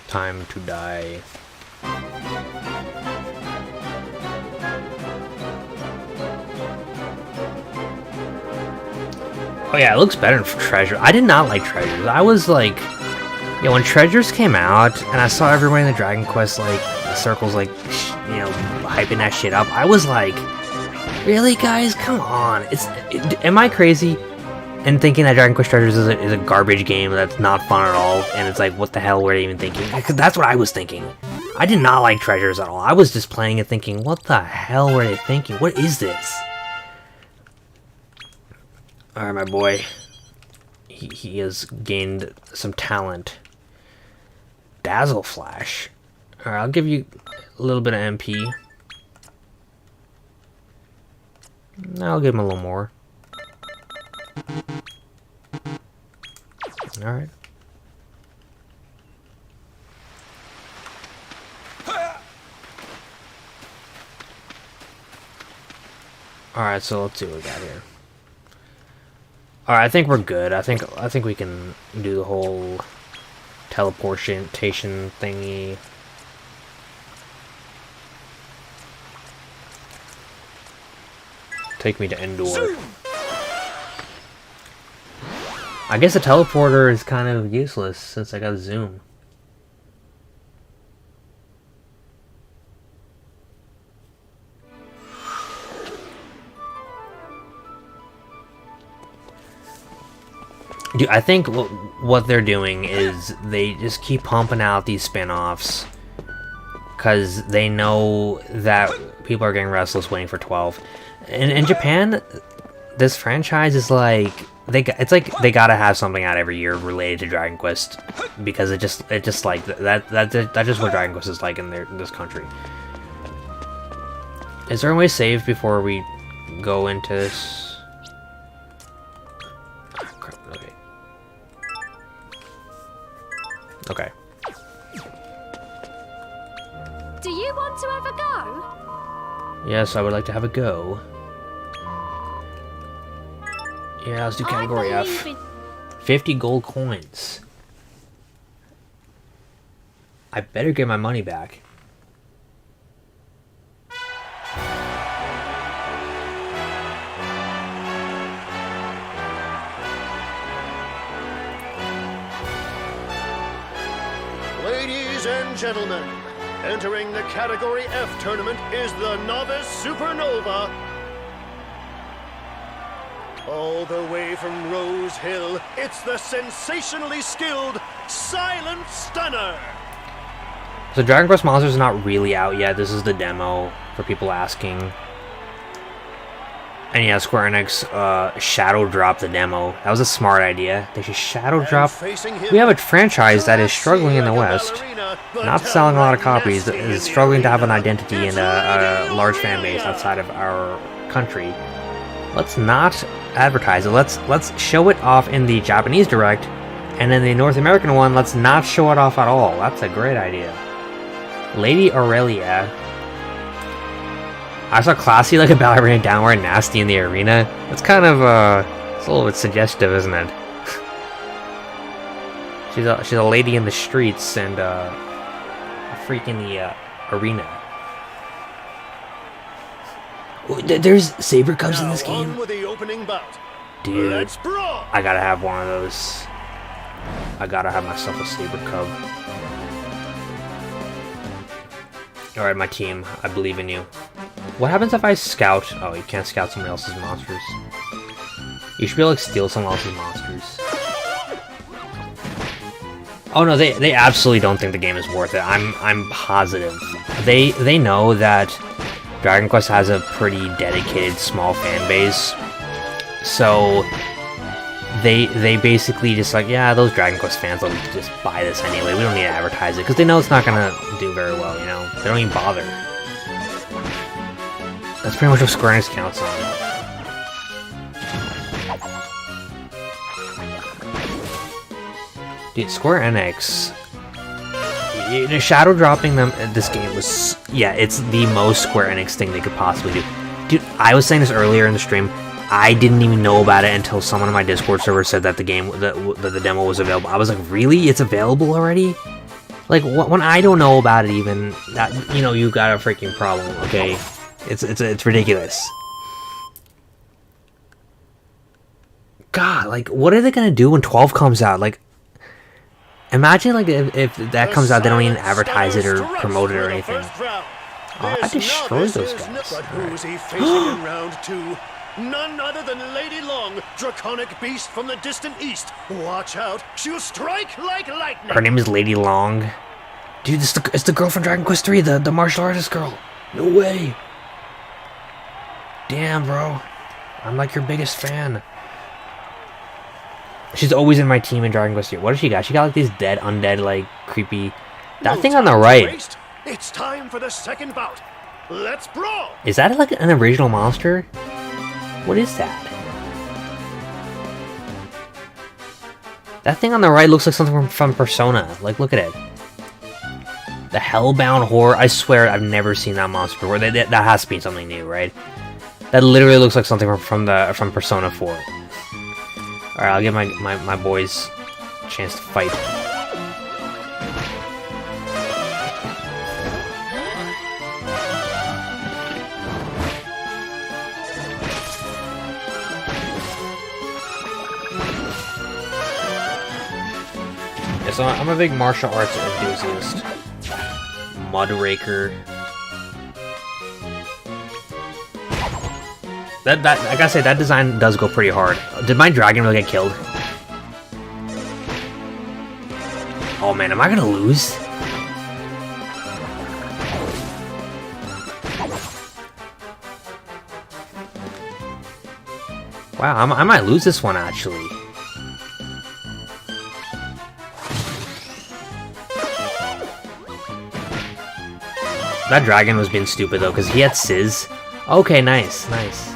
Speaker 1: Time to die. Oh yeah, it looks better for Treasure. I did not like Treasures. I was like, yeah, when Treasures came out, and I saw everyone in the Dragon Quest, like, circles, like, you know, hyping that shit up, I was like, really, guys? Come on. Am I crazy in thinking that Dragon Quest Treasures is a garbage game that's not fun at all, and it's like, what the hell were they even thinking? Because that's what I was thinking. I did not like Treasures at all. I was just playing it thinking, what the hell were they thinking? What is this? Alright, my boy. He has gained some talent. Dazzle Flash. Alright, I'll give you a little bit of MP. I'll give him a little more. Alright. Alright, so let's see what we got here. Alright, I think we're good. I think we can do the whole teleportation thingy. Take me to Endor. I guess the teleporter is kind of useless since I got Zoom. Dude, I think what they're doing is they just keep pumping out these spin-offs because they know that people are getting restless waiting for 12. In Japan, this franchise is like it's like they gotta have something out every year related to Dragon Quest because it just like that's just what Dragon Quest is like in this country. Is there a way to save before we go into this? Oh, crap. Okay.
Speaker 7: Do you want to have a go?
Speaker 1: Yes, I would like to have a go. Yeah, let's do category F. 50 gold coins. I better get my money back.
Speaker 6: Ladies and gentlemen, entering the Category F tournament is the Novice Supernova. All the way from Rose Hill, it's the sensationally skilled Silent Stunner.
Speaker 1: So Dragon Quest Monsters is not really out yet. This is the demo for people asking. And yeah, Square Enix shadow dropped the demo. That was a smart idea. They should shadow drop. We have a franchise that is struggling in the West, not selling a lot of copies, is struggling to have an identity and a large fan base outside of our country. Let's not advertise it. Let's show it off in the Japanese Direct, and in the North American one, let's not show it off at all. That's a great idea. Lady Aurelia. I saw Classy like a ballerina downward nasty in the arena. That's kind of it's a little bit suggestive, isn't it? she's a lady in the streets and a freak in the arena. There's Saber Cubs in this game.
Speaker 6: With the opening bout.
Speaker 1: Dude,
Speaker 6: Let's brawl.
Speaker 1: I gotta have one of those. I gotta have myself a Saber Cub. Alright, my team, I believe in you. What happens if I scout? Oh, you can't scout someone else's monsters. You should be able to steal someone else's monsters. Oh no, they absolutely don't think the game is worth it. I'm positive. They know that Dragon Quest has a pretty dedicated small fan base. So they basically just like, yeah, those Dragon Quest fans will just buy this anyway. We don't need to advertise it because they know it's not gonna do very well, you know? They don't even bother. That's pretty much what Square Enix counts on. Dude, Square Enix, the shadow dropping them this game was, yeah, it's the most Square Enix thing they could possibly do. Dude, I was saying this earlier in the stream. I didn't even know about it until someone on my Discord server said that the game, that the demo was available. I was like, really? It's available already? Like, when I don't know about it even, that, you know, you got a freaking problem, okay? It's ridiculous. God, like, what are they gonna do when 12 comes out? Like, imagine, like, if that comes out, they don't even advertise it or promote it or anything. Oh, I destroyed those guys.
Speaker 6: But who's he facing in round two? None other than Lady Long, draconic beast from the distant east. Watch out, she'll strike like lightning.
Speaker 1: Her name is Lady Long. Dude, it's the girl from Dragon Quest 3, the martial artist girl. No way. Damn, bro. I'm like your biggest fan. She's always in my team in Dragon Quest 3. What does she got? She got like these dead, undead, like, creepy... That thing on the right.
Speaker 6: It's time for the second bout. Let's brawl.
Speaker 1: Is that like an original monster? What is that? That thing on the right looks like something from Persona. Like, look at it. The Hellbound Horror. I swear I've never seen that monster before. That has to be something new, right? That literally looks like something from Persona 4. Alright, I'll give my boys a chance to fight. So I'm a big martial arts enthusiast. Mudraker. That I gotta say, that design does go pretty hard. Did my dragon really get killed? Oh man, am I gonna lose? Wow, I might lose this one actually. That dragon was being stupid though, because he had Sizz. Okay, nice, nice.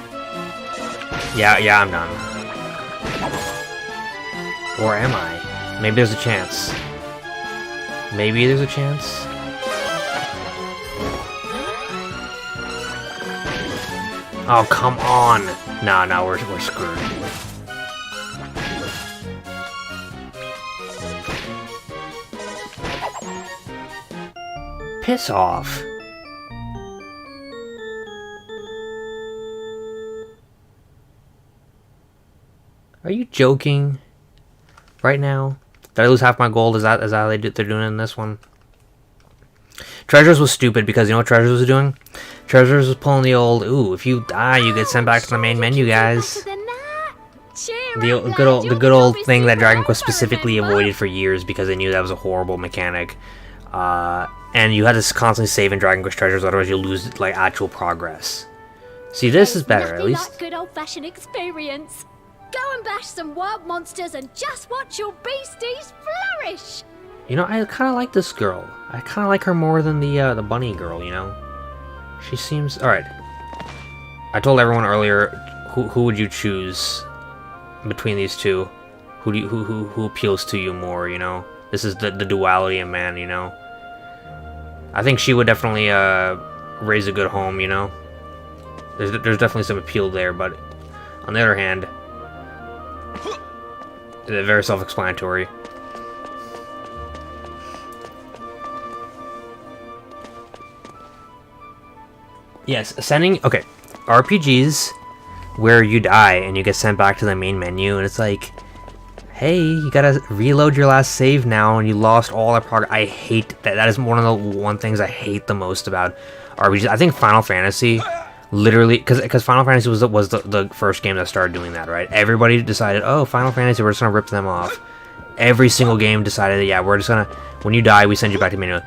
Speaker 1: Yeah, I'm done. Or am I? Maybe there's a chance. Maybe there's a chance. Oh, come on! No, we're screwed. Piss off. Are you joking? Right now? Did I lose half my gold? Is that how they're doing it in this one? Treasures was stupid because you know what Treasures was doing? Treasures was pulling the old, ooh, if you die, you get sent back to the main menu, guys. The good old thing that Dragon Quest specifically avoided for years because they knew that was a horrible mechanic. And you had to constantly save in Dragon Quest Treasures, otherwise you'll lose like actual progress. See, this is better, at least.
Speaker 7: Like good old-fashioned experience. Go and bash some wild monsters and just watch your beasties flourish.
Speaker 1: You know, I kind of like this girl. I kind of like her more than the bunny girl. You know, she seems all right. I told everyone earlier, who would you choose between these two? Who appeals to you more? You know, this is the duality of man. You know, I think she would definitely raise a good home. You know, there's definitely some appeal there, but on the other hand, they're very self-explanatory. Yes, okay, RPGs where you die and you get sent back to the main menu and it's like, hey, you gotta reload your last save now and you lost all that progress. I hate that. That is one of the things I hate the most about RPGs. I think Final Fantasy, literally, because Final Fantasy was the first game that started doing that, right? Everybody decided, oh, Final Fantasy, we're just gonna rip them off. Every single game decided, yeah, we're just gonna, when you die, we send you back to the menu.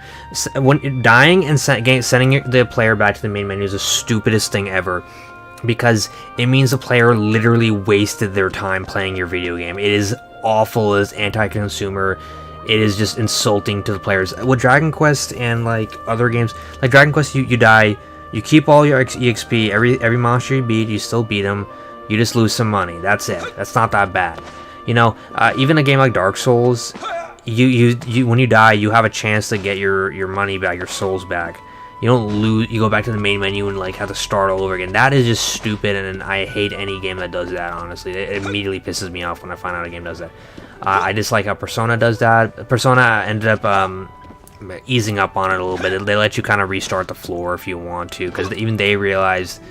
Speaker 1: When dying and sending the player back to the main menu is the stupidest thing ever, because it means the player literally wasted their time playing your video game. It is awful, it's anti-consumer, it is just insulting to the players. With Dragon Quest and like other games, like Dragon Quest, you die, you keep all your EXP, every monster you beat, you still beat them, you just lose some money. That's it. That's not that bad. You know, even a game like Dark Souls, you when you die, you have a chance to get your money back, your souls back. You don't lose. You go back to the main menu and like have to start all over again. That is just stupid, and I hate any game that does that. Honestly, it immediately pisses me off when I find out a game does that. I dislike how Persona does that. Persona ended up easing up on it a little bit. They let you kind of restart the floor if you want to, because even they realized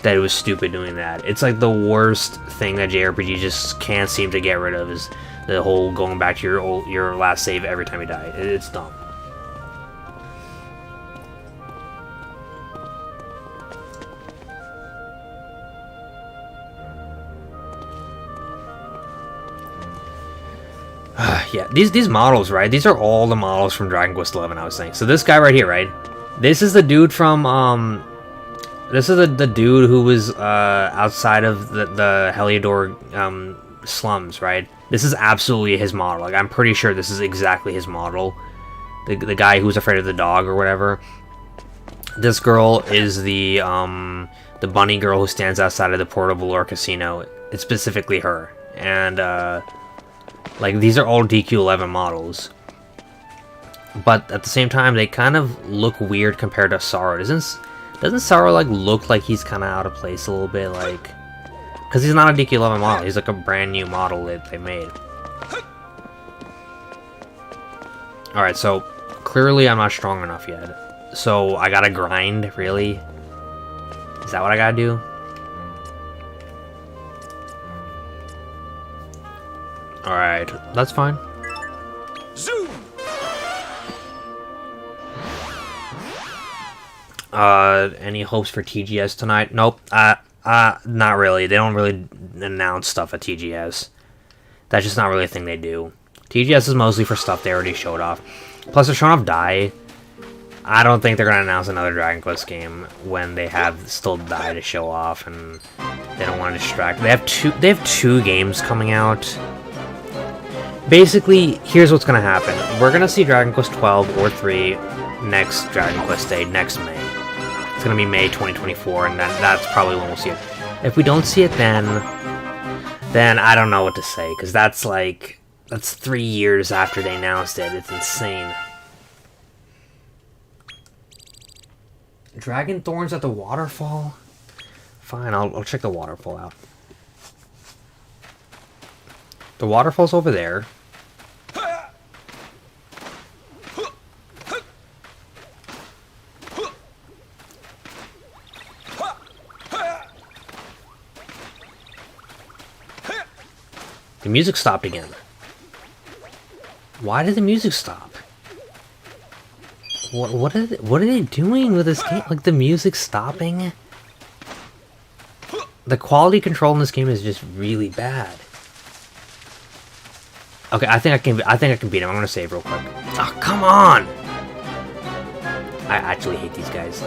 Speaker 1: that it was stupid doing that. It's like the worst thing that JRPG just can't seem to get rid of is the whole going back to your last save every time you die. It's dumb. Yeah, these models, right? These are all the models from Dragon Quest XI, I was saying. So this guy right here, right? This is the dude from, this is the dude who was, outside of the Heliodor, slums, right? This is absolutely his model. Like, I'm pretty sure this is exactly his model. The guy who's afraid of the dog or whatever. This girl is the bunny girl who stands outside of the Port of Valor Casino. It's specifically her. And, like, these are all DQ11 models. But at the same time, they kind of look weird compared to Sorrow. Doesn't Sorrow, like, look like he's kind of out of place a little bit, like... Because he's not a DQ11 model. He's, like, a brand new model that they made. Alright, so, clearly I'm not strong enough yet. So, I gotta grind, really? Is that what I gotta do? Alright, that's fine.
Speaker 2: Zoom!
Speaker 1: Any hopes for TGS tonight? Nope. Not really. They don't really announce stuff at TGS. That's just not really a thing they do. TGS is mostly for stuff they already showed off. Plus, they're showing off Dai. I don't think they're gonna announce another Dragon Quest game when they have still Dai to show off, and they don't want to distract. They have two games coming out. Basically, here's what's gonna happen. We're gonna see Dragon Quest 12 or 3 next Dragon Quest Day, next May. It's gonna be May 2024, and that's probably when we'll see it. If we don't see it then I don't know what to say, because that's 3 years after they announced it. It's insane. Dragon Thorns at the waterfall? Fine, I'll check the waterfall out. The waterfall's over there. The music stopped again. Why did the music stop? What are they doing with this game? Like, the music stopping? The quality control in this game is just really bad. Okay, I think I can beat him. I'm gonna save real quick. Oh, come on! I actually hate these guys.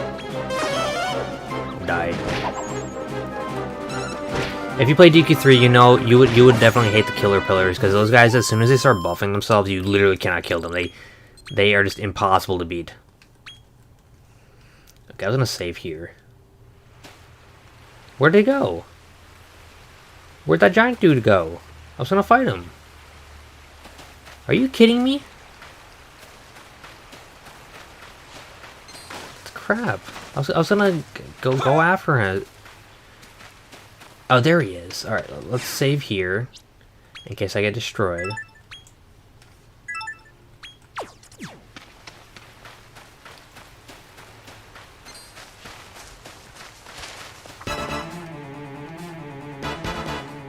Speaker 1: Died. If you play DQ3, you know you would definitely hate the killer pillars, because those guys, as soon as they start buffing themselves, you literally cannot kill them. They are just impossible to beat. Okay, I was gonna save here. Where'd they go? Where'd that giant dude go? I was gonna fight him. Are you kidding me? It's crap. I was gonna go after him. Oh, there he is. Alright, let's save here, in case I get destroyed.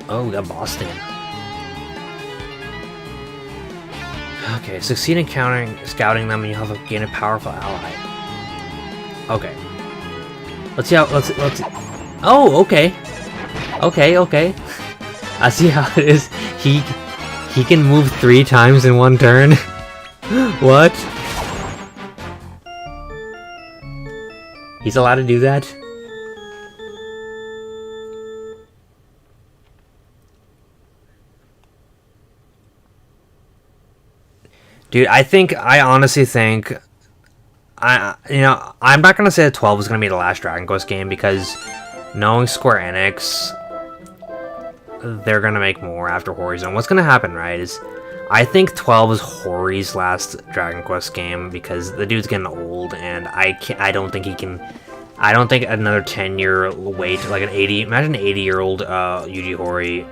Speaker 1: Oh, we got Boston. Okay, succeed in scouting them and you have to gain a powerful ally. Okay. Let's see how, let's oh, okay. Okay. I see how it is. He can move 3 times in 1 turn. What? He's allowed to do that? Dude, I honestly think I'm not gonna say that 12 is gonna be the last Dragon Quest game, because knowing Square Enix, they're gonna make more after Horizon. What's gonna happen, right, is I think 12 is Hori's last Dragon Quest game, because the dude's getting old, and I don't think another 10-year wait, like imagine an 80-year-old Yuji Horii.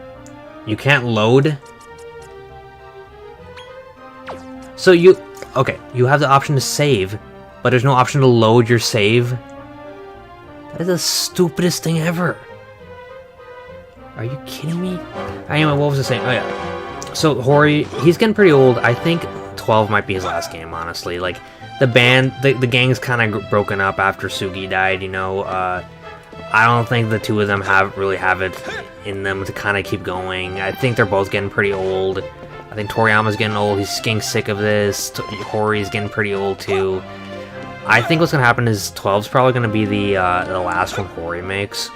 Speaker 1: You can't load. So you have the option to save, but there's no option to load your save. That is the stupidest thing ever. Are you kidding me? Anyway, what was I saying? Oh yeah. So Horii, he's getting pretty old. I think 12 might be his last game, honestly. Like, the band, the gang's kind of broken up after Sugi died, you know. I don't think the two of them really have it in them to kind of keep going. I think they're both getting pretty old. I think Toriyama's getting old. He's getting sick of this. Hori's getting pretty old too. I think what's gonna happen is 12's probably gonna be the last one Horii makes,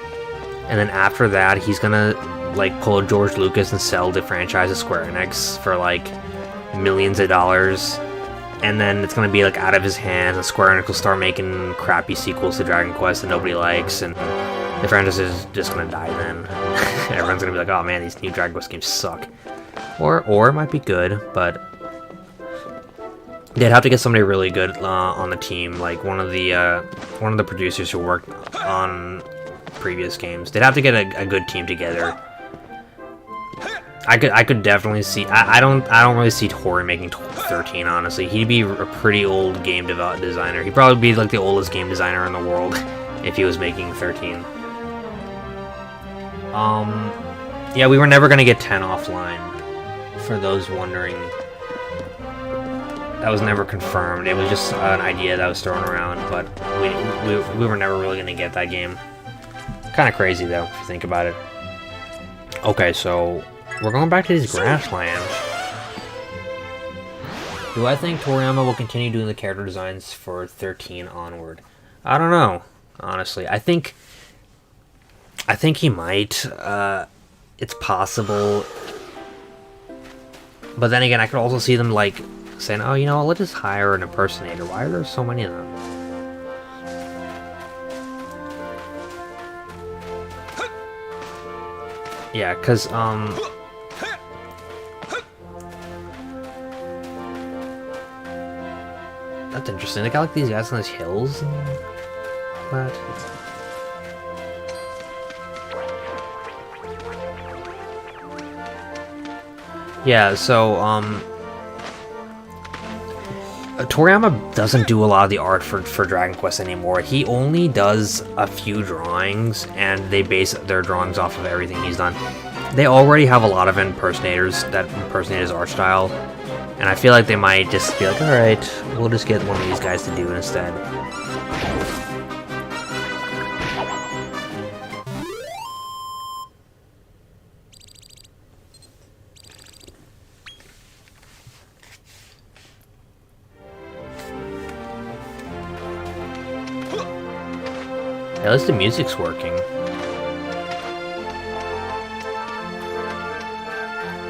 Speaker 1: and then after that he's gonna like pull a George Lucas and sell the franchise to Square Enix for like millions of dollars, and then it's gonna be like out of his hands, and Square Enix will start making crappy sequels to Dragon Quest that nobody likes, and the franchise is just gonna die then. Everyone's gonna be like, oh man, these new Dragon Quest games suck. Or it might be good, but they'd have to get somebody really good on the team, like one of the producers who worked on previous games. They'd have to get a good team together. I could definitely see. I don't really see Horii making 13. Honestly, he'd be a pretty old game designer. He'd probably be like the oldest game designer in the world if he was making 13. Yeah, we were never gonna get 10 offline. For those wondering, that was never confirmed. It was just an idea that was thrown around, but we were never really gonna get that game. Kind of crazy though, if you think about it. Okay, so we're going back to these grasslands. Do I think Toriyama will continue doing the character designs for 13 onward? I don't know, honestly. I think he might. It's possible. But then again, I could also see them, like, saying, oh, you know what, let's just hire an impersonator. Why are there so many of them? Yeah, because, that's interesting. They got, like, these guys on these hills and that. Yeah, so, Toriyama doesn't do a lot of the art for Dragon Quest anymore. He only does a few drawings, and they base their drawings off of everything he's done. They already have a lot of impersonators that impersonate his art style, and I feel like they might just be like, alright, we'll just get one of these guys to do it instead. At least the music's working.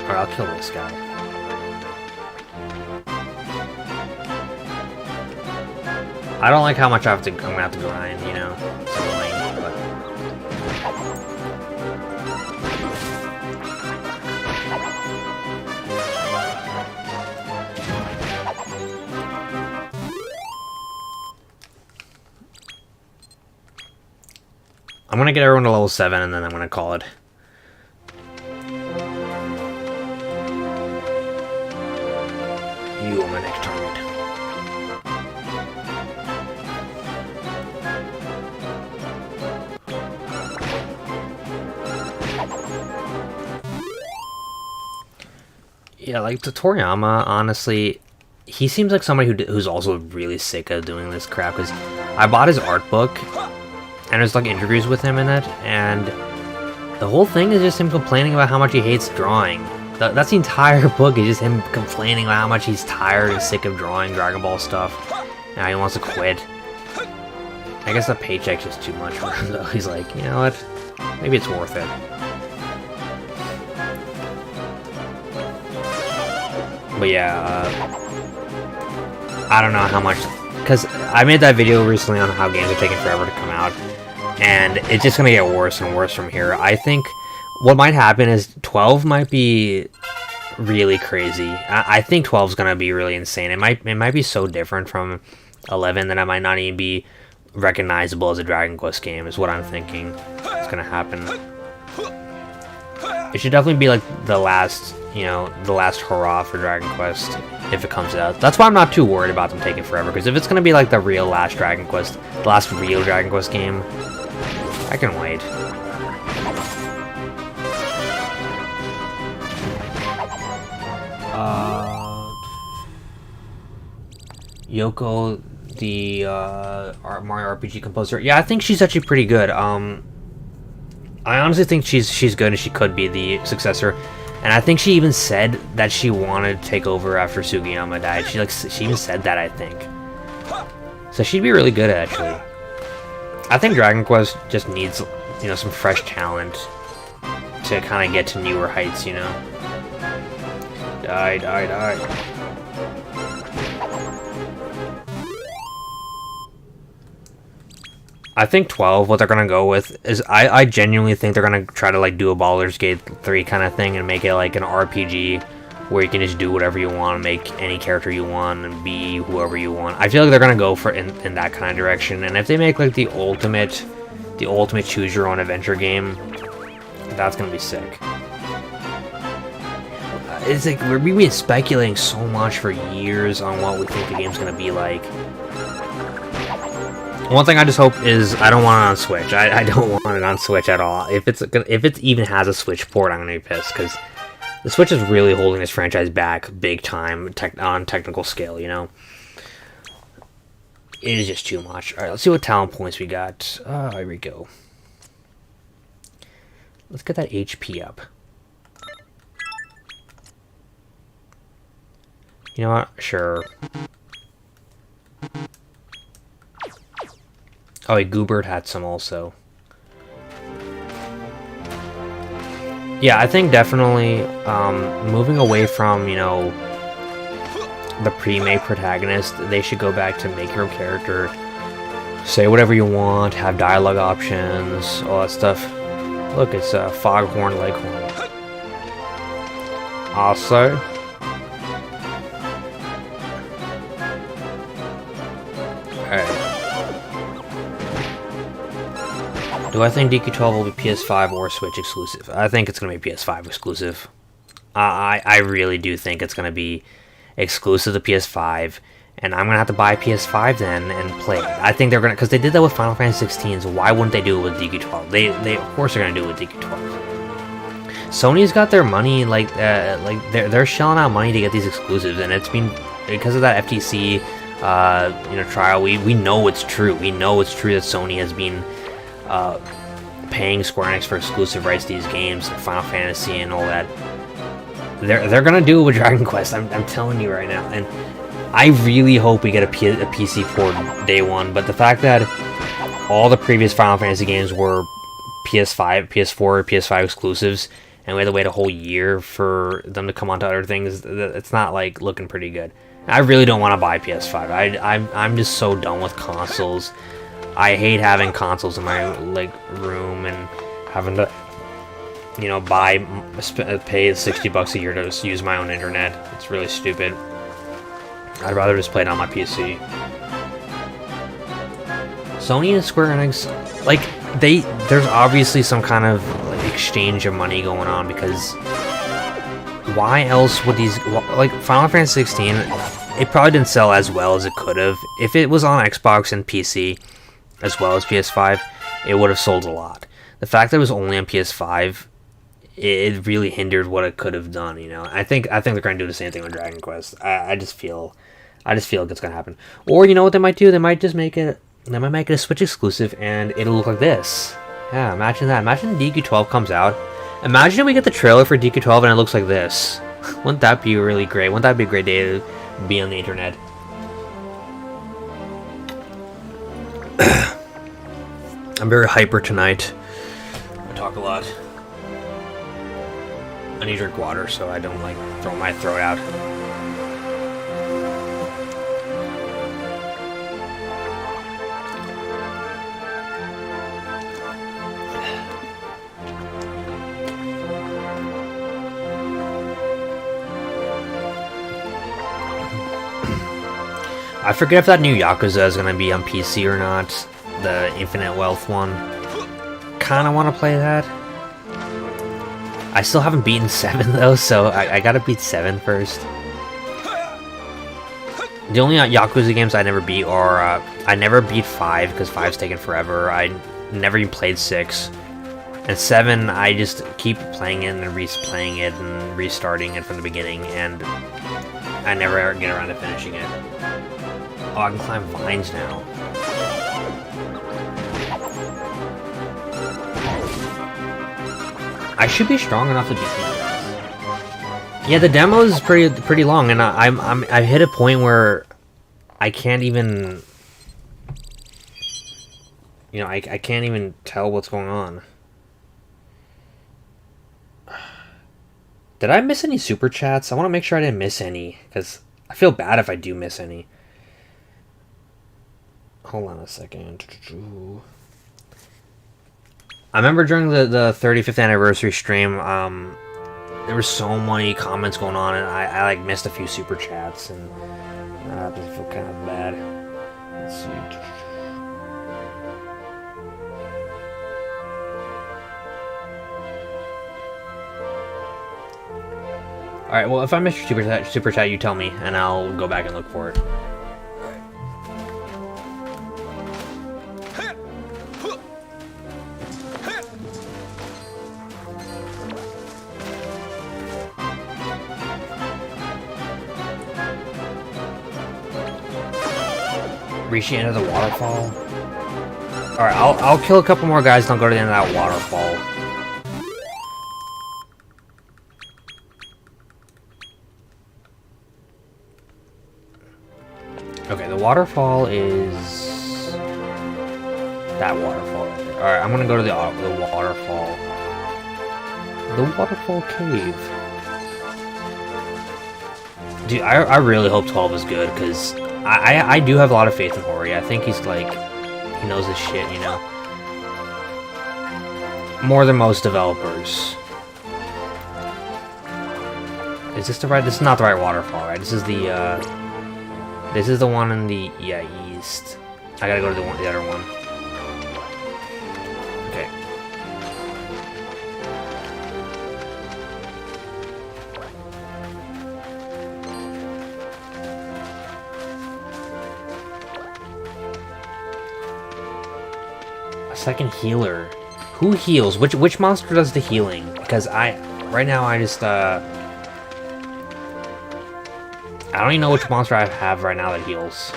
Speaker 1: Alright, I'll kill this guy. I don't like how much I'm gonna have to grind, you know? It's annoying, but... I'm gonna get everyone to level 7 and then I'm gonna call it. You are my next target. Yeah, like the Toriyama, honestly, he seems like somebody who's also really sick of doing this crap, because I bought his art book, and there's like interviews with him in it, and the whole thing is just him complaining about how much he hates drawing. That's the entire book, is just him complaining about how much he's tired and sick of drawing Dragon Ball stuff. Now he wants to quit. I guess the paycheck's just too much for him, though. He's like, you know what? Maybe it's worth it. But yeah, I don't know how much, because I made that video recently on how games are taking forever to come out, and it's just going to get worse and worse from here. I think what might happen is 12 might be really crazy. I think 12 is going to be really insane. It might be so different from 11 that it might not even be recognizable as a Dragon Quest game, is what I'm thinking is going to happen. It should definitely be like the last, you know, the last hurrah for Dragon Quest if it comes out. That's why I'm not too worried about them taking forever, because if it's going to be like the real last Dragon Quest, the last real Dragon Quest game, I can wait. Yoko, the Mario RPG composer. Yeah, I think she's actually pretty good. I honestly think she's good and she could be the successor. And I think she even said that she wanted to take over after Sugiyama died. She even said that, I think. So she'd be really good, actually. I think Dragon Quest just needs, you know, some fresh talent to kind of get to newer heights, you know. Die. I think 12, what they're going to go with is, I genuinely think they're going to try to like do a Baldur's Gate 3 kind of thing and make it like an RPG where you can just do whatever you want, make any character you want, and be whoever you want. I feel like they're going to go for in that kind of direction, and if they make like the ultimate choose your own adventure game, that's going to be sick. It's like, we've been speculating so much for years on what we think the game's going to be like. One thing I just hope is I don't want it on Switch. I don't want it on Switch at all. If it even has a Switch port, I'm gonna be pissed, because the Switch is really holding this franchise back big time on technical scale. You know, it is just too much. All right, let's see what talent points we got. Here we go. Let's get that HP up. You know what? Sure. Oh, wait, Goobert had some also. Yeah, I think definitely moving away from, you know, the pre-made protagonist, they should go back to make your character say whatever you want, have dialogue options, all that stuff. Look, it's a Foghorn Leghorn. Also, alright. Do I think DQ12 will be PS5 or Switch exclusive? I think it's going to be PS5 exclusive. I really do think it's going to be exclusive to PS5, and I'm going to have to buy PS5 then and play it. I think they're going to, because they did that with Final Fantasy 16, so why wouldn't they do it with DQ12? They of course are going to do it with DQ12. Sony's got their money, like they're shelling out money to get these exclusives, and it's been, because of that FTC you know, trial, we know it's true. We know it's true that Sony has been paying Square Enix for exclusive rights to these games, like Final Fantasy and all that. They're gonna do it with Dragon Quest. I'm telling you right now, and I really hope we get a PC port day one. But the fact that all the previous Final Fantasy games were PS5, PS4, PS5 exclusives, and we had to wait a whole year for them to come onto other things, it's not like looking pretty good. I really don't want to buy PS5. I'm just so done with consoles. I hate having consoles in my like room and having to, you know, pay $60 a year to use my own internet. It's really stupid. I'd rather just play it on my PC. Sony and Square Enix, like, there's obviously some kind of like, exchange of money going on, because why else would these, like, Final Fantasy 16, it probably didn't sell as well as it could have. If it was on Xbox and PC as well as PS5, it would have sold a lot. The fact that it was only on PS5, it really hindered what it could have done, you know. I think they're going to do the same thing with Dragon Quest. I just feel like it's going to happen. Or you know what they might do? They might make it a Switch exclusive, and it'll look like this. Yeah, imagine that. Imagine DQ12 comes out. Imagine if we get the trailer for DQ12 and it looks like this. Wouldn't that be really great? Wouldn't that be a great day to be on the internet? I'm very hyper tonight. I talk a lot. I need to drink water so I don't like throw my throat out. I forget if that new Yakuza is going to be on PC or not. The Infinite Wealth one. Kind of want to play that. I still haven't beaten 7 though, so I gotta beat 7 first. The only Yakuza games I never beat are, I never beat 5 because 5's taken forever. I never even played 6. And 7, I just keep playing it and replaying it and restarting it from the beginning, and I never ever get around to finishing it. Oh, I can climb vines now. I should be strong enough to beat these. Yeah, the demo is pretty long, and I've hit a point where I can't even, you know, I can't even tell what's going on. Did I miss any super chats? I want to make sure I didn't miss any, because I feel bad if I do miss any. Hold on a second. I remember during the 35th anniversary stream, there were so many comments going on, and I like missed a few super chats, and I feel kind of bad. Let's see. All right. Well, if I missed your super chat, you tell me, and I'll go back and look for it. Reach the end of the waterfall. Alright, I'll kill a couple more guys and I'll go to the end of that waterfall. Okay, the waterfall is that waterfall right there. Alright, I'm gonna go to the waterfall. The waterfall cave. Dude, I really hope 12 is good, because I do have a lot of faith in Hori. I think he's like, he knows his shit, you know? More than most developers. Is this the right? This is not the right waterfall, right? This is the one in the east. I gotta go to the other one. Okay. A second healer. Who heals? Which monster does the healing? Because right now I just I don't even know which monster I have right now that heals.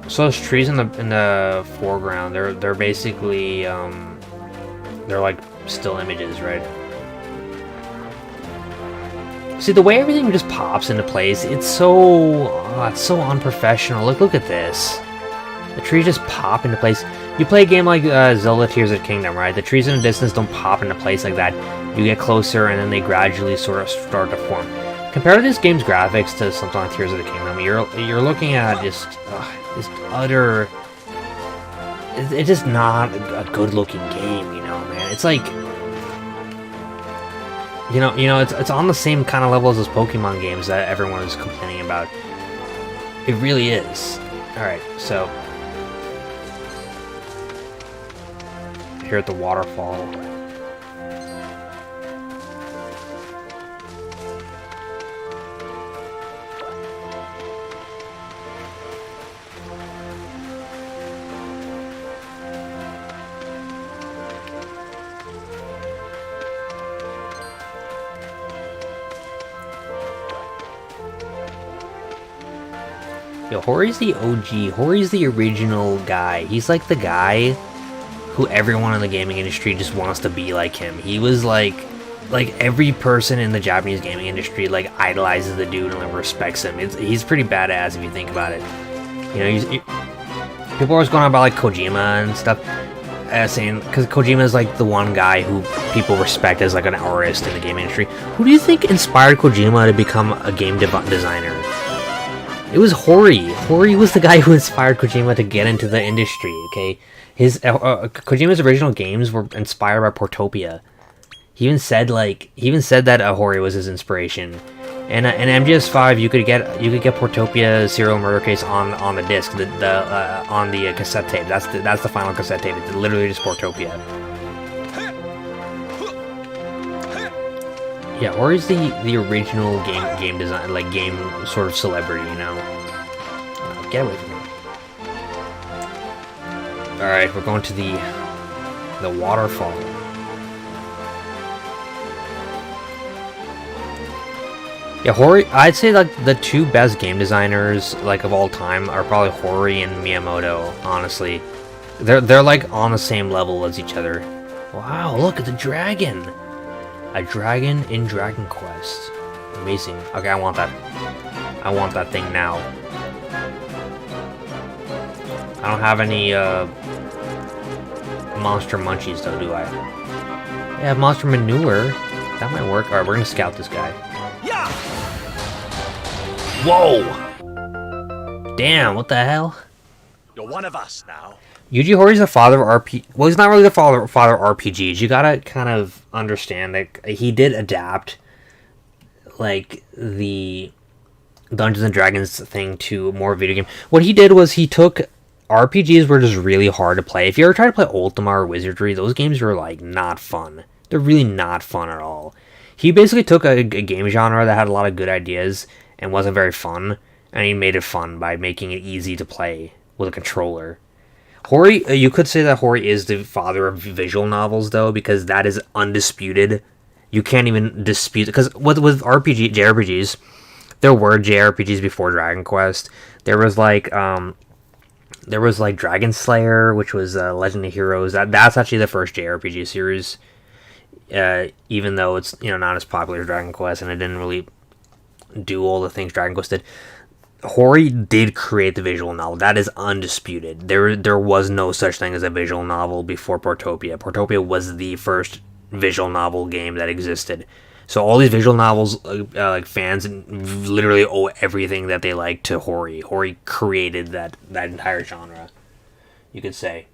Speaker 1: So those trees in the foreground, they're basically they're like still images, right? See, the way everything just pops into place, it's so unprofessional. Look at this. The trees just pop into place. You play a game like Zelda Tears of the Kingdom, right? The trees in the distance don't pop into place like that. You get closer and then they gradually sort of start to form. Compare this game's graphics to something like Tears of the Kingdom. You're looking at just this utter. It's just not a good-looking game, you know, man. It's like. You know, it's on the same kind of level as those Pokemon games that everyone is complaining about. It really is. Alright, so... here at the waterfall. Yo, Hori's the OG. Hori's the original guy. He's like the guy who everyone in the gaming industry just wants to be like him. He was like every person in the Japanese gaming industry like idolizes the dude and like respects him. He's pretty badass if you think about it. You know, people are always going on about like Kojima and stuff, saying because Kojima is like the one guy who people respect as like an artist in the gaming industry. Who do you think inspired Kojima to become a game designer? It was Hori. Hori was the guy who inspired Kojima to get into the industry, okay? His Kojima's original games were inspired by Portopia. He even said that Hori was his inspiration. And in MGS5 you could get Portopia Serial Murder Case on the disc, on the cassette tape. That's the final cassette tape. It's literally just Portopia. Yeah, Hori's the original game design, like game sort of celebrity, you know. Get away from me. All right, we're going to the waterfall. Yeah, Hori. I'd say like the two best game designers like of all time are probably Hori and Miyamoto. Honestly, they're like on the same level as each other. Wow, look at the dragon. A dragon in Dragon Quest. Amazing. Okay, I want that. I want that thing now. I don't have any monster munchies though, do I? Yeah, monster manure. That might work. Alright, we're gonna scout this guy.
Speaker 2: Yeah.
Speaker 1: Whoa! Damn, what the hell?
Speaker 2: You're one of us now.
Speaker 1: Yuji Horii is the father of RP. Well, he's not really the father of RPGs. You gotta kind of understand that he did adapt, like, the Dungeons and Dragons thing to more video game. What he did was he took RPGs were just really hard to play. If you ever try to play Ultima or Wizardry, those games were like not fun. They're really not fun at all. He basically took a game genre that had a lot of good ideas and wasn't very fun, and he made it fun by making it easy to play with a controller. Horii, you could say that Horii is the father of visual novels, though, because that is undisputed. You can't even dispute it, because with JRPGs, there were JRPGs before Dragon Quest. There was like There was like Dragon Slayer, which was Legend of Heroes. That's actually the first JRPG series. Even though it's not as popular as Dragon Quest, and it didn't really do all the things Dragon Quest did. Hori did create the visual novel. That is undisputed. There was no such thing as a visual novel before Portopia. Portopia was the first visual novel game that existed. So all these visual novels, like fans, literally owe everything that they like to Hori. Hori created that entire genre, you could say.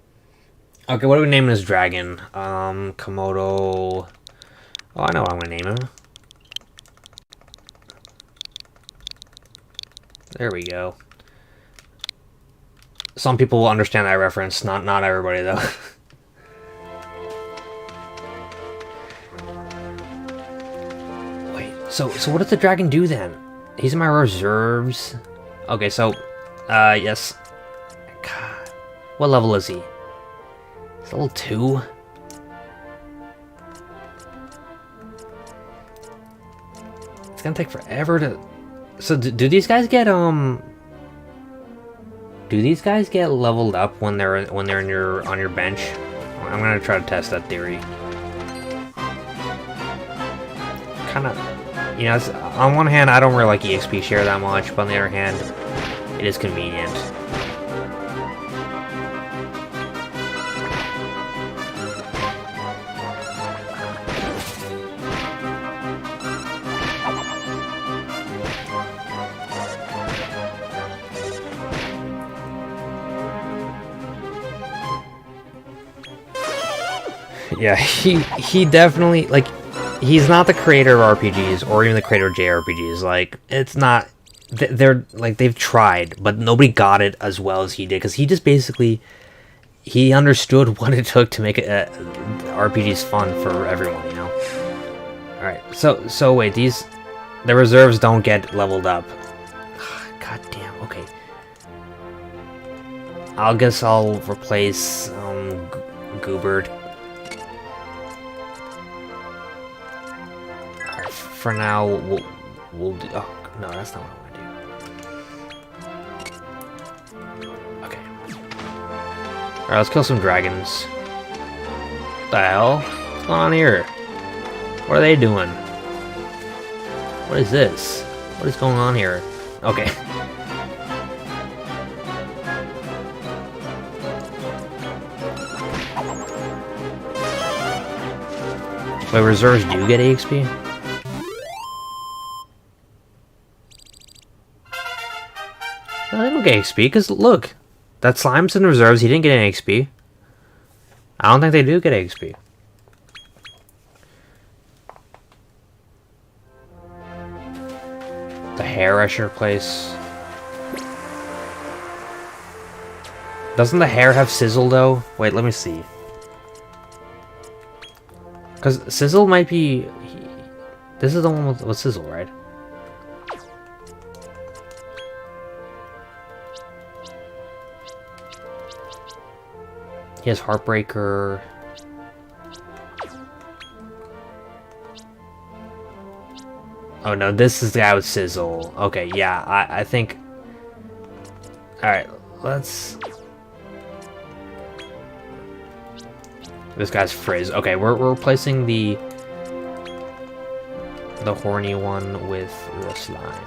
Speaker 1: Okay, what are we naming this dragon? Komodo. Oh, I know what I'm gonna name him. There we go. Some people will understand that reference, not everybody though. Wait, so what does the dragon do then? He's in my reserves. Okay, so yes. God, what level is he? He's level 2. It's gonna take forever to. So do these guys get leveled up when they're on your bench? I'm gonna try to test that theory. Kind of, on one hand I don't really like EXP share that much, but on the other hand, it is convenient. Yeah, he definitely, like, he's not the creator of RPGs or even the creator of JRPGs. Like, it's not, they're like, they've tried, but nobody got it as well as he did, because he just basically, he understood what it took to make RPGs fun for everyone, Alright, so wait, the reserves don't get leveled up. God damn, okay. I guess I'll replace Goobert. For now, we'll do. Oh no, that's not what I want to do. Okay. All right, let's kill some dragons. What the hell? What's going on here? What are they doing? What is this? What is going on here? Okay. Wait, reserves do get EXP? No, they don't get XP, because look, that slime's in reserves, he didn't get any XP. I don't think they do get XP. The hair I should replace. Doesn't the hair have sizzle though? Wait, let me see. Because sizzle might be... This is the one with sizzle, right? He has Heartbreaker. Oh no, this is the guy with Sizzle. Okay, yeah, I think... Alright, let's... This guy's Frizz. Okay, we're replacing the horny one with the slime.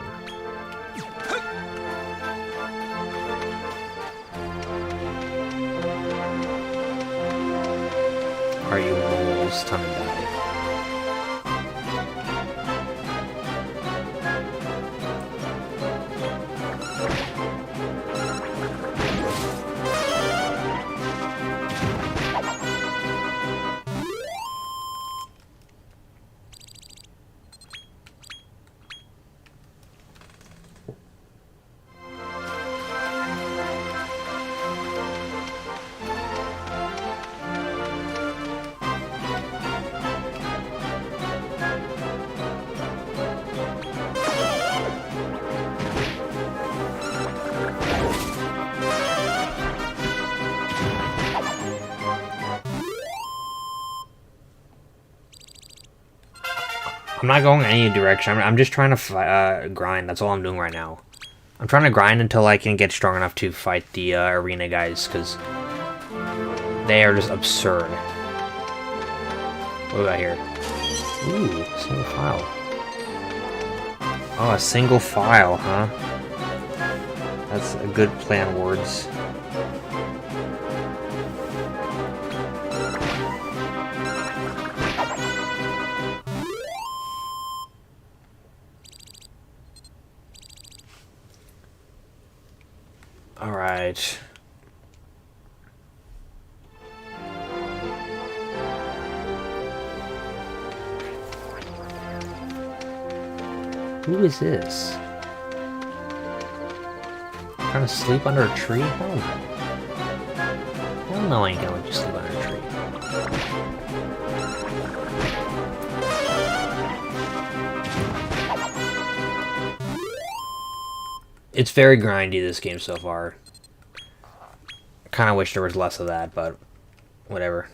Speaker 1: Are you moles? Time to die. I'm not going any direction. I'm just trying to grind. That's all I'm doing right now. I'm trying to grind until I can get strong enough to fight the arena guys, because they are just absurd. What do we got here? Ooh, single file. Oh, a single file, huh? That's a good play on words. Alright. Who is this? Trying to sleep under a tree? Hell no. Hell no, I ain't gonna let you sleep under a tree. It's very grindy, this game so far. I kinda wish there was less of that, but whatever.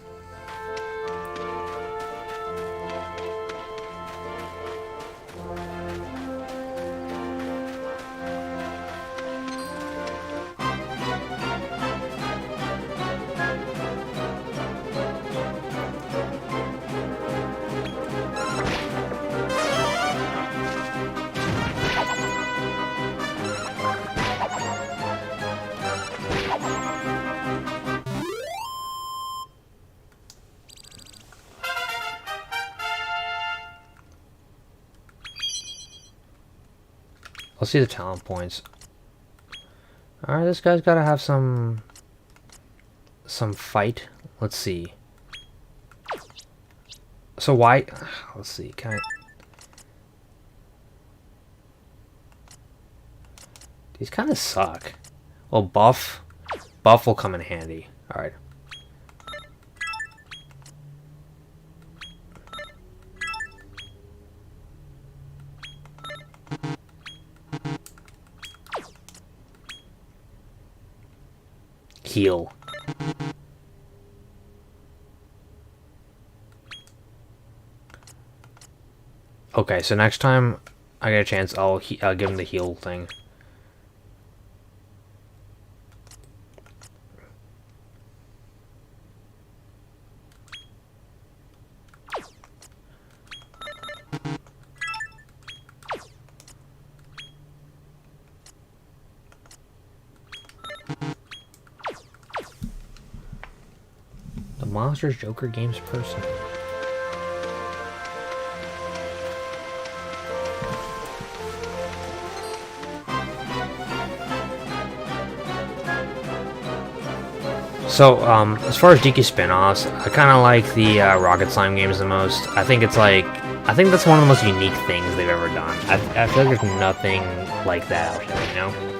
Speaker 1: Let's see the talent points. Alright, this guy's gotta have some fight. Let's see. So why... Let's see, can I... These kind of suck. Well, buff will come in handy. Alright. Heal. Okay, so next time I get a chance, I'll give him the heal thing. Monsters Joker Games person. So, as far as DK spin-offs, I kind of like the Rocket Slime games the most. I think that's one of the most unique things they've ever done. I feel like there's nothing like that out there, you know?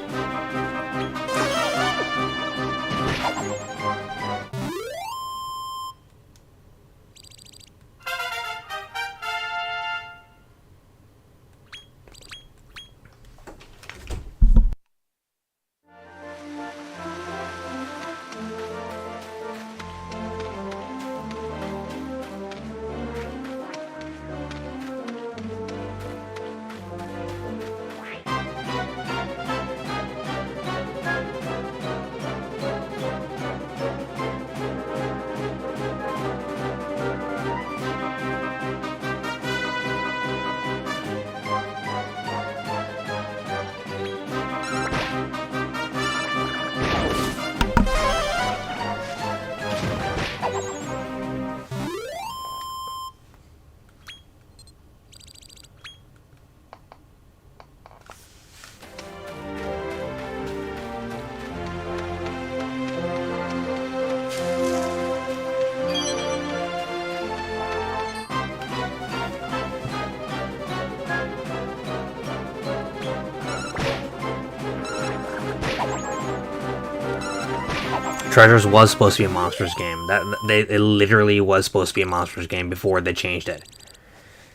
Speaker 1: Treasures was supposed to be a Monsters game. It literally was supposed to be a Monsters game before they changed it.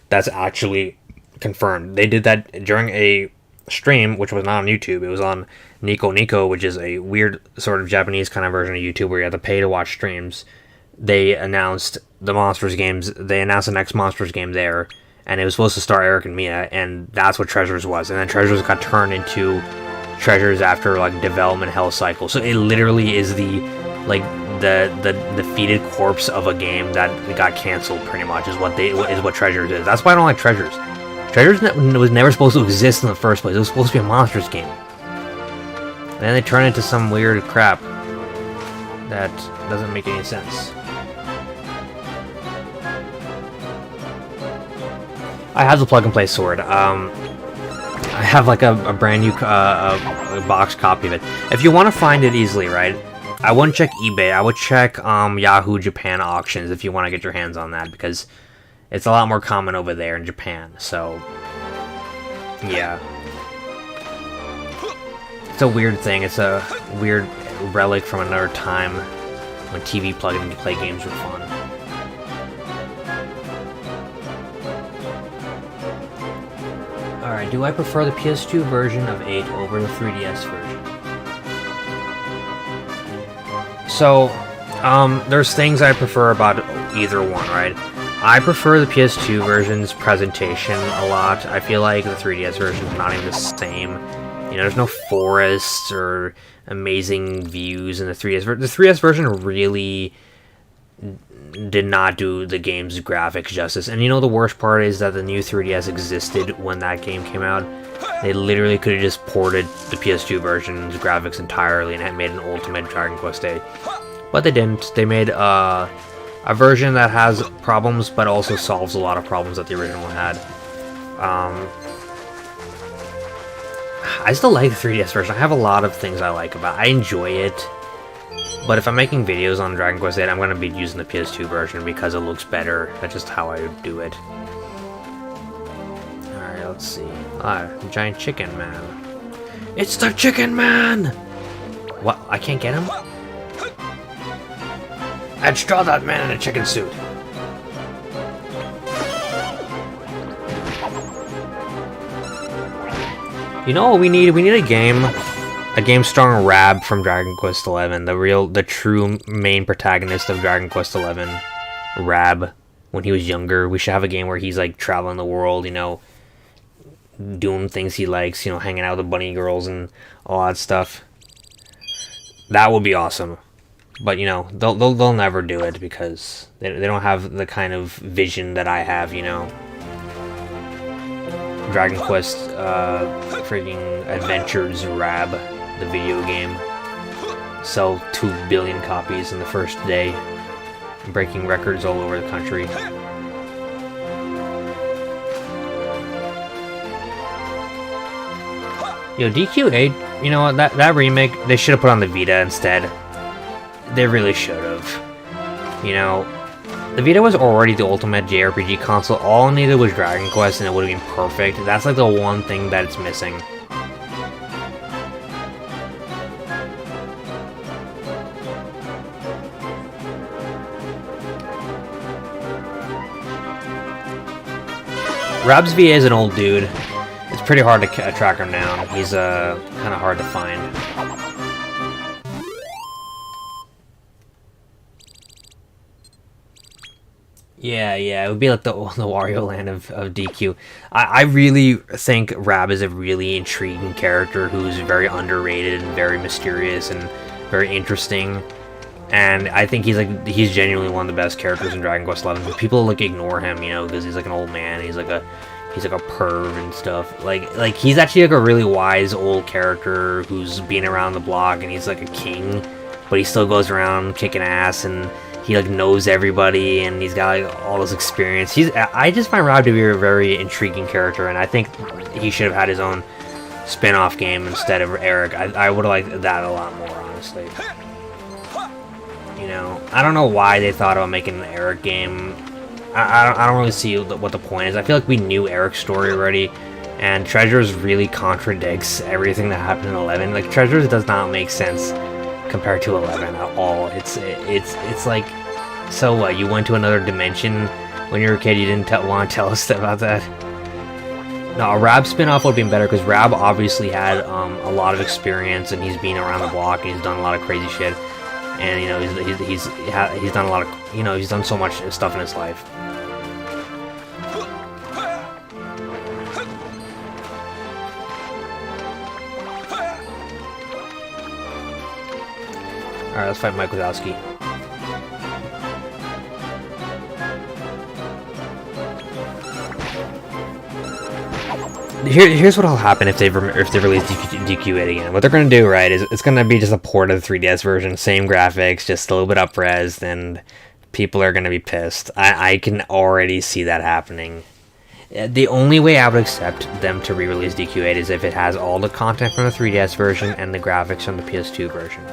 Speaker 1: That's actually confirmed. They did that during a stream, which was not on YouTube. It was on Nico Nico, which is a weird sort of Japanese kind of version of YouTube where you have to pay to watch streams. They announced the Monsters games. They announced the next Monsters game there, and it was supposed to star Eric and Mia, and that's what Treasures was. And then Treasures got turned into treasures after like development hell cycle. So it literally is the defeated corpse of a game that got canceled. Pretty much is what treasures is. That's why I don't like treasures. Treasures was never supposed to exist in the first place. It was supposed to be a monsters game. And then they turn it into some weird crap that doesn't make any sense. I have the plug-and-play sword. I have like a brand new a box copy of it. If you want to find it easily, right? I wouldn't check eBay. I would check Yahoo Japan auctions if you want to get your hands on that, because it's a lot more common over there in Japan. So, yeah. It's a weird thing. It's a weird relic from another time when TV plug-and-play games were fun. Alright, do I prefer the PS2 version of 8 over the 3DS version? So, there's things I prefer about either one, right? I prefer the PS2 version's presentation a lot. I feel like the 3DS version is not even the same. You know, there's no forests or amazing views in the 3DS version. The 3DS version really did not do the game's graphics justice. And you know the worst part is that the new 3DS existed when that game came out. They literally could have just ported the PS2 version's graphics entirely and had made an ultimate Dragon Quest 8. But they didn't. They made a version that has problems but also solves a lot of problems that the original had. I still like the 3DS version. I have a lot of things I like about it. I enjoy it. But if I'm making videos on Dragon Quest 8, I'm going to be using the PS2 version because it looks better. That's just how I would do it. Alright, let's see. Giant chicken man. It's the chicken man! What? I can't get him? I'd draw that man in a chicken suit. You know what we need? We need a game strong Rab from Dragon Quest XI, the true main protagonist of Dragon Quest XI, Rab, when he was younger. We should have a game where he's like traveling the world, you know, doing things he likes, you know, hanging out with the bunny girls and all that stuff. That would be awesome. But you know, they'll never do it because they don't have the kind of vision that I have, you know. Dragon Quest freaking Adventures Rab, the video game, sell 2 billion copies in the first day, breaking records all over the country. Yo, DQ8, you know what, that remake, they should have put on the Vita instead. They really should have. You know, the Vita was already the ultimate JRPG console. All it needed was Dragon Quest and it would have been perfect. That's like the one thing that it's missing. Rab's VA is an old dude. It's pretty hard to track him down. He's kind of hard to find. Yeah, it would be like the Wario Land of DQ. I really think Rab is a really intriguing character who's very underrated and very mysterious and very interesting. And I think he's genuinely one of the best characters in Dragon Quest XI. But people like ignore him, you know, because he's like an old man. He's like a perv and stuff. Like he's actually like a really wise old character who's been around the block, and he's like a king, but he still goes around kicking ass, and he like knows everybody, and he's got like all this experience. I just find Rob to be a very intriguing character, and I think he should have had his own spin-off game instead of Eric. I would have liked that a lot more, honestly. You know, I don't know why they thought about making an Eric game. I don't really see what the point is. I feel like we knew Eric's story already, and Treasures really contradicts everything that happened in 11. Like, Treasures does not make sense compared to 11 at all. It's like, so what, you went to another dimension when you were a kid? You didn't want to tell us about that? No, a Rab spin-off would have been better, because Rab obviously had a lot of experience, and he's been around the block, and he's done a lot of crazy shit. And, you know, he's done a lot of, you know, he's done so much stuff in his life. Alright, let's fight Mike Wazowski. Here's what'll happen if they release DQ8 again. What they're gonna do, right, is it's gonna be just a port of the 3DS version, same graphics, just a little bit up-res, and people are gonna be pissed. I can already see that happening. The only way I would accept them to re-release DQ8 is if it has all the content from the 3DS version and the graphics from the PS2 version.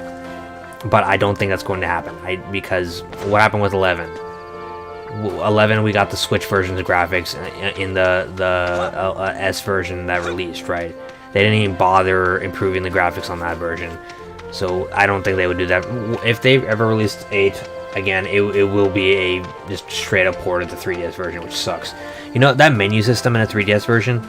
Speaker 1: But I don't think that's going to happen, because what happened with 11? 11, we got the Switch version's graphics in the S version that released, right? They didn't even bother improving the graphics on that version. So I don't think they would do that. If they ever released 8, again, it will be a just straight up port of the 3DS version, which sucks. You know, that menu system in a 3DS version,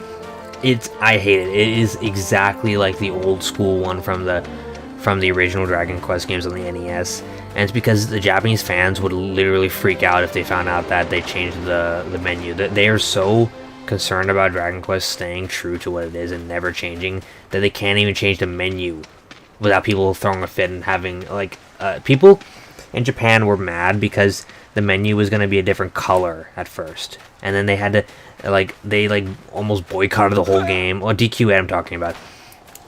Speaker 1: I hate it. It is exactly like the old school one from the original Dragon Quest games on the NES. And it's because the Japanese fans would literally freak out if they found out that they changed the menu. They are so concerned about Dragon Quest staying true to what it is and never changing that they can't even change the menu without people throwing a fit and having, like, people in Japan were mad because the menu was going to be a different color at first. And then they had to, they almost boycotted the whole game. Well, DQ8 I'm talking about.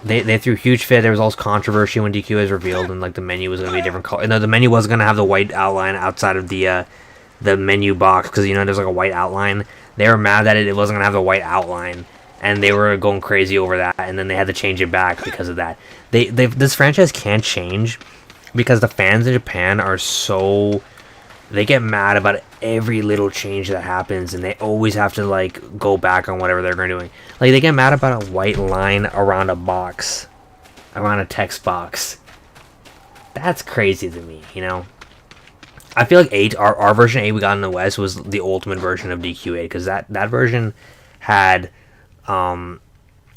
Speaker 1: They threw huge fit. There was all this controversy when DQ was revealed, and like the menu was going to be a different color. No, the menu wasn't going to have the white outline outside of the menu box, because, you know, there's like a white outline. They were mad that it wasn't going to have the white outline, and they were going crazy over that, and then they had to change it back because of that. This franchise can't change because the fans in Japan are so... They get mad about every little change that happens, and they always have to, like, go back on whatever they're doing. Like, they get mad about a white line around a box, around a text box. That's crazy to me, you know? I feel like 8, our version 8 we got in the West was the ultimate version of DQ8, because that version had,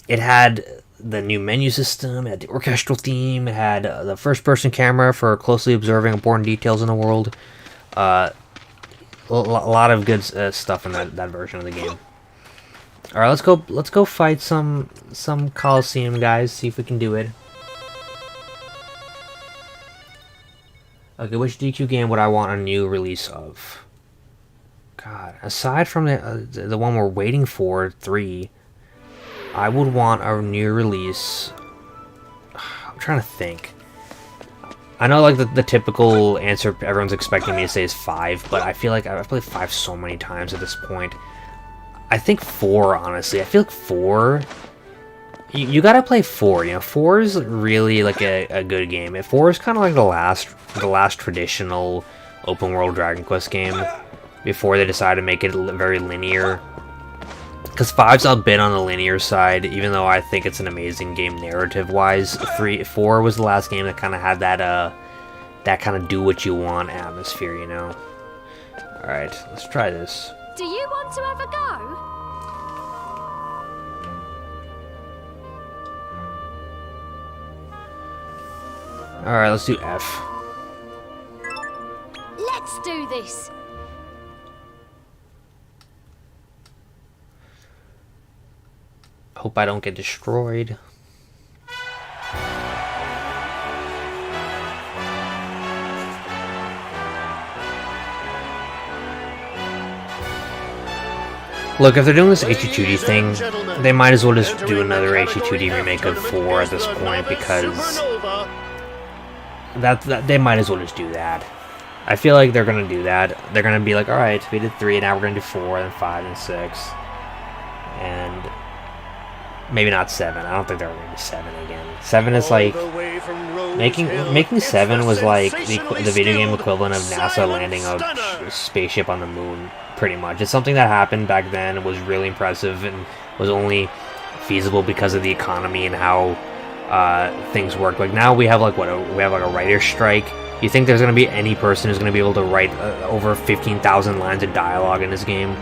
Speaker 1: it had the new menu system, it had the orchestral theme, it had the first-person camera for closely observing important details in the world. A lot of good stuff in that version of the game. All right, let's go fight some Coliseum guys. See if we can do it. Okay, which DQ game would I want a new release of? God, aside from the one we're waiting for, 3, I would want a new release. I'm trying to think. I know, like, the typical answer everyone's expecting me to say is 5, but I feel like I've played 5 so many times at this point. I think 4, honestly. I feel like 4... You gotta play 4, you know? 4 is really, like, a good game. 4 is kind of like the last traditional open-world Dragon Quest game before they decided to make it very linear. Because 5's a bit on the linear side, even though I think it's an amazing game narrative-wise. 4 was the last game that kind of had that kind of do-what-you-want atmosphere, you know? Alright, let's try this.
Speaker 7: Do you want to have a go?
Speaker 1: Alright, let's do F.
Speaker 7: Let's do this.
Speaker 1: Hope I don't get destroyed. Look, if they're doing this HE2D thing, they might as well just do another HE2D remake of 4 at this point, because they might as well just do that. I feel like they're gonna do that. They're gonna be like, alright, we did 3, now we're gonna do 4, and 5, and 6. And maybe not 7. I don't think they're going to do 7 again. 7 is like... Making 7 was like the video game equivalent of NASA landing a spaceship on the moon, pretty much. It's something that happened back then. It was really impressive and was only feasible because of the economy and how things work. Like, now we have like a writer's strike. You think there's going to be any person who's going to be able to write over 15,000 lines of dialogue in this game?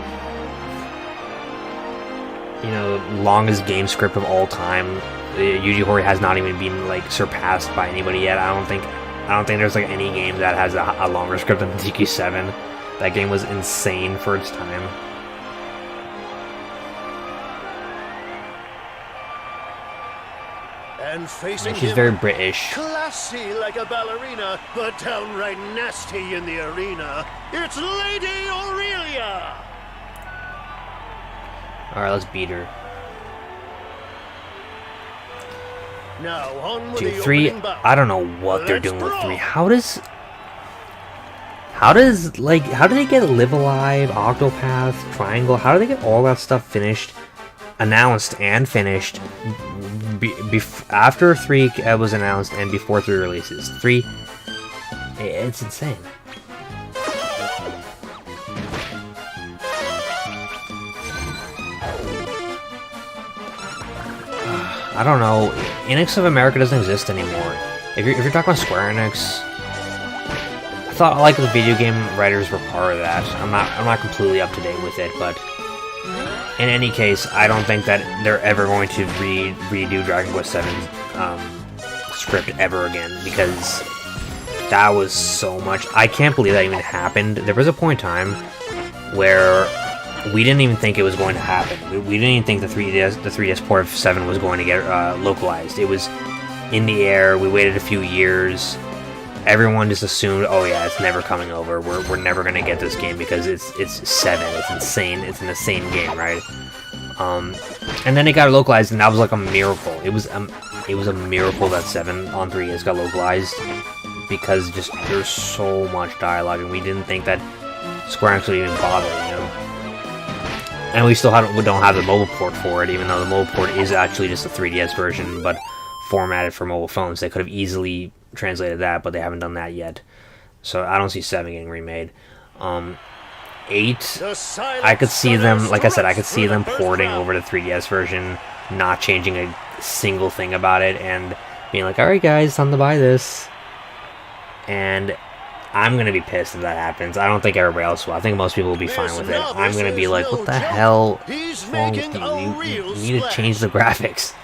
Speaker 1: You know, longest game script of all time. Yuji Horii has not even been like surpassed by anybody yet. I don't think there's like any game that has a longer script than DQ7. That game was insane for its time.
Speaker 6: And facing
Speaker 1: She's
Speaker 6: him,
Speaker 1: very British.
Speaker 6: classy like a ballerina, but downright nasty in the arena, it's Lady Aurelia!
Speaker 1: Alright, let's beat her.
Speaker 6: Now on with
Speaker 1: 2,
Speaker 6: the
Speaker 1: 3.
Speaker 6: opening bout.
Speaker 1: I don't know what they're
Speaker 6: Let's
Speaker 1: doing with
Speaker 6: brawl.
Speaker 1: 3. How do they get Live Alive, Octopath, Triangle? How do they get all that stuff finished, announced and finished after 3 was announced and before 3 releases? 3, it's insane. I don't know. Enix of America doesn't exist anymore. If you're talking about Square Enix, I thought like the video game writers were part of that. I'm not completely up to date with it, but in any case, I don't think that they're ever going to redo Dragon Quest VII's script ever again, because that was so much. I can't believe that even happened. There was a point in time where we didn't even think it was going to happen. We didn't even think the 3DS port of 7 was going to get localized. It was in the air. We waited a few years. Everyone just assumed, oh yeah, it's never coming over. We're never gonna get this game because it's 7. It's insane. It's an insane game, right? And then it got localized, and that was like a miracle. It was a miracle that 7 on 3DS got localized, because just there's so much dialogue, and we didn't think that Square Enix would even bother, you know. And we still don't have the mobile port for it, even though the mobile port is actually just a 3DS version, but formatted for mobile phones. They could have easily translated that, but they haven't done that yet. So I don't see 7 getting remade. 8, I could see them, like I said, I could see them porting over the 3DS version, not changing a single thing about it, and being like, alright guys, time to buy this. And I'm gonna be pissed if that happens. I don't think everybody else will. I think most people will be fine with it. I'm gonna be like, what the hell is wrong with you? You need to change the graphics.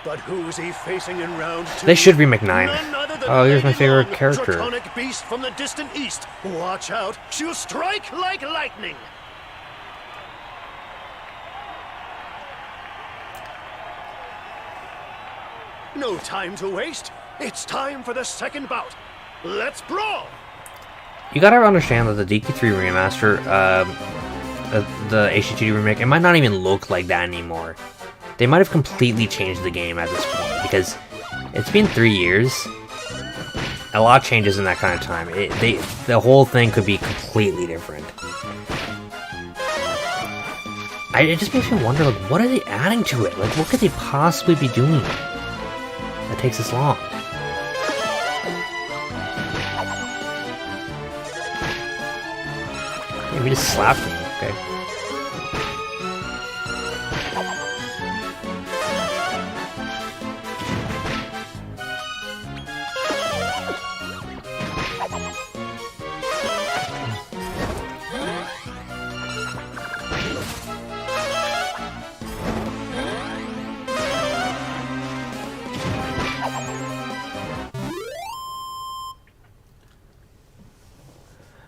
Speaker 6: But who's he facing in round 2?
Speaker 1: They should remake 9.
Speaker 6: None other than
Speaker 1: Oh, here's my
Speaker 6: Lady
Speaker 1: favorite
Speaker 6: Long,
Speaker 1: character.
Speaker 6: Draconic beast from the distant east. Watch out, she'll strike like lightning. No time to waste. It's time for the second bout. Let's brawl.
Speaker 1: You gotta understand that the DQ3 remaster, the HD2D remake, it might not even look like that anymore. They might have completely changed the game at this point, because it's been 3 years. A lot changes in that kind of time. The whole thing could be completely different. It just makes me wonder, like, what are they adding to it? Like, what could they possibly be doing that takes this long? Yeah, we just slapped him, okay.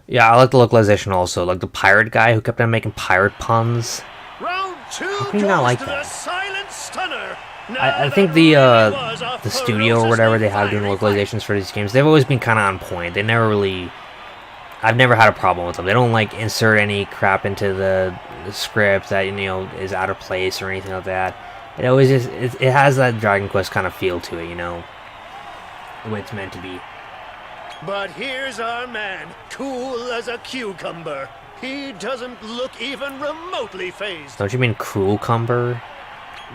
Speaker 1: Yeah, I like the localization also. Like the pirate guy who kept on making pirate puns.
Speaker 6: Round 2
Speaker 1: How can you not like
Speaker 6: goes to the
Speaker 1: that?
Speaker 6: silent stunner.
Speaker 1: I think the studio or whatever they have doing localizations for these games, they've always been kind of on point. They never really... I've never had a problem with them. They don't like insert any crap into the script that, you know, is out of place or anything like that. It always is. It has that Dragon Quest kind of feel to it, you know, the way it's meant to be.
Speaker 6: But here's our man, cool as a cucumber. He doesn't look even remotely phased.
Speaker 1: Don't you mean Cruel Cumber?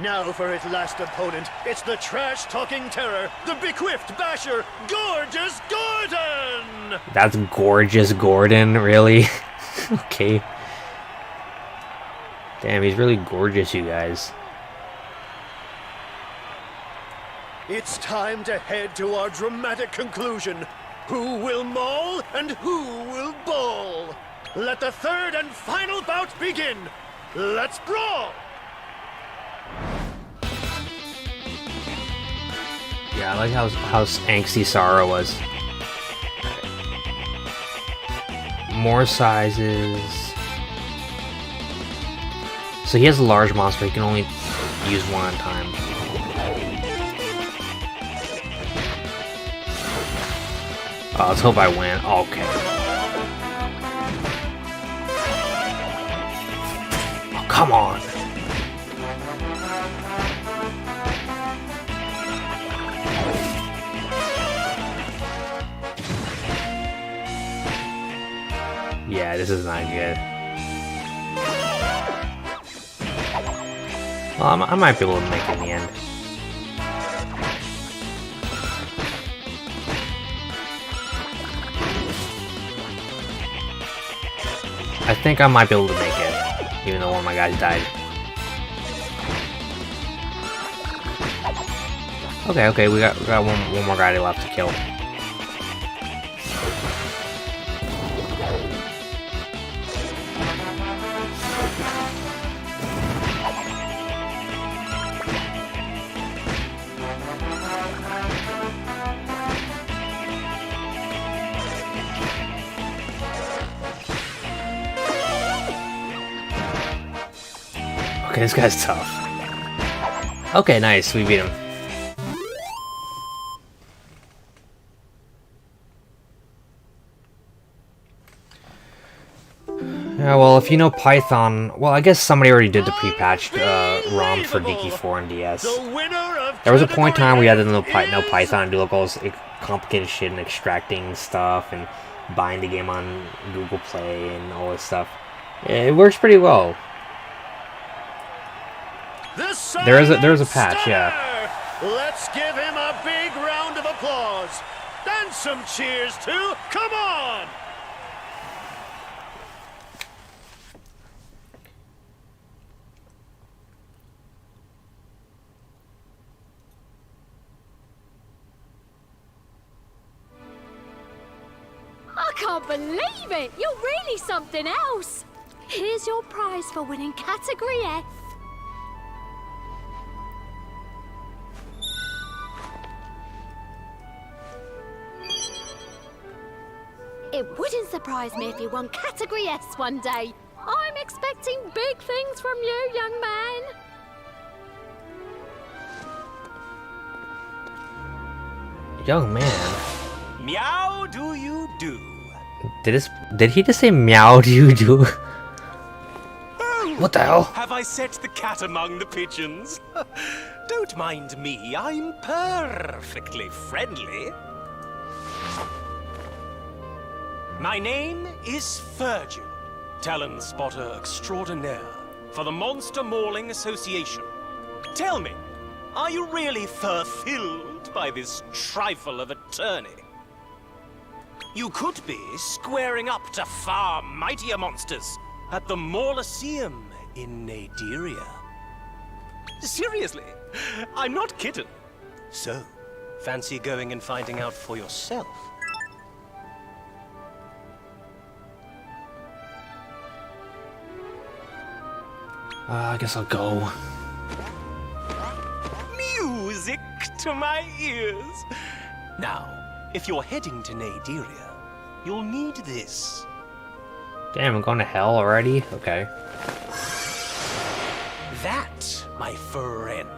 Speaker 6: Now for his last opponent, it's the trash-talking terror, the bequiffed basher, Gorgeous Gordon!
Speaker 1: That's Gorgeous Gordon, really? Okay. Damn, he's really gorgeous, you guys.
Speaker 6: It's time to head to our dramatic conclusion. Who will maul and who will bawl? Let the third and final bout begin. Let's brawl!
Speaker 1: Yeah, I like how angsty Sara was. more sizes. So he has a large monster, he can only use one at a time. Let's hope I win. Okay. Oh, come on. Yeah, this is not good. Well, I might be able to make it in the end. I think I might be able to make it, even though one of my guys died. Okay, we got one more guy left to kill. Okay, this guy's tough. Okay, nice, we beat him. Yeah, well, if you know Python, well, I guess somebody already did the pre-patched ROM for DK4 and DS. There was a point in time we had to know Python and do like all this complicated shit and extracting stuff and buying the game on Google Play and all this stuff. It works pretty well. There is a patch, yeah.
Speaker 6: Let's give him a big round of applause. And some cheers too. Come on!
Speaker 7: I can't believe it! You're really something else! Here's your prize for winning Category F. It wouldn't surprise me if you won Category S one day. I'm expecting big things from you, young man.
Speaker 1: Young man.
Speaker 10: Meow do you do?
Speaker 1: Did he just say meow do you do? What the hell?
Speaker 10: Have I set the cat among the pigeons? Don't mind me, I'm perfectly friendly. My name is Virgil, talent spotter extraordinaire for the Monster Mauling Association. Tell me, are you really fur-filled by this trifle of a tourney? You could be squaring up to far mightier monsters at the Mauliseum in Naderia. Seriously, I'm not kidding. So, fancy going and finding out for yourself?
Speaker 1: I guess I'll go.
Speaker 10: Music to my ears. Now, if you're heading to Naderia, you'll need this.
Speaker 1: Damn, I'm going to hell already? Okay.
Speaker 10: That, my friend,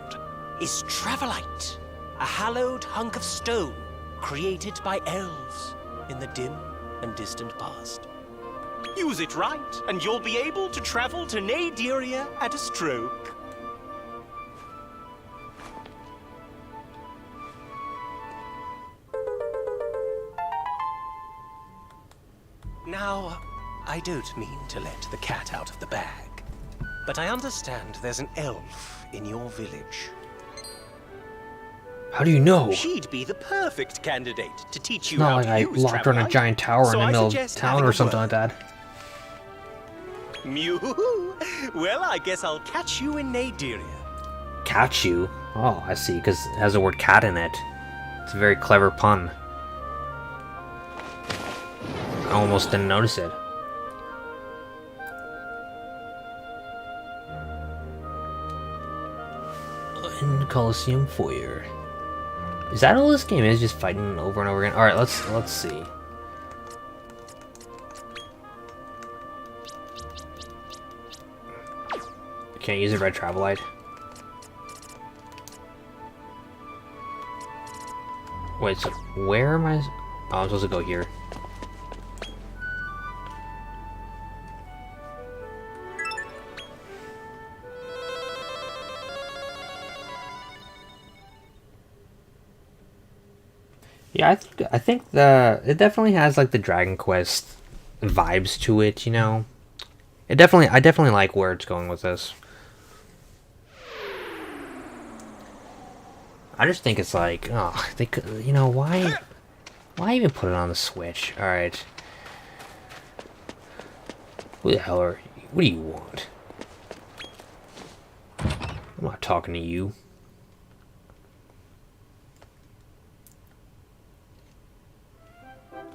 Speaker 10: is Travelite, a hallowed hunk of stone created by elves in the dim and distant past. Use it right, and you'll be able to travel to Naderia at a stroke. Now, I don't mean to let the cat out of the bag, but I understand there's an elf in your village.
Speaker 1: How do you know?
Speaker 10: She'd be the perfect candidate to teach you
Speaker 1: It's not
Speaker 10: how
Speaker 1: like
Speaker 10: to
Speaker 1: I
Speaker 10: use
Speaker 1: locked her in a
Speaker 10: Travelite.
Speaker 1: giant tower in
Speaker 10: So
Speaker 1: the
Speaker 10: I
Speaker 1: middle of
Speaker 10: suggest
Speaker 1: town
Speaker 10: having
Speaker 1: or
Speaker 10: a
Speaker 1: something
Speaker 10: word.
Speaker 1: like that.
Speaker 10: Mew. Well, I guess I'll catch you in Naderia.
Speaker 1: Catch you? Oh, I see, because it has the word cat in it. It's a very clever pun. I almost didn't notice it. In the Coliseum foyer. Is that all this game is? Just fighting over and over again? Alright, let's see. Can't use a red travel light. Wait, so where am I? Oh, I'm supposed to go here. Yeah, I think it definitely has like the Dragon Quest vibes to it, you know. I definitely like where it's going with this. I just think it's like, oh, they could, you know, why even put it on the Switch? All right. Who the hell are you? What do you want? I'm not talking to you.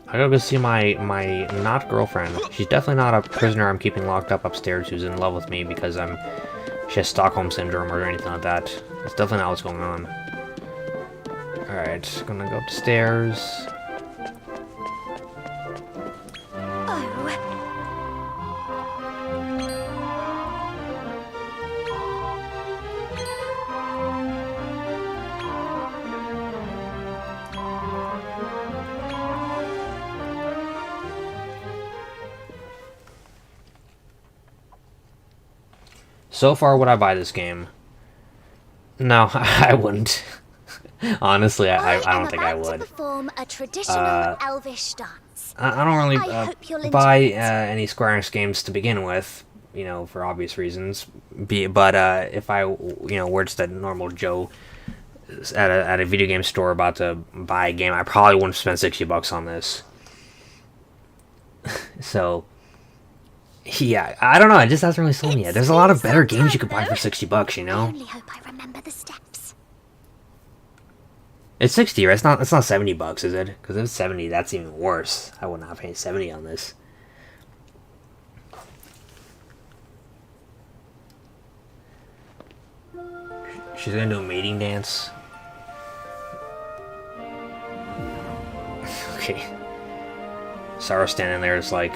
Speaker 1: I gotta go see my not girlfriend. She's definitely not a prisoner I'm keeping locked up upstairs who's in love with me because she has Stockholm Syndrome or anything like that. That's definitely not what's going on. Alright, gonna go upstairs. So far, would I buy this game? No, I wouldn't. Honestly, I don't think I would.
Speaker 7: Perform a traditional elvish dance.
Speaker 1: I don't really buy any Square Enix games to begin with, you know, for obvious reasons. But if I, you know, were just a normal Joe at a video game store about to buy a game, I probably wouldn't spend $60 on this. So, yeah, I don't know. It just hasn't really sold me yet. There's a lot of better games you could buy for $60, you know.
Speaker 7: I only hope I remember the steps.
Speaker 1: It's 60, right? It's not $70, is it? Because if it's 70, that's even worse. I would not pay 70 on this. She's gonna do a mating dance. Okay. Sarah's standing there, just like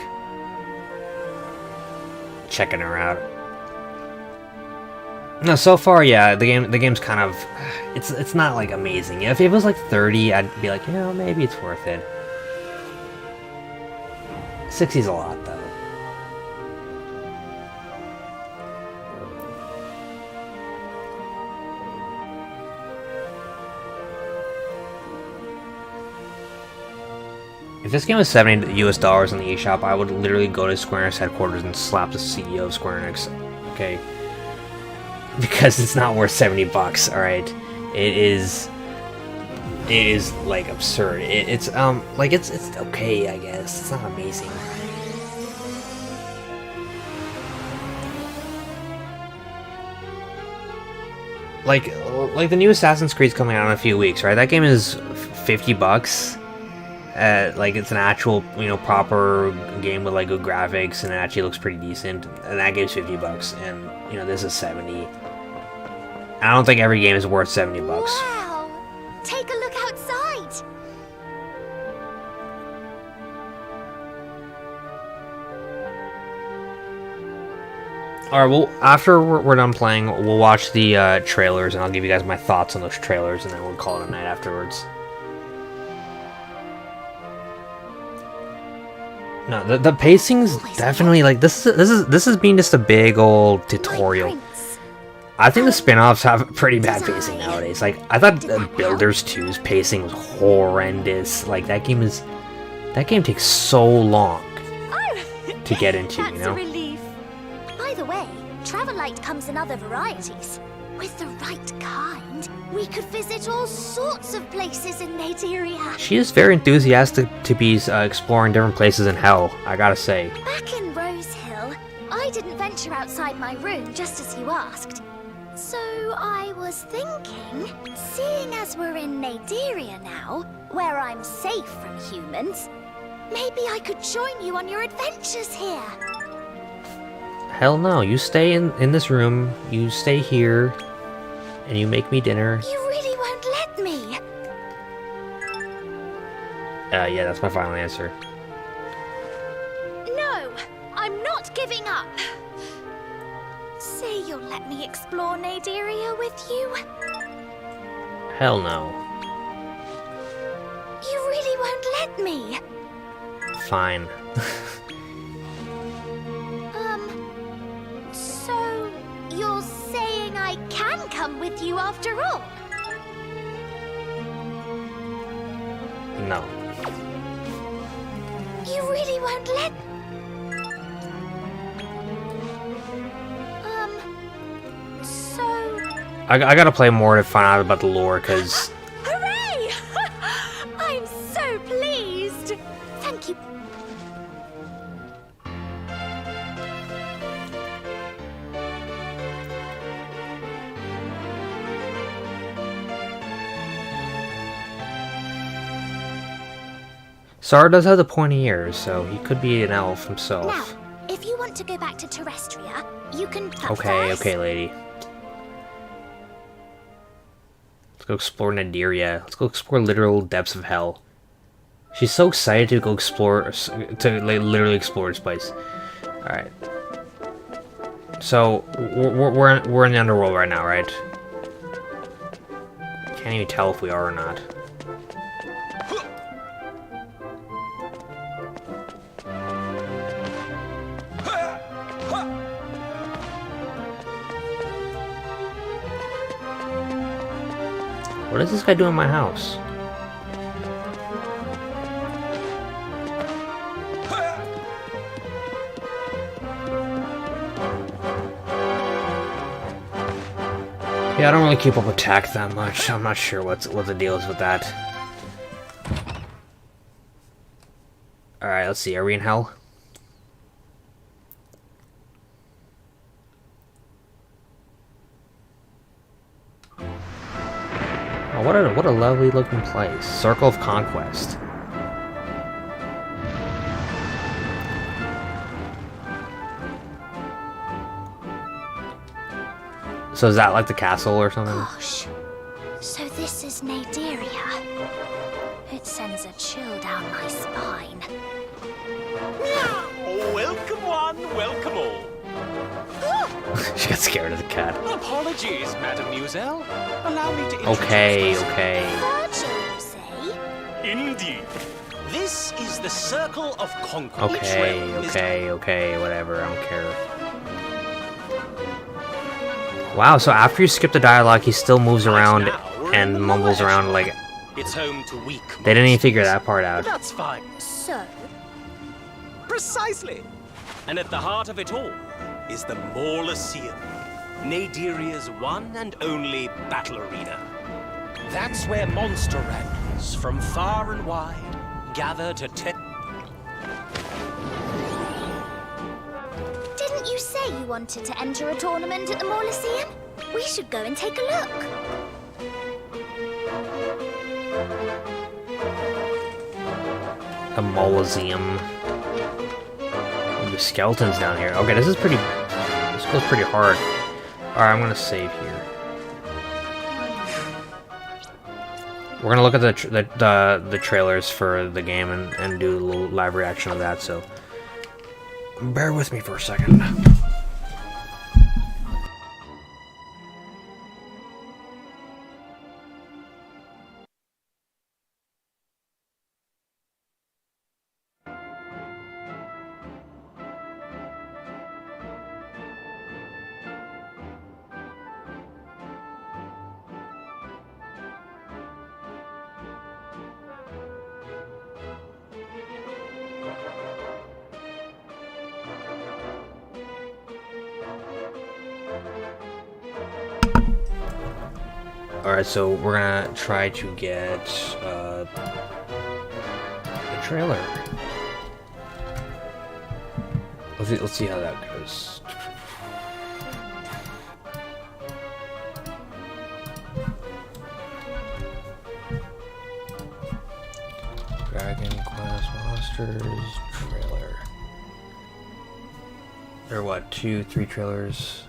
Speaker 1: checking her out. No, so far, yeah, the game's kind of, it's not like amazing. If it was like 30, I'd be like, you know, maybe it's worth it. 60's a lot, though. If this game was $70 US in the eShop, I would literally go to Square Enix headquarters and slap the CEO of Square Enix. Okay. Because it's not worth $70, alright? It is like absurd. It's okay, I guess. It's not amazing. Like the new Assassin's Creed's coming out in a few weeks, right? That game is $50. Like it's an actual, you know, proper game with like good graphics and it actually looks pretty decent. And that game's $50, and you know this is 70. I don't think every game is worth $70.
Speaker 7: Wow! Take a look outside.
Speaker 1: Alright, well, after we're done playing, we'll watch the trailers, and I'll give you guys my thoughts on those trailers, and then we'll call it a night afterwards. No, the pacing's definitely like this is being just a big old tutorial. I think the spin-offs have pretty bad pacing nowadays. Like, I thought Builders 2's pacing was horrendous. Like, that game takes so long to get into, you know?
Speaker 7: That's a relief. By the way, Travelite comes in other varieties. With the right kind, we could visit all sorts of places in Naderia.
Speaker 1: She is very enthusiastic to be exploring different places in Hell, I gotta say.
Speaker 7: Back in Rose Hill, I didn't venture outside my room just as you asked. So I was thinking, seeing as we're in Naderia now, where I'm safe from humans, maybe I could join you on your adventures here.
Speaker 1: Hell no, you stay in this room, you stay here, and you make me dinner.
Speaker 7: You really won't let me?
Speaker 1: Yeah, that's my final answer.
Speaker 7: No, I'm not giving up. Say you'll let me explore Nadiria with you?
Speaker 1: Hell no.
Speaker 7: You really won't let me?
Speaker 1: Fine.
Speaker 7: So you're saying I can come with you after all?
Speaker 1: No.
Speaker 7: You really won't let... So...
Speaker 1: I gotta play more to find out about the lore, because...
Speaker 7: Hooray! I'm so pleased! Thank you.
Speaker 1: Sar does have the pointy ears, so he could be an elf himself.
Speaker 7: Now, if you want to go back to Terrestria, you can...
Speaker 1: Okay, okay, lady. Let's go explore Nadiria. Let's go explore literal depths of hell. She's so excited to go explore, to like, literally explore this place. Alright. So, we're in the underworld right now, right? Can't even tell if we are or not. What is this guy doing in my house? Yeah, I don't really keep up with tech that much. I'm not sure what the deal is with that. Alright, let's see. Are we in hell? Oh, what a lovely looking place. Circle of Conquest. So is that like the castle or something?
Speaker 7: Gosh, so this is Nadiria. It sends a chill down my spine.
Speaker 10: Welcome one, welcome all.
Speaker 1: She got scared of the cat.
Speaker 10: Apologies, Madame Muselle. Allow me to introduce
Speaker 1: Okay,
Speaker 10: myself.
Speaker 1: okay.
Speaker 7: Virgil, you say?
Speaker 10: Indeed. This is the Circle of Conquest.
Speaker 1: Okay, okay, whatever, I don't care. Wow, so after you skip the dialogue, he still moves around and mumbles around like...
Speaker 10: It's home to weak.
Speaker 1: They didn't even figure that part out.
Speaker 10: That's fine.
Speaker 7: So?
Speaker 10: Precisely. And at the heart of it all is the Mauloseum, Nadiria's one and only battle arena. That's where monster wranglers from far and wide gather to
Speaker 7: Didn't you say you wanted to enter a tournament at the Mauloseum? We should go and take a look.
Speaker 1: The Mauloseum. The skeletons down here. Okay, this is pretty... This goes pretty hard. Alright, I'm gonna save here. We're gonna look at the trailers for the game and do a little live reaction of that, so... Bear with me for a second. Alright, so we're gonna try to get the trailer. Let's see how that goes. Dragon Quest Monsters trailer. There are what, 2, 3 trailers?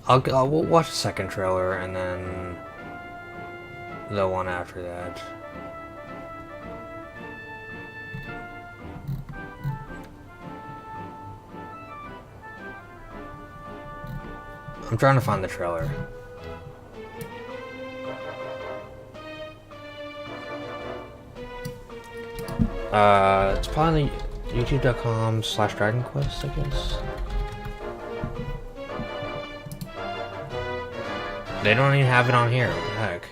Speaker 1: We'll watch the second trailer and then the one after that. I'm trying to find the trailer. It's probably youtube.com/DragonQuest, I guess. They don't even have it on here. What the heck?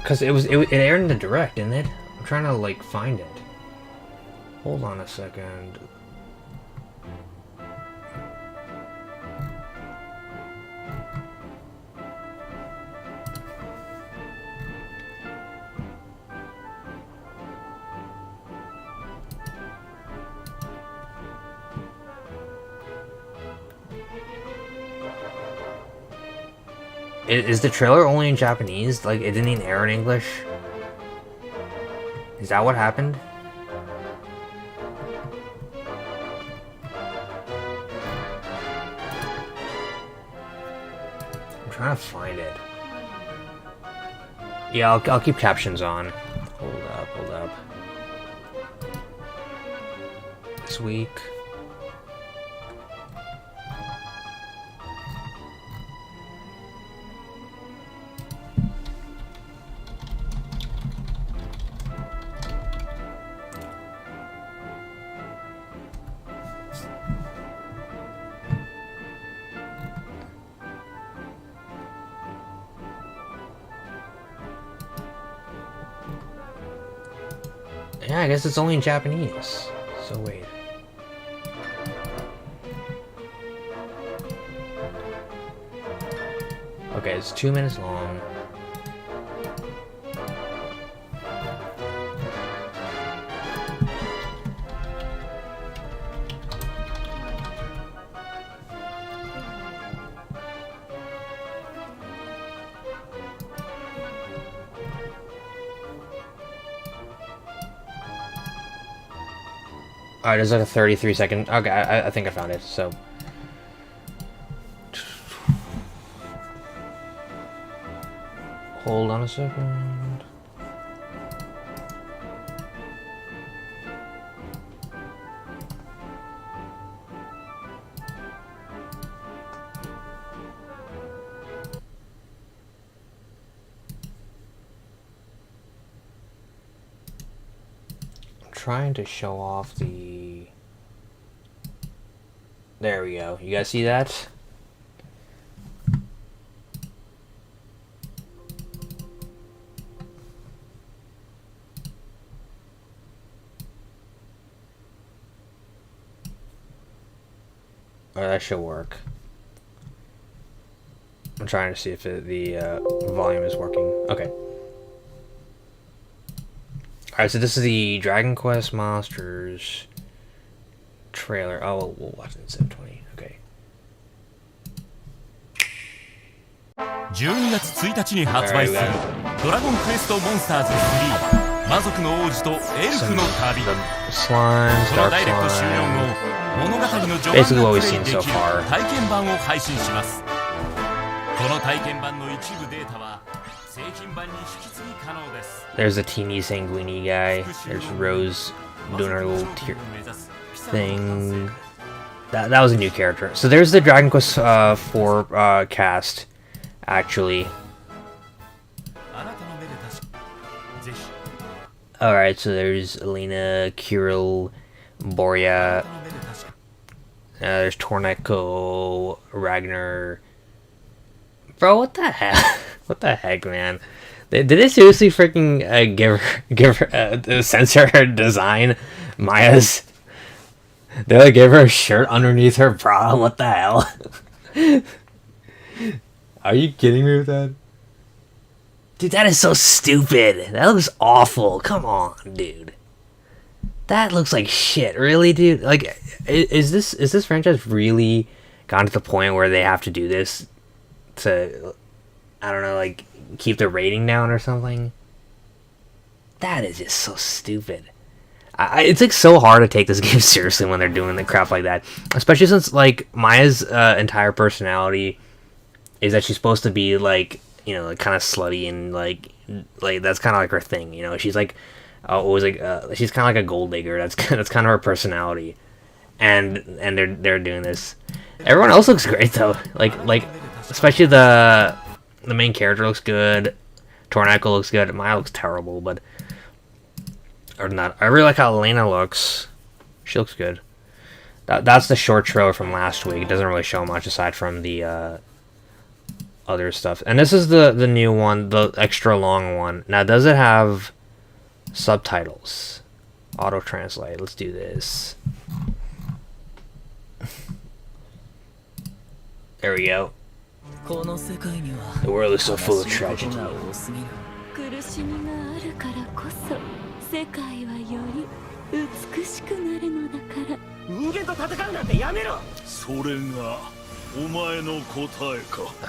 Speaker 1: Because it aired in the direct, didn't it? I'm trying to like find it. Hold on a second. Is the trailer only in Japanese? Like, it didn't even air in English? Is that what happened? I'm trying to find it. Yeah, I'll keep captions on. Hold up. This week. Yeah, I guess it's only in Japanese. So wait. Okay, it's 2 minutes long. Alright, there's like a 33-second... Okay, I think I found it, so... Hold on a second... Trying to show off the... There we go. You guys see that? Oh, that should work. I'm trying to see if the volume is working. Okay. Alright, so this is the Dragon Quest Monsters trailer. Oh, we'll watch it in 720. Okay.
Speaker 11: 12月1日に発売するドラゴンクエストモンスターズ3魔族の王子とエルフの旅。このダイレクト終了後、物語の序盤がプレイできる体験版を配信します。この体験版の一部データは
Speaker 1: There's a teeny sanguini guy. There's Rose doing her little thing. That was a new character. So there's the Dragon Quest 4 cast, actually. Alright, so there's Alina, Kirill, Boria. There's Torneko, Ragnar. Bro, what the heck? What the heck, man? Did they seriously freaking give her censor her design, Maya's? They like give her a shirt underneath her bra. What the hell? Are you kidding me with that? Dude, that is so stupid. That looks awful. Come on, dude. That looks like shit. Really, dude? Like, is this franchise really gotten to the point where they have to do this to, I don't know, like, keep the rating down or something? That is just so stupid. It's like so hard to take this game seriously when they're doing the crap like that, especially since like Maya's entire personality is that she's supposed to be like, you know, like kind of slutty and like that's kind of like her thing. You know, she's like always like she's kind of like a gold digger. That's kind of her personality. And they're doing this. Everyone else looks great though. Like especially the main character looks good. Torneko looks good. Maya looks terrible, but or not. I really like how Elena looks. She looks good. That's the short trailer from last week. It doesn't really show much aside from the other stuff. And this is the new one, the extra long one. Now, does it have subtitles? Auto translate. Let's do this. There we go. The world is so full of tragedy.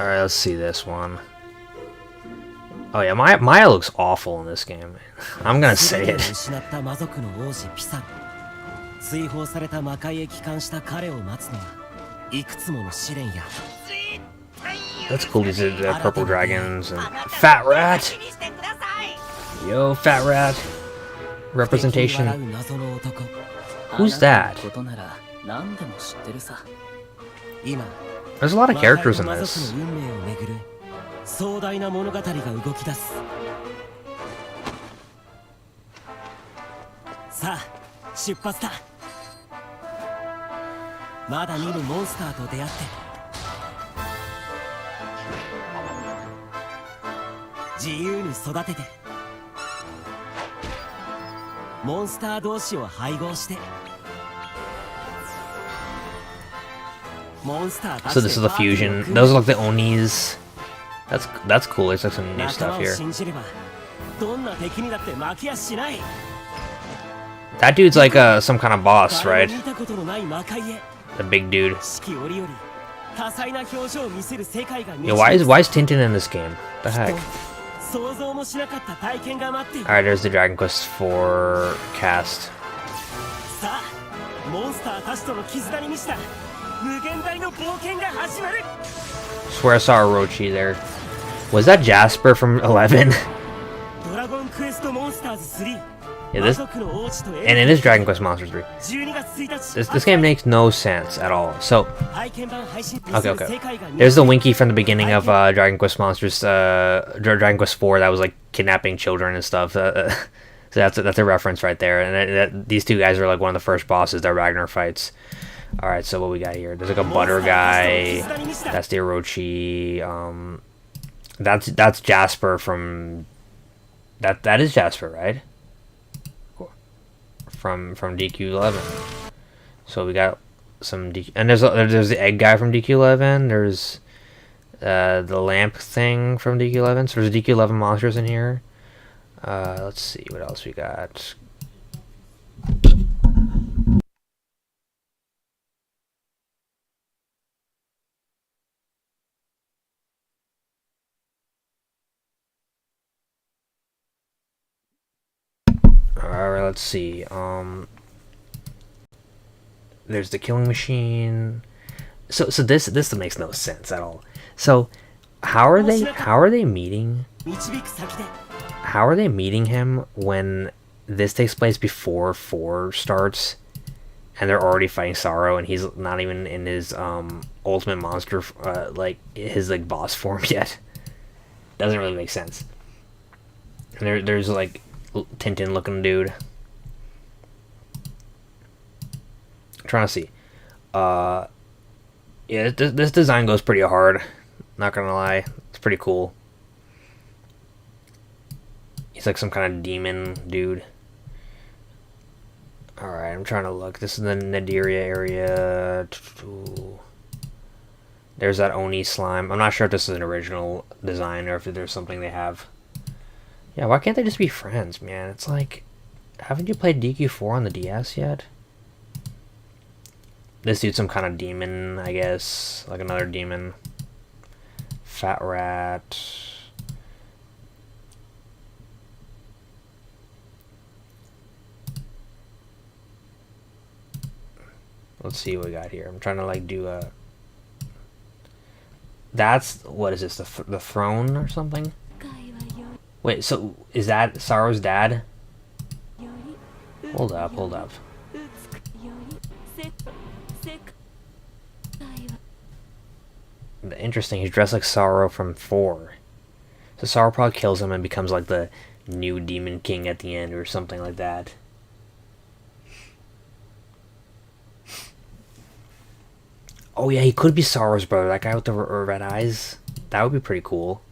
Speaker 1: Alright, let's see this one. Oh yeah, Maya looks awful in this game. I'm gonna say it. That's cool, these are purple dragons and Fat Rat! Yo, Fat Rat! Representation. Who's that? There's a lot of characters in this. So this is a fusion. Those are like the Onis. That's cool. There's like some new stuff here. That dude's like some kind of boss, right? The big dude. Yeah, why is Tintin in this game? What the heck? Alright, there's the Dragon Quest IV cast. Swear I saw Orochi there. Was that Jasper from 11? Yeah, and it is Dragon Quest Monsters 3. This game makes no sense at all. So, okay. There's the Winky from the beginning of Dragon Quest Monsters, Dragon Quest 4 that was like kidnapping children and stuff. So that's a reference right there. And these two guys are like one of the first bosses that Ragnar fights. All right, so what we got here? There's like a butter guy. That's the Orochi. That's Jasper from. That is Jasper, right? From DQ11. So we got some DQ, and there's the egg guy from DQ11. There's the lamp thing from DQ11. So there's DQ11 monsters in here. Let's see what else we got. Alright, let's see. There's the killing machine. So this makes no sense at all. So how are they meeting him when this takes place before 4 starts and they're already fighting Sorrow and he's not even in his ultimate monster like his like boss form yet? Doesn't really make sense. And there's like Tintin looking dude. I'm trying to see. Yeah, this design goes pretty hard. Not gonna lie, it's pretty cool. He's like some kind of demon dude. Alright, I'm trying to look. This is the Nadiria area. There's that Oni slime. I'm not sure if this is an original design or if there's something they have. Yeah, why can't they just be friends, man? It's like, haven't you played DQ4 on the DS yet? This dude's some kind of demon, I guess. Like another demon. Fat Rat. Let's see what we got here. I'm trying to like do That's, what is this, the throne or something? Wait, so is that Sorrow's dad? Hold up, hold up. Interesting, he's dressed like Sorrow from 4. So Sorrow probably kills him and becomes like the new Demon King at the end or something like that. Oh yeah, he could be Sorrow's brother, that guy with the red eyes. That would be pretty cool.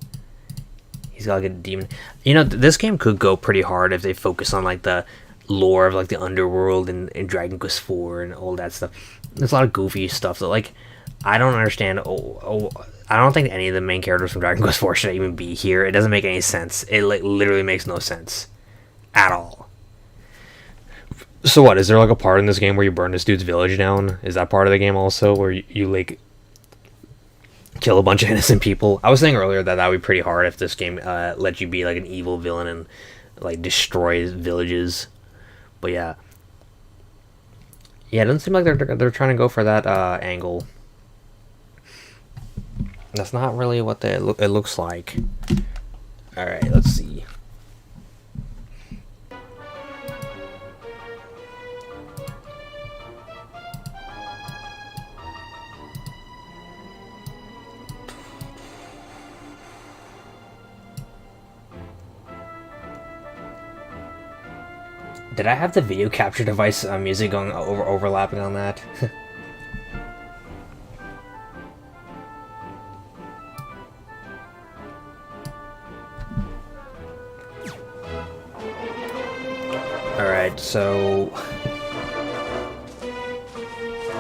Speaker 1: He's got like a demon. You know, this game could go pretty hard if they focus on like the lore of like the underworld and Dragon Quest IV and all that stuff. There's a lot of goofy stuff that like I don't understand. I don't think any of the main characters from Dragon Quest IV should even be here. It doesn't make any sense. It like literally makes no sense at all. So what, is there like a part in this game where you burn this dude's village down? Is that part of the game also, where you like kill a bunch of innocent people? I was saying earlier that that would be pretty hard if this game let you be like an evil villain and like destroy villages. But yeah, it doesn't seem like they're trying to go for that angle. That's not really what it looks like. All right, let's see. Did I have the video capture device music going overlapping on that? Alright, so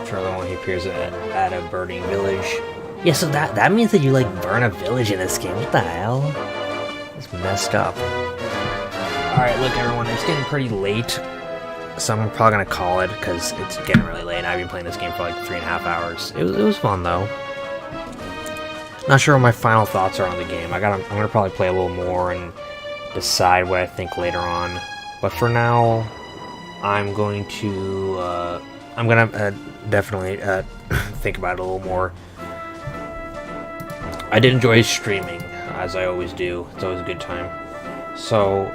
Speaker 1: Charlie when he appears at a burning village. Yeah, so that means that you like burn a village in this game. What the hell? It's messed up. Alright, look everyone, it's getting pretty late, so I'm probably gonna call it because it's getting really late and I've been playing this game for like 3.5 hours. It was fun though. Not sure what my final thoughts are on the game. I'm gonna probably play a little more and decide what I think later on. But for now, I'm gonna definitely think about it a little more. I did enjoy streaming, as I always do. It's always a good time. So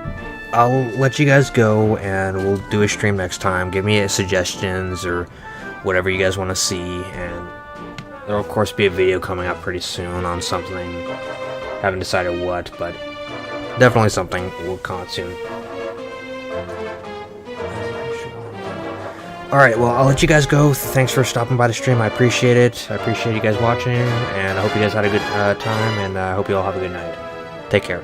Speaker 1: I'll let you guys go, and we'll do a stream next time. Give me suggestions or whatever you guys want to see, and there'll of course be a video coming up pretty soon on something. Haven't decided what, but definitely something will come out soon. Alright, well, I'll let you guys go. Thanks for stopping by the stream. I appreciate it. I appreciate you guys watching, and I hope you guys had a good time, and I hope you all have a good night. Take care.